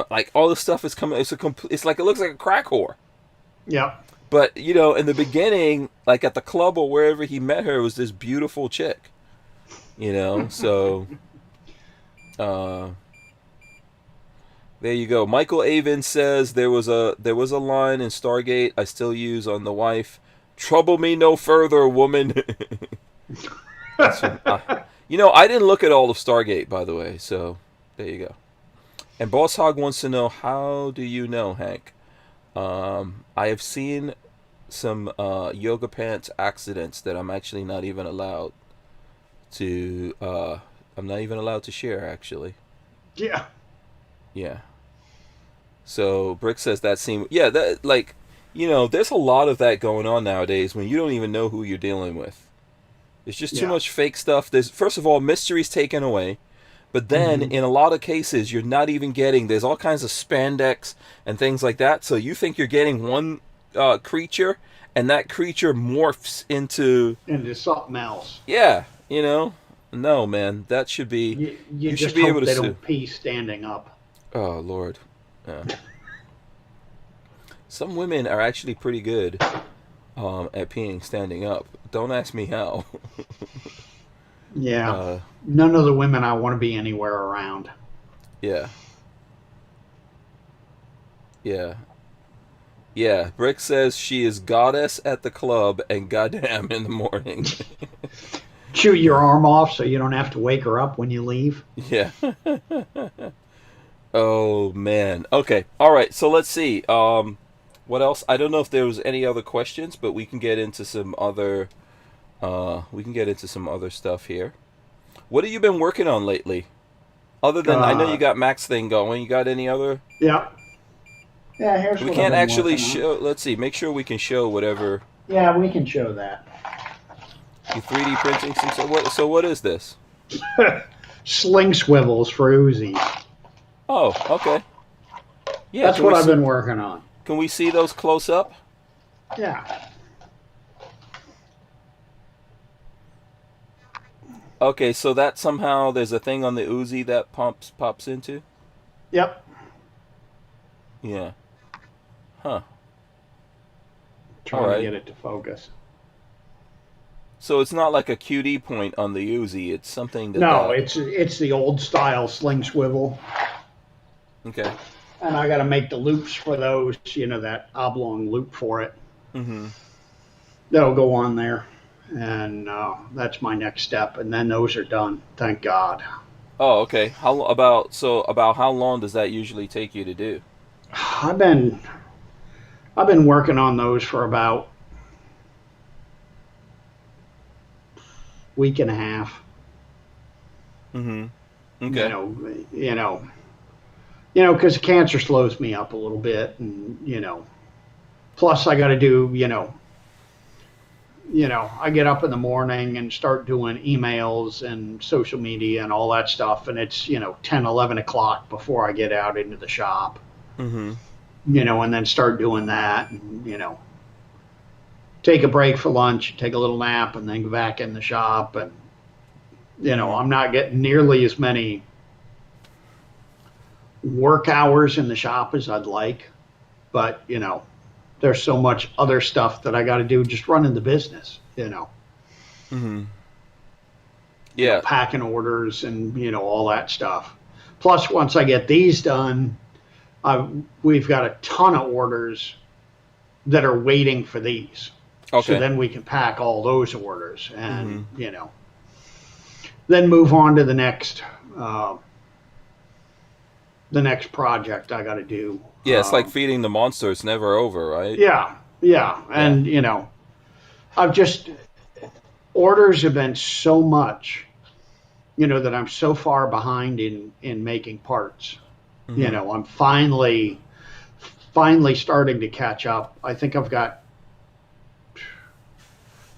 Speaker 1: like all this stuff is coming. It's like it looks like a crack whore.
Speaker 2: Yeah.
Speaker 1: But in the beginning, like at the club or wherever he met her, it was this beautiful chick. So there you go. Michael Avon says there was a line in Stargate I still use on the wife. Trouble me no further, woman. I didn't look at all of Stargate, by the way, so there you go. And Boss Hog wants to know, how do you know, Hank? I have seen some yoga pants accidents that I'm actually not even allowed to share, actually.
Speaker 2: Yeah.
Speaker 1: Yeah. So Brick says that scene. Yeah, that there's a lot of that going on nowadays when you don't even know who you're dealing with. There's just too much fake stuff. There's, first of all, mysteries taken away. But then, in a lot of cases, you're not even getting... There's all kinds of spandex and things like that. So you think you're getting one creature, and that creature morphs into
Speaker 2: something else.
Speaker 1: Yeah, No, man. That should be...
Speaker 2: You
Speaker 1: should
Speaker 2: just
Speaker 1: be
Speaker 2: hope
Speaker 1: able to
Speaker 2: they
Speaker 1: sue.
Speaker 2: don't pee standing up.
Speaker 1: Oh, Lord. Yeah. Some women are actually pretty good at peeing standing up. Don't ask me how.
Speaker 2: Yeah.
Speaker 1: uh,
Speaker 2: None of the women I want to be anywhere around.
Speaker 1: yeah. Yeah. Yeah. Brick says she is goddess at the club and goddamn in the morning.
Speaker 2: Chew your arm off so you don't have to wake her up when you leave.
Speaker 1: Yeah. Oh man. Okay. All right. So let's see. What else? I don't know if there was any other questions, but we can get into some other. We can get into some other stuff here. What have you been working on lately? Other than I know you
Speaker 2: Uh,
Speaker 1: got Mac's thing going. You got any other?
Speaker 2: yeah. Yeah, here's
Speaker 1: We
Speaker 2: what I've
Speaker 1: can't
Speaker 2: been
Speaker 1: actually
Speaker 2: working on.
Speaker 1: show. Let's see. Make sure we can show whatever
Speaker 2: Yeah, we can show that.
Speaker 1: you 3D printing some. So what is this?
Speaker 2: Sling swivels for Uzis.
Speaker 1: Oh, okay. Yeah.
Speaker 2: That's what I've been working on.
Speaker 1: Can we see those close up?
Speaker 2: Yeah.
Speaker 1: Okay, so that somehow there's a thing on the Uzi that pops into.
Speaker 2: Yep.
Speaker 1: Yeah. Huh.
Speaker 2: Trying
Speaker 1: All right.
Speaker 2: to get it to focus.
Speaker 1: So it's not like a QD point on the Uzi. It's something that.
Speaker 2: No, it's the old style sling swivel,
Speaker 1: Okay.
Speaker 2: and I got to make the loops for those. You know, that oblong loop for it.
Speaker 1: Mm-hmm.
Speaker 2: That'll go on there, and that's my next step. And then those are done. Thank God.
Speaker 1: Oh, okay. About how long does that usually take you to do?
Speaker 2: I've been working on those for about week and a half.
Speaker 1: Mm-hmm. Okay.
Speaker 2: Because cancer slows me up a little bit, and plus I got to do, I get up in the morning and start doing emails and social media and all that stuff, and it's 10, 11 o'clock before I get out into the shop.
Speaker 1: Mm-hmm.
Speaker 2: And then start doing that, and take a break for lunch, take a little nap, and then go back in the shop. And I'm not getting nearly as many work hours in the shop as I'd like, but there's so much other stuff that I got to do just running the business.
Speaker 1: Mm-hmm. Yeah.
Speaker 2: Packing orders and all that stuff. Plus, once I get these done, we've got a ton of orders that are waiting for these.
Speaker 1: Okay.
Speaker 2: So then we can pack all those orders and, then move on to the next project I got to do.
Speaker 1: Yeah, it's like feeding the monster. It's never over, right?
Speaker 2: Yeah. And, orders have been so much, that I'm so far behind in making parts.
Speaker 1: Mm-hmm.
Speaker 2: I'm finally starting to catch up. I think I've got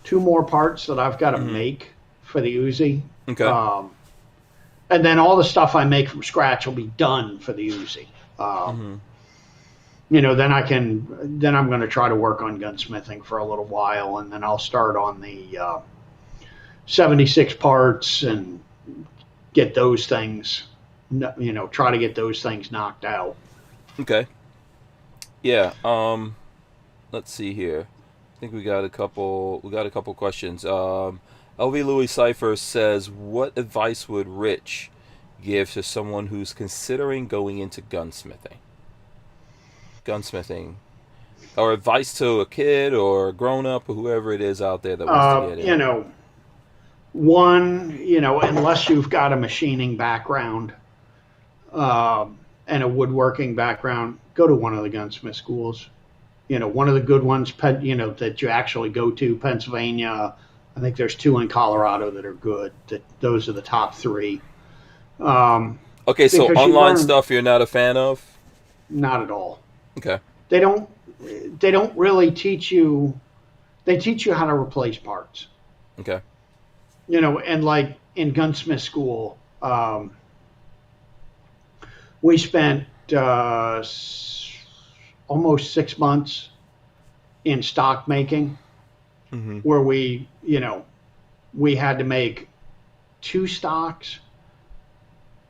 Speaker 2: 2 more parts that I've got to make for the Uzi.
Speaker 1: Okay.
Speaker 2: And then all the stuff I make from scratch will be done for the Uzi. Then I'm going to try to work on gunsmithing for a little while, and then I'll start on the 76 parts and get those things, try to get those things knocked out.
Speaker 1: Okay. Yeah. Let's see here. I think we got a couple questions. LV Louis Cipher says, "What advice would Rich give to someone who's considering going into gunsmithing? Or advice to a kid or a grown up or whoever it is out there that wants to get in."
Speaker 2: Unless you've got a machining background and a woodworking background, go to one of the gunsmith schools. One of the good ones, that you actually go to, Pennsylvania. I think there's 2 in Colorado that are good. Those are the top 3.
Speaker 1: Okay, so online stuff you're not a fan of?
Speaker 2: Not at all.
Speaker 1: Okay.
Speaker 2: They don't really teach you. They teach you how to replace parts.
Speaker 1: Okay.
Speaker 2: And like in gunsmith school, we spent almost 6 months in stock making, where we had to make 2 stocks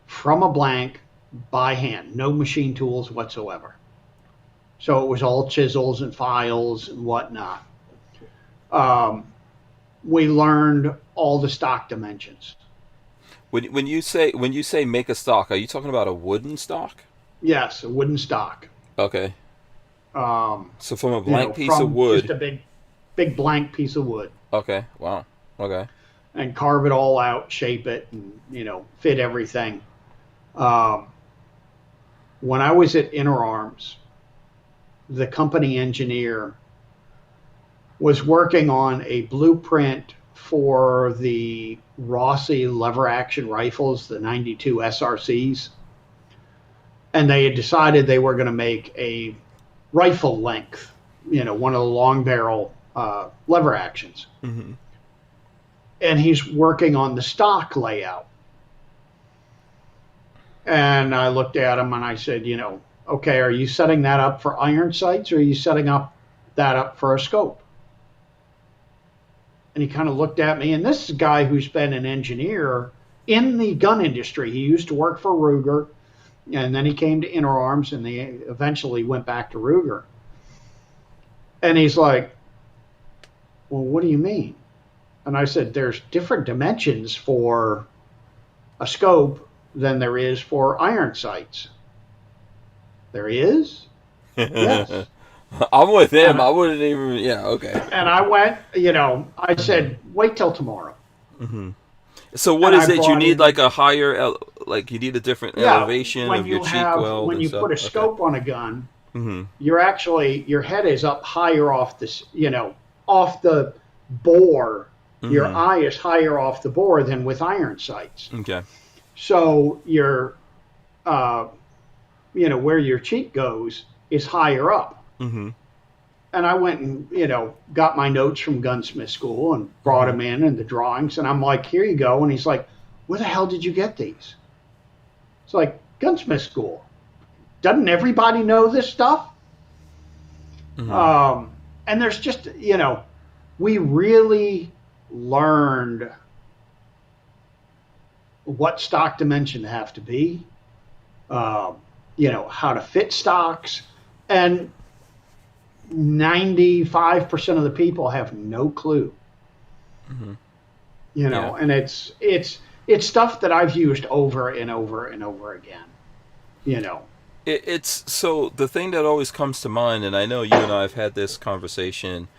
Speaker 2: from a blank by hand, no machine tools whatsoever. So it was all chisels and files and whatnot. We learned all the stock dimensions.
Speaker 1: When you say make a stock, are you talking about a wooden stock?
Speaker 2: Yes, a wooden stock.
Speaker 1: Okay. So from a
Speaker 2: You know,
Speaker 1: blank piece of
Speaker 2: from
Speaker 1: wood.
Speaker 2: just a big blank piece of wood,
Speaker 1: Okay. Wow. Okay.
Speaker 2: and carve it all out, shape it, and fit everything. When I was at Arms, the company engineer was working on a blueprint for the Rossi lever action rifles, the 92 SRCs, and they had decided they were going to make a rifle length, one of the long barrel lever actions.
Speaker 1: Mm-hmm.
Speaker 2: And he's working on the stock layout. And I looked at him and I said, okay, are you setting that up for iron sights, or are you setting that up for a scope? And he kind of looked at me, and this is a guy who's been an engineer in the gun industry. He used to work for Ruger, and then he came to Arms, and they eventually went back to Ruger. And he's like, well, what do you mean? And I said, there's different dimensions for a scope than there is for iron sights. There is? Yes.
Speaker 1: I'm with him. I wouldn't even. Yeah. Okay.
Speaker 2: And I went, I said, wait till tomorrow.
Speaker 1: Mm-hmm. So what is it? You need like a higher, like you need a different elevation of your cheek weld.
Speaker 2: When you put a scope on a gun,
Speaker 1: mm-hmm.
Speaker 2: your head is up higher off this, off the bore. Mm-hmm. Your eye is higher off the bore than with iron sights.
Speaker 1: Okay.
Speaker 2: So your, where your cheek goes is higher up.
Speaker 1: Mm-hmm.
Speaker 2: And I went and, got my notes from gunsmith school and brought them in and the drawings. And I'm like, here you go. And he's like, where the hell did you get these? It's like, gunsmith school. Doesn't everybody know this stuff?
Speaker 1: Mm-hmm.
Speaker 2: And there's just, we really learned what stock dimension have to be, how to fit stocks. And 95% of the people have no clue.
Speaker 1: Mm-hmm.
Speaker 2: And it's stuff that I've used over and over and over again.
Speaker 1: It's so the thing that always comes to mind, and I know you and I have had this conversation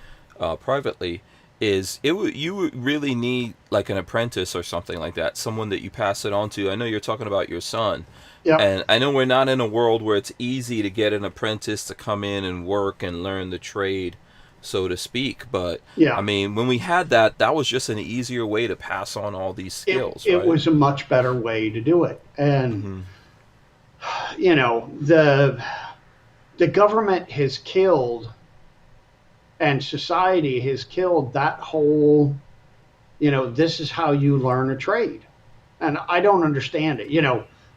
Speaker 1: privately, is you would really need like an apprentice or something like that, someone that you pass it on to. I know you're talking about your son.
Speaker 2: Yeah.
Speaker 1: And I know we're not in a world where it's easy to get an apprentice to come in and work and learn the trade, so to speak. But,
Speaker 2: yeah.
Speaker 1: I mean, when we had that was just an easier way to pass on all these skills,
Speaker 2: It
Speaker 1: right?
Speaker 2: was a much better way to do it. And, the government has killed, and society has killed that whole, this is how you learn a trade. And I don't understand it.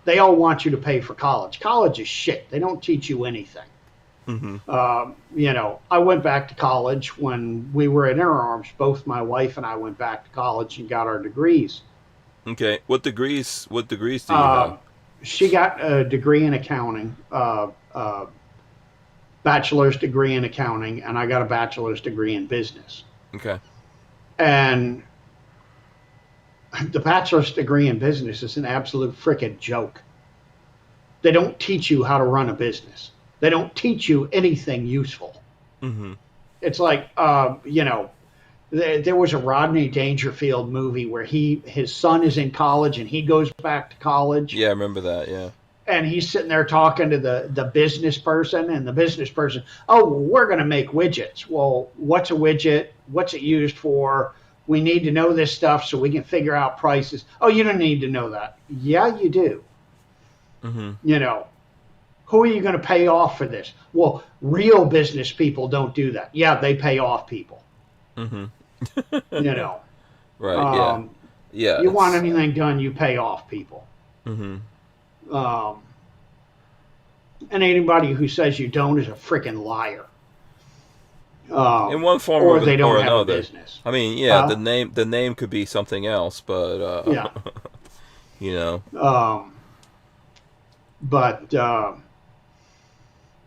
Speaker 2: They all want you to pay for college. College is shit. They don't teach you anything.
Speaker 1: Mm-hmm.
Speaker 2: I went back to college when we were at Arms. Both my wife and I went back to college and got our degrees.
Speaker 1: Okay. What degrees do you have?
Speaker 2: She got a degree in accounting, bachelor's degree in accounting, and I got a bachelor's degree in business.
Speaker 1: Okay.
Speaker 2: And the bachelor's degree in business is an absolute frickin' joke. They don't teach you how to run a business. They don't teach you anything useful.
Speaker 1: Mm-hmm.
Speaker 2: It's like, there was a Rodney Dangerfield movie where his son is in college and he goes back to college.
Speaker 1: Yeah, I remember that, yeah.
Speaker 2: And he's sitting there talking to the business person, and the business person, oh, well, we're going to make widgets. Well, what's a widget? What's it used for? We need to know this stuff so we can figure out prices. Oh, you don't need to know that. Yeah, you do.
Speaker 1: Mm-hmm.
Speaker 2: Who are you going to pay off for this? Well, real business people don't do that. Yeah, they pay off people.
Speaker 1: Mm-hmm.
Speaker 2: Right,
Speaker 1: yeah. Yeah.
Speaker 2: You want anything done, you pay off people.
Speaker 1: Mm-hmm.
Speaker 2: And anybody who says you don't is a freaking liar.
Speaker 1: In one form
Speaker 2: or
Speaker 1: or,
Speaker 2: they don't
Speaker 1: or
Speaker 2: have
Speaker 1: another.
Speaker 2: a business.
Speaker 1: I mean, yeah, the name could be something else, but
Speaker 2: yeah. But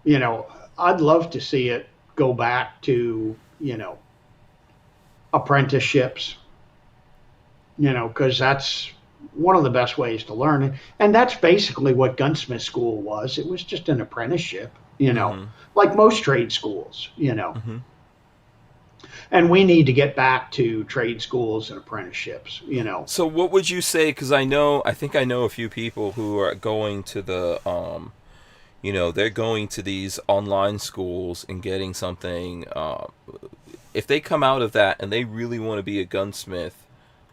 Speaker 2: you know, I'd love to see it go back to, apprenticeships, because that's one of the best ways to learn. And that's basically what gunsmith school was. It was just an apprenticeship,
Speaker 1: Mm-hmm.
Speaker 2: like most trade schools.
Speaker 1: Mm-hmm.
Speaker 2: And we need to get back to trade schools and apprenticeships.
Speaker 1: So what would you say? Because I think I know a few people who are going to they're going to these online schools and getting something. If they come out of that and they really want to be a gunsmith,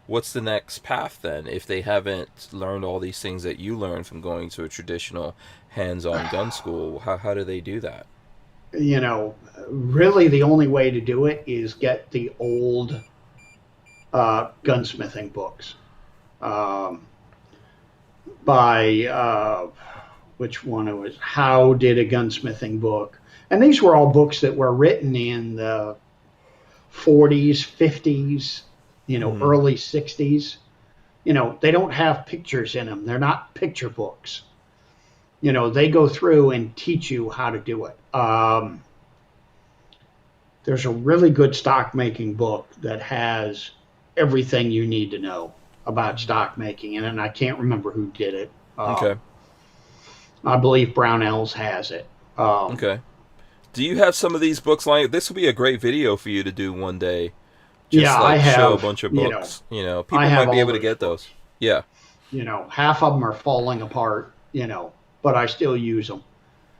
Speaker 1: what's the next path then? If they haven't learned all these things that you learned from going to a traditional hands-on gun school, how do they do that?
Speaker 2: Really the only way to do it is get the old gunsmithing books um, by which one it was, How Did a Gunsmithing Book. And these were all books that were written in the 40s, 50s,
Speaker 1: Mm-hmm.
Speaker 2: early 60s. They don't have pictures in them. They're not picture books. They go through and teach you how to do it. There's a really good stock making book that has everything you need to know about stock making, and I can't remember who did it.
Speaker 1: Okay.
Speaker 2: I believe Brownells has it.
Speaker 1: Okay. Do you have some of these books lying? This would be a great video for you to do one day.
Speaker 2: Yeah,
Speaker 1: Just
Speaker 2: I
Speaker 1: like show a
Speaker 2: have.
Speaker 1: bunch of
Speaker 2: You know,
Speaker 1: books. People
Speaker 2: I have
Speaker 1: might be
Speaker 2: all
Speaker 1: able to
Speaker 2: those
Speaker 1: get
Speaker 2: books.
Speaker 1: those. Yeah.
Speaker 2: Half of them are falling apart. But I still use them.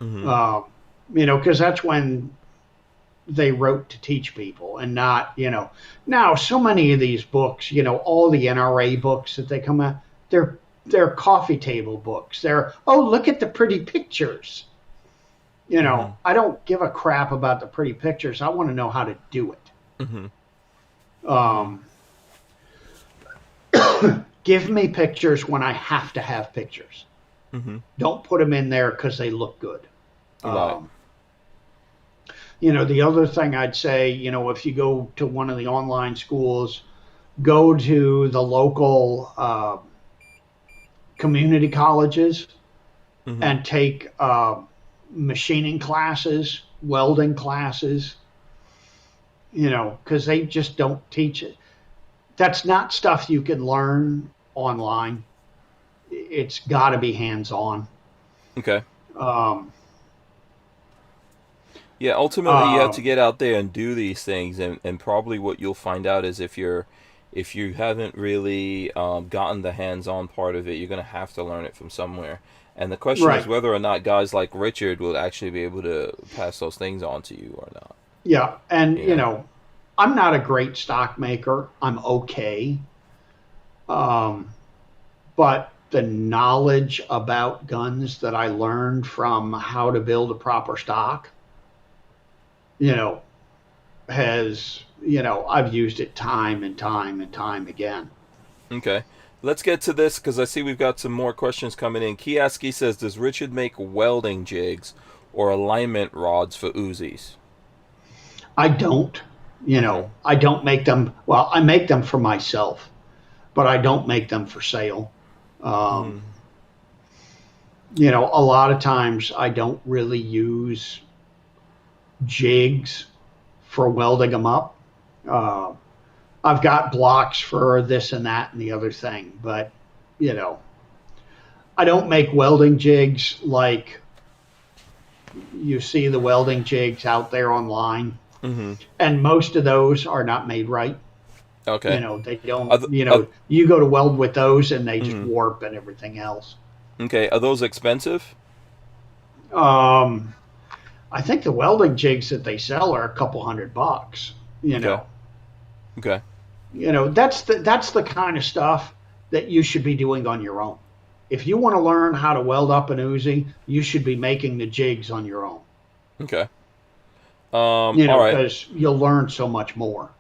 Speaker 1: Mm-hmm.
Speaker 2: Because that's when they wrote to teach people, and not, now so many of these books, all the NRA books that they come out, they're coffee table books. They're, oh, look at the pretty pictures.
Speaker 1: Mm-hmm.
Speaker 2: I don't give a crap about the pretty pictures. I want to know how to do it.
Speaker 1: Mm-hmm.
Speaker 2: Um, give me pictures when I have to have pictures.
Speaker 1: Mm-hmm.
Speaker 2: Don't put them in there because they look good.
Speaker 1: Right.
Speaker 2: The other thing I'd say, if you go to one of the online schools, go to the local community colleges
Speaker 1: Mm-hmm.
Speaker 2: and take machining classes, welding classes, because they just don't teach it. That's not stuff you can learn online. It's got to be hands-on.
Speaker 1: Okay.
Speaker 2: Um,
Speaker 1: Yeah, ultimately you have to get out there and do these things, and probably what you'll find out is if you haven't really gotten the hands-on part of it, you're going to have to learn it from somewhere. And the question is
Speaker 2: right.
Speaker 1: whether or not guys like Richard will actually be able to pass those things on to you or not.
Speaker 2: Yeah. And,
Speaker 1: You know.
Speaker 2: I'm not a great stock maker. I'm okay. But the knowledge about guns that I learned from how to build a proper stock, you know, I've used it time and time and time again.
Speaker 1: Okay. Let's get to this because I see we've got some more questions coming in. Kioski says, does Richard make welding jigs or alignment rods for Uzis?
Speaker 2: I don't,
Speaker 1: Mm-hmm.
Speaker 2: I don't make them. Well, I make them for myself, but I don't make them for sale.
Speaker 1: Mm-hmm.
Speaker 2: Um, a lot of times I don't really use jigs for welding them up. Uh, I've got blocks for this and that and the other thing, but you know, I don't make welding jigs like you see the welding jigs out there online,
Speaker 1: Mm-hmm.
Speaker 2: and most of those are not made right.
Speaker 1: Okay.
Speaker 2: They don't.
Speaker 1: Are th- are,
Speaker 2: You go to weld with those and they just
Speaker 1: mhm.
Speaker 2: warp and everything else.
Speaker 1: Okay. Are those expensive?
Speaker 2: Um, I think the welding jigs that they sell are a couple $100. You
Speaker 1: Okay.
Speaker 2: know,
Speaker 1: Okay.
Speaker 2: that's the kind of stuff that you should be doing on your own. If you want to learn how to weld up an Uzi, you should be making the jigs on your own.
Speaker 1: Okay. All right.
Speaker 2: Because you'll learn so much more.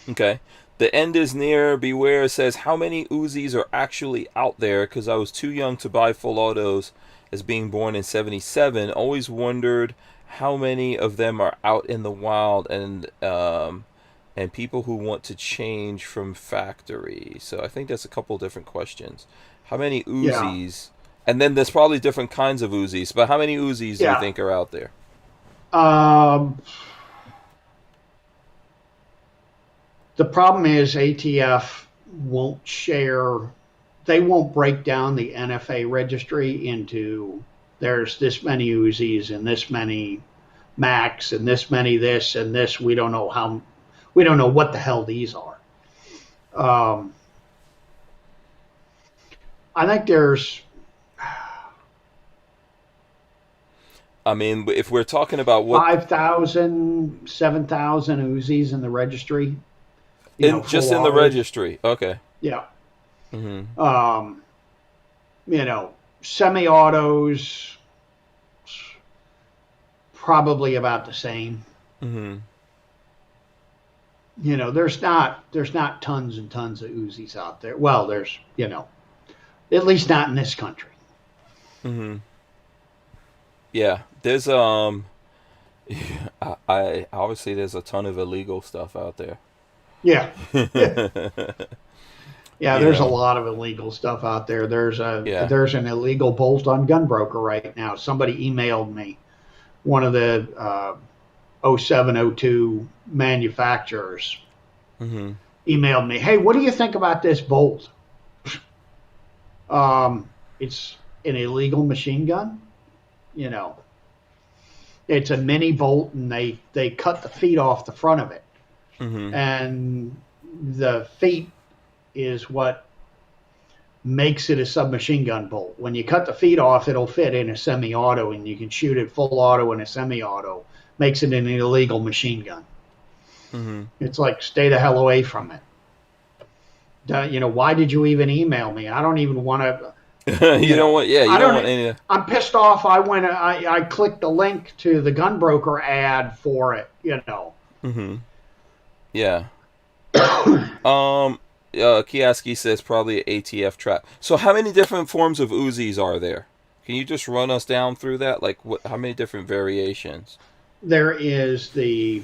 Speaker 1: Okay. The end is near. Beware says, how many Uzis are actually out there? Because I was too young to buy full autos as being born in 77. Always wondered how many of them are out in the wild and people who want to change from factory. So I think that's a couple different questions. How many
Speaker 2: Yeah.
Speaker 1: Uzis And then there's probably different kinds of Uzis. But how many Uzis do you
Speaker 2: Yeah.
Speaker 1: think are out there?
Speaker 2: Um, the problem is ATF won't share. They won't break down the NFA registry into there's this many Uzis and this many Max and this many this and this. We don't know how. We don't know what the hell these are. Um, I think there's.
Speaker 1: I mean, if we're talking about what
Speaker 2: 5,000, 7,000 Uzis in the registry.
Speaker 1: just in the
Speaker 2: autos.
Speaker 1: registry, okay.
Speaker 2: Yeah.
Speaker 1: Mm-hmm.
Speaker 2: Semi-autos, probably about the same.
Speaker 1: Mm-hmm.
Speaker 2: There's not tons and tons of Uzis out there. Well, there's, at least not in this country.
Speaker 1: Mm-hmm. Yeah, there's I obviously there's a ton of illegal stuff out there.
Speaker 2: Yeah. Yeah,
Speaker 1: You
Speaker 2: there's a
Speaker 1: know,
Speaker 2: lot of illegal stuff out there. There's
Speaker 1: yeah.
Speaker 2: an illegal bolt on gunbroker right now. Somebody emailed me, one of the 0702 manufacturers
Speaker 1: Mm-hmm.
Speaker 2: emailed me, "Hey, what do you think about this bolt?" It's an illegal machine gun. You know, it's a mini bolt, and they cut the feet off the front of it,
Speaker 1: Mm-hmm.
Speaker 2: and the feet is what makes it a submachine gun bolt. When you cut the feet off, it'll fit in a semi-auto, and you can shoot it full auto in a semi-auto. Makes it an illegal machine gun.
Speaker 1: Mm-hmm.
Speaker 2: It's like, stay the hell away from it. Why did you even email me? I don't even want to.
Speaker 1: You don't want, yeah, you don't want any.
Speaker 2: I'm pissed off. I clicked the link to the gunbroker ad for it.
Speaker 1: Mm-hmm. Yeah. Kioski says probably an ATF trap. So how many different forms of Uzis are there? Can you just run us down through that? Like, how many different variations?
Speaker 2: There is the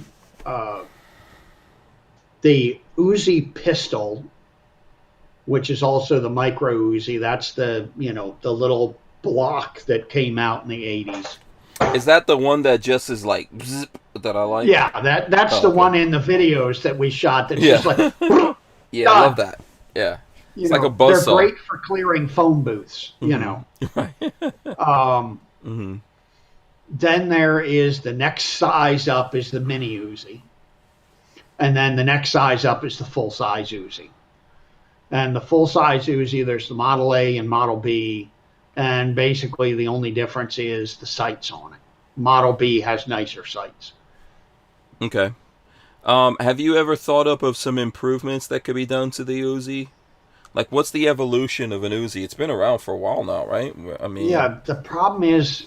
Speaker 2: Uzi pistol, which is also the micro Uzi. That's the little block that came out in the 80s.
Speaker 1: Is that the one that just is like bzz, that I like?
Speaker 2: Yeah, that's the
Speaker 1: okay.
Speaker 2: one in the videos that we shot. That's just like
Speaker 1: yeah, I love that. Yeah, it's like a buzzsaw.
Speaker 2: They're great for clearing phone booths.
Speaker 1: Mm-hmm.
Speaker 2: Then there is the next size up is the mini Uzi, and then the next size up is the full size Uzi. And the full size Uzi, there's the Model A and Model B, and basically the only difference is the sights on it. Model B has nicer sights.
Speaker 1: Okay. Have you ever thought up of some improvements that could be done to the Uzi? Like, what's the evolution of an Uzi? It's been around for a while now, right? I mean,
Speaker 2: yeah. The problem is,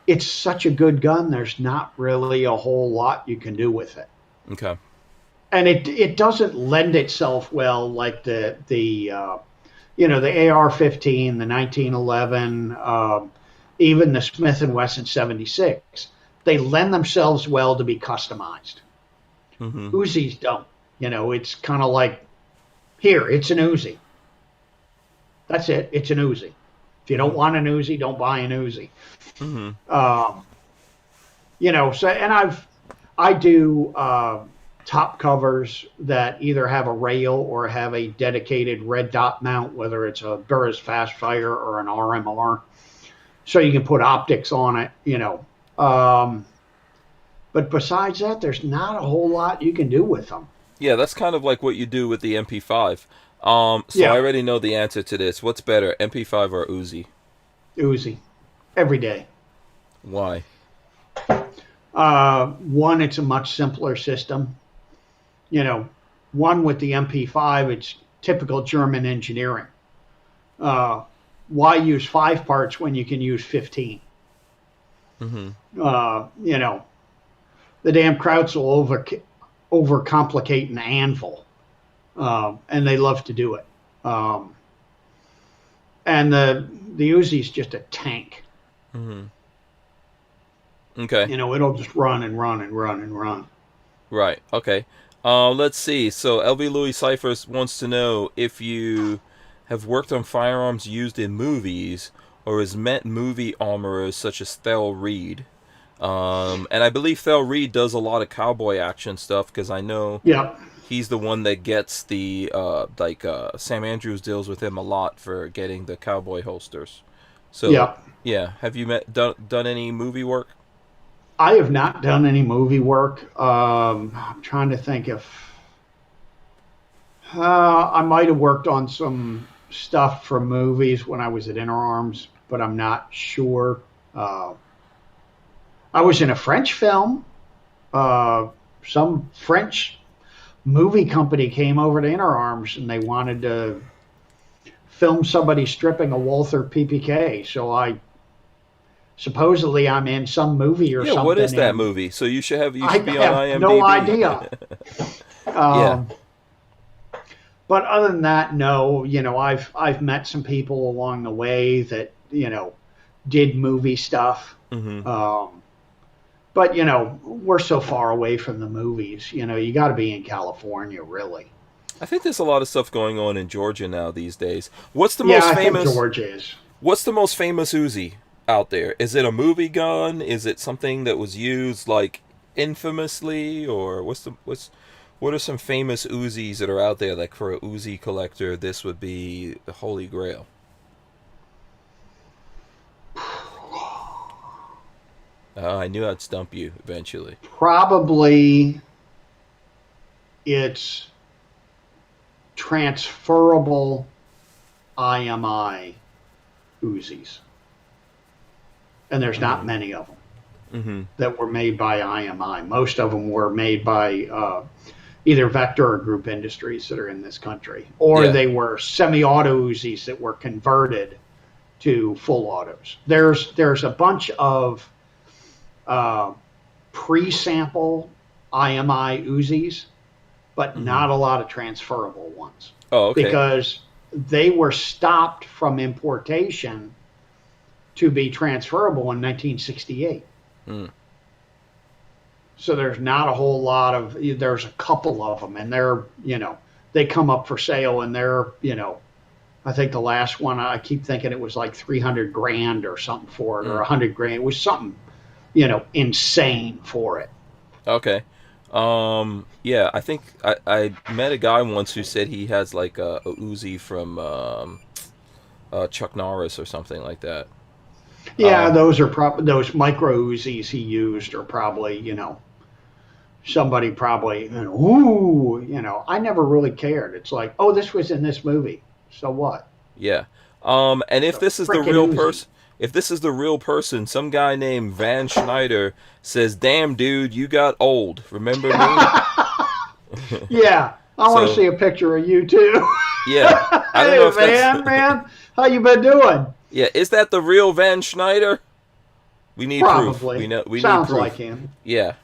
Speaker 2: it's such a good gun. There's not really a whole lot you can do with it.
Speaker 1: Okay.
Speaker 2: And it doesn't lend itself well like the AR-15, the 1911, even the Smith & Wesson 76. They lend themselves well to be customized.
Speaker 1: Mm-hmm.
Speaker 2: Uzis don't. It's kind of like, here, it's an Uzi. That's it. It's an Uzi. If you don't want an Uzi, don't buy an Uzi.
Speaker 1: Mm-hmm.
Speaker 2: I do top covers that either have a rail or have a dedicated red dot mount, whether it's a Burris Fast Fire or an RMR, so you can put optics on it. But besides that, there's not a whole lot you can do with them.
Speaker 1: Yeah, that's kind of like what you do with the MP5.
Speaker 2: Yeah.
Speaker 1: I already know the answer to this. What's better, MP5 or Uzi?
Speaker 2: Uzi, every day.
Speaker 1: Why?
Speaker 2: One, it's a much simpler system. One with the MP5, it's typical German engineering. Why use 5 parts when you can use 15?
Speaker 1: Mm-hmm.
Speaker 2: The damn Krauts will overcomplicate an anvil, and they love to do it. And the Uzi's just a tank.
Speaker 1: Mm-hmm. Okay.
Speaker 2: It'll just run and run and run and run.
Speaker 1: Right. Okay. Let's see. So LV Louis Cyphers wants to know if you have worked on firearms used in movies or has met movie armorers such as Thel Reed. And I believe Thel Reed does a lot of cowboy action stuff because I know
Speaker 2: Yep.
Speaker 1: he's the one that gets the Sam Andrews deals with him a lot for getting the cowboy holsters. So
Speaker 2: Yep.
Speaker 1: yeah, have you done any movie work?
Speaker 2: I have not done any movie work. I'm trying to think if I might have worked on some stuff for movies when I was at Inner Arms, but I'm not sure. I was in a French film. Some French movie company came over to Inner Arms and they wanted to film somebody stripping a Walther PPK. So I supposedly I'm in some movie or
Speaker 1: Yeah,
Speaker 2: something.
Speaker 1: what is that
Speaker 2: and
Speaker 1: movie? So you should
Speaker 2: I
Speaker 1: be on
Speaker 2: have
Speaker 1: IMDb.
Speaker 2: no idea.
Speaker 1: Yeah.
Speaker 2: But other than that, no. I've met some people along the way that did movie stuff.
Speaker 1: Mm-hmm.
Speaker 2: But we're so far away from the movies. You got to be in California, really.
Speaker 1: I think there's a lot of stuff going on in Georgia now these days. What's the
Speaker 2: Yeah,
Speaker 1: most
Speaker 2: I
Speaker 1: famous?
Speaker 2: think Georgia is.
Speaker 1: What's the most famous Uzi out there? Is it a movie gun? Is it something that was used like infamously, or what are some famous Uzis that are out there? Like for a Uzi collector, this would be the holy grail. I knew I'd stump you eventually.
Speaker 2: Probably it's transferable IMI Uzis. And there's not many of them
Speaker 1: Mm-hmm.
Speaker 2: that were made by IMI. Most of them were made by either Vector or Group Industries that are in this country. Or
Speaker 1: Yeah.
Speaker 2: they were semi-auto Uzis that were converted to full autos. There's a bunch of pre-sample IMI Uzis, but not a lot of transferable ones.
Speaker 1: Oh, okay.
Speaker 2: Because they were stopped from importation to be transferable in 1968.
Speaker 1: Mm.
Speaker 2: So there's not a whole lot of, there's a couple of them, and they come up for sale, and they're, I think the last one, I keep thinking it was like 300 grand or something for it, or 100 grand. It was something, insane for it.
Speaker 1: Okay. Yeah, I think I met a guy once who said he has like a Uzi from Chuck Norris or something like that.
Speaker 2: Yeah, those are those micro Uzis he used are probably, somebody probably, I never really cared. It's like, oh, this was in this movie. So what?
Speaker 1: Yeah. And if this is the
Speaker 2: Frickin'
Speaker 1: real
Speaker 2: Uzi.
Speaker 1: person, if this is the real person, some guy named Van Schneider says, "Damn, dude, you got old. Remember me?"
Speaker 2: Yeah, I want to
Speaker 1: So-
Speaker 2: see a picture of you too.
Speaker 1: Yeah. I don't know if that's
Speaker 2: man, how you been doing?
Speaker 1: Yeah, is that the real Van Schneider? We need proof.
Speaker 2: Probably.
Speaker 1: We
Speaker 2: Sounds
Speaker 1: need proof.
Speaker 2: like him.
Speaker 1: Yeah.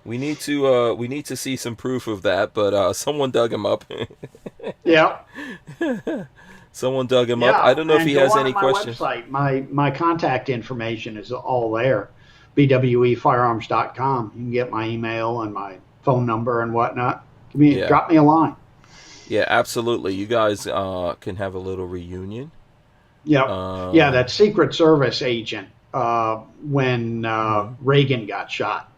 Speaker 1: We need to see some proof of that, but someone dug him up.
Speaker 2: Yeah.
Speaker 1: Someone dug him
Speaker 2: Yeah.
Speaker 1: up. I don't know if
Speaker 2: and
Speaker 1: he
Speaker 2: go
Speaker 1: has
Speaker 2: on
Speaker 1: any
Speaker 2: my
Speaker 1: questions.
Speaker 2: Website. My contact information is all there. BWEfirearms.com. You can get my email and my phone number and whatnot.
Speaker 1: Yeah.
Speaker 2: Drop me a line.
Speaker 1: Yeah, absolutely. You guys can have a little reunion.
Speaker 2: Yep. Yeah, that Secret Service agent when Reagan got shot.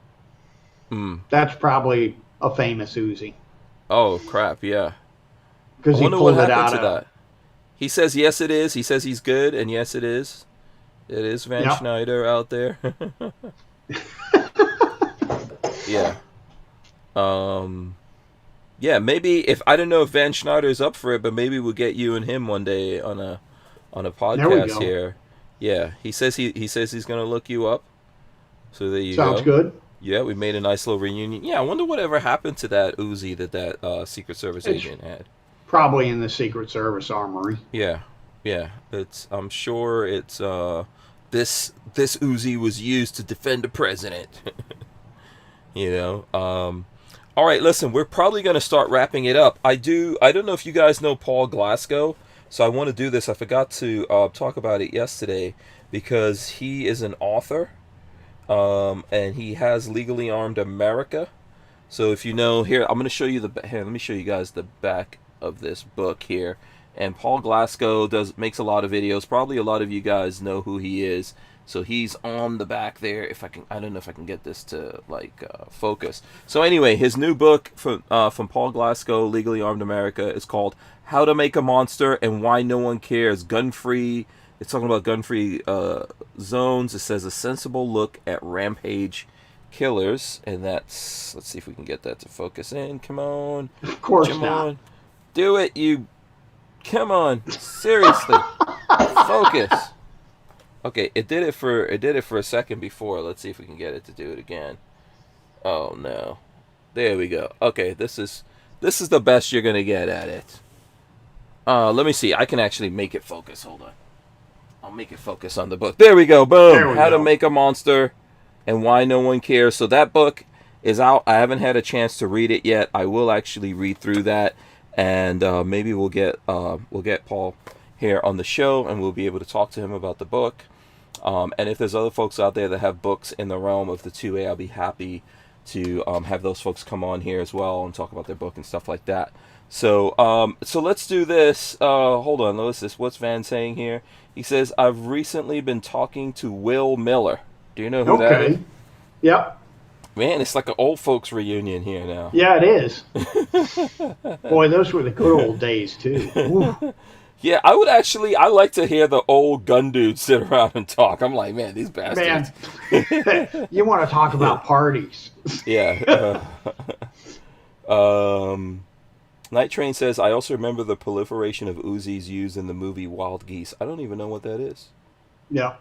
Speaker 2: That's probably a famous Uzi
Speaker 1: Oh crap! Yeah.
Speaker 2: because
Speaker 1: I
Speaker 2: he
Speaker 1: wonder
Speaker 2: pulled
Speaker 1: what
Speaker 2: it out
Speaker 1: happened to
Speaker 2: of.
Speaker 1: that. He says yes, it is. He says he's good, and yes, it is. It is Van
Speaker 2: Yep.
Speaker 1: Schneider out there. Yeah. Yeah, maybe if I don't know if Van Schneider's up for it, but maybe we'll get you and him one day on a
Speaker 2: There we
Speaker 1: podcast
Speaker 2: go.
Speaker 1: here. Yeah, he says he's gonna look you up. So there you
Speaker 2: Sounds
Speaker 1: go.
Speaker 2: good.
Speaker 1: Yeah, we made a nice little reunion. Yeah, I wonder whatever happened to that Uzi that Secret Service
Speaker 2: It's-
Speaker 1: agent had.
Speaker 2: Probably in the Secret Service armory.
Speaker 1: Yeah, I'm sure it's this Uzi was used to defend the president. All right, listen, we're probably going to start wrapping it up. I don't know if you guys know Paul Glasgow, so I want to do this. I forgot to talk about it yesterday because he is an author, and he has Legally Armed America. So if you know, here, I'm going to show you let me show you guys the back of this book here. And Paul Glasgow makes a lot of videos. Probably a lot of you guys know who he is. So he's on the back there. If I can, I don't know if I can get this to focus. So anyway, his new book from Paul Glasgow, Legally Armed America, is called "How to Make a Monster and Why No One Cares." Gun-free. It's talking about gun-free zones. It says a sensible look at rampage killers, and that's, let's see if we can get that to focus in. Come on,
Speaker 2: Of course
Speaker 1: come
Speaker 2: not.
Speaker 1: on, do it, you. Come on, seriously, focus. Okay, it did it for a second before. Let's see if we can get it to do it again. Oh no, there we go. Okay, this is the best you're gonna get at it. Let me see. I can actually make it focus. Hold on. I'll make it focus on the book. There we go. Boom.
Speaker 2: There we
Speaker 1: How to
Speaker 2: go.
Speaker 1: Make a Monster and Why No One Cares. So that book is out. I haven't had a chance to read it yet. I will actually read through that, and maybe we'll get Paul here on the show, and we'll be able to talk to him about the book. And if there's other folks out there that have books in the realm of the 2A, I'll be happy to have those folks come on here as well and talk about their book and stuff like that. So let's do this. Hold on, what's Van saying here? He says, I've recently been talking to Will Miller. Do you know who that is?
Speaker 2: Okay. Yep.
Speaker 1: Man, it's like an old folks reunion here now.
Speaker 2: Yeah, it is. Boy, those were the good old days, too. Ooh.
Speaker 1: Yeah, I like to hear the old gun dudes sit around and talk. I'm like, man, these bastards.
Speaker 2: Man, you want to talk about parties.
Speaker 1: Yeah. Night Train says, I also remember the proliferation of Uzis used in the movie Wild Geese. I don't even know what that is.
Speaker 2: Yeah.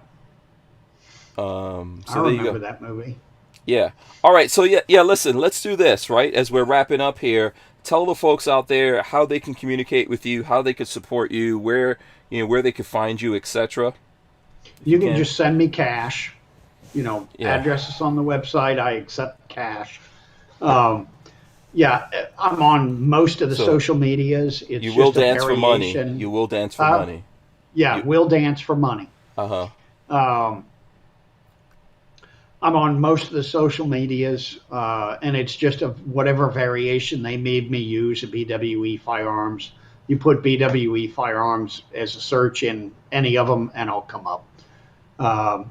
Speaker 1: So
Speaker 2: I
Speaker 1: there you
Speaker 2: remember
Speaker 1: go.
Speaker 2: that movie.
Speaker 1: Yeah. All right. So yeah. Listen, let's do this, right? As we're wrapping up here, tell the folks out there how they can communicate with you, how they can support you, where they can find you, etc.
Speaker 2: You can just send me cash.
Speaker 1: Yeah.
Speaker 2: Addresses on the website. I accept cash. Yeah, I'm on most of the social medias. It's
Speaker 1: You will
Speaker 2: just a
Speaker 1: dance for money.
Speaker 2: variation.
Speaker 1: You will dance for money.
Speaker 2: Yeah, we'll dance for money.
Speaker 1: Uh-huh.
Speaker 2: I'm on most of the social medias, and it's just whatever variation they made me use of BWE Firearms. You put BWE Firearms as a search in any of them, and I'll come up.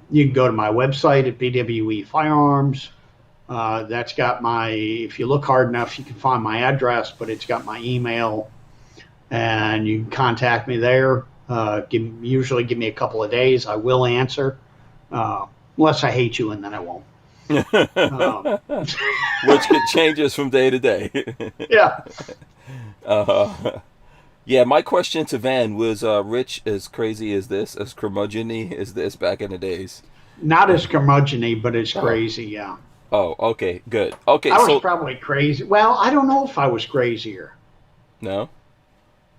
Speaker 2: You can go to my website at BWE Firearms. That's got if you look hard enough, you can find my address, but it's got my email, and you can contact me there. Usually give me a couple of days. I will answer. Unless I hate you, and then I won't.
Speaker 1: Which changes from day to day.
Speaker 2: Yeah.
Speaker 1: Yeah, my question to Van was, Rich, as crazy as curmudgeon-y as this back in the days?
Speaker 2: Not as curmudgeon-y, but it's crazy, yeah.
Speaker 1: Oh, okay, good. Okay,
Speaker 2: I was probably crazy. Well, I don't know if I was crazier.
Speaker 1: No?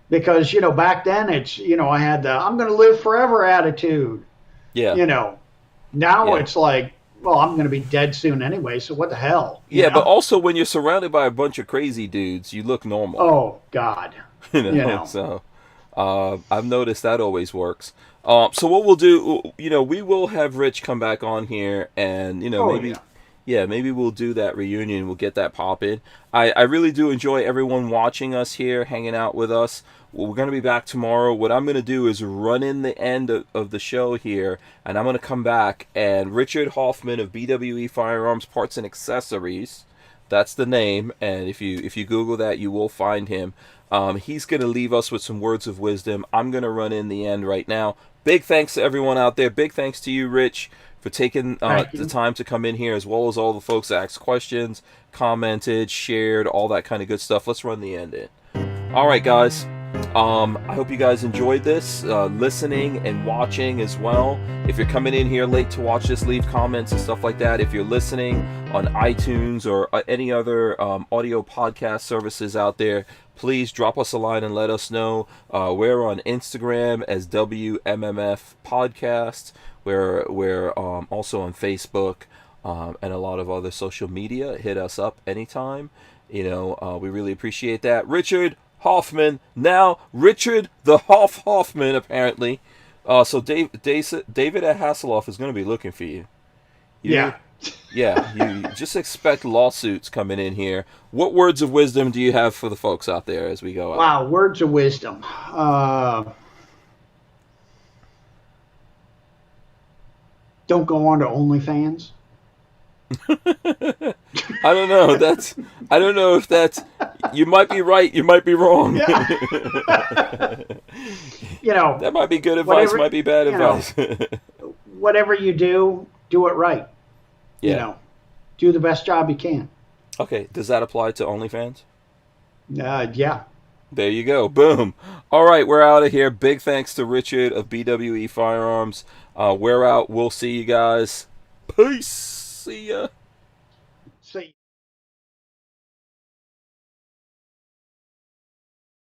Speaker 2: Because, back then it's, I had the I'm going to live forever attitude.
Speaker 1: Yeah.
Speaker 2: Now it's like, well, I'm going to be dead soon anyway, so what the hell?
Speaker 1: Yeah, but also when you're surrounded by a bunch of crazy dudes, you look normal.
Speaker 2: Oh, God.
Speaker 1: So I've noticed that always works. So what we'll do, we will have Rich come back on here, and maybe we'll do that reunion. We'll get that popping. I really do enjoy everyone watching us here, hanging out with us. We're going to be back tomorrow. What I'm going to do is run in the end of the show here, and I'm going to come back, and Richard Hoffman of BWE Firearms Parts and Accessories, that's the name, and if you Google that, you will find him. He's going to leave us with some words of wisdom. I'm going to run in the end right now. Big thanks to everyone out there. Big thanks to you, Rich, for taking the time to come in here, as well as all the folks that asked questions, commented, shared, all that kind of good stuff. Let's run the end in. All right, guys. I hope you guys enjoyed this, listening and watching as well. If you're coming in here late to watch this, leave comments and stuff like that. If you're listening on iTunes or any other audio podcast services out there, please drop us a line and let us know. We're on Instagram as WMMF Podcast. We're also on Facebook and a lot of other social media. Hit us up anytime. We really appreciate that. Richard Hoffman, now Richard the Hoffman, apparently. So David at Hasselhoff is going to be looking for you.
Speaker 2: Yeah.
Speaker 1: Yeah, you just expect lawsuits coming in here. What words of wisdom do you have for the folks out there as we go out?
Speaker 2: Wow, words of wisdom. Don't go on to OnlyFans.
Speaker 1: I don't know. I don't know if that's. You might be right. You might be wrong.
Speaker 2: Yeah. You know,
Speaker 1: That might be good advice.
Speaker 2: whatever,
Speaker 1: Might be bad
Speaker 2: you know,
Speaker 1: advice.
Speaker 2: whatever you do it right. You
Speaker 1: Yeah.
Speaker 2: know, do the best job you can.
Speaker 1: Okay. Does that apply to OnlyFans?
Speaker 2: Yeah.
Speaker 1: There you go. Boom. All right, we're out of here. Big thanks to Richard of BWE Firearms. We're out. We'll see you guys. Peace. See ya.
Speaker 2: See.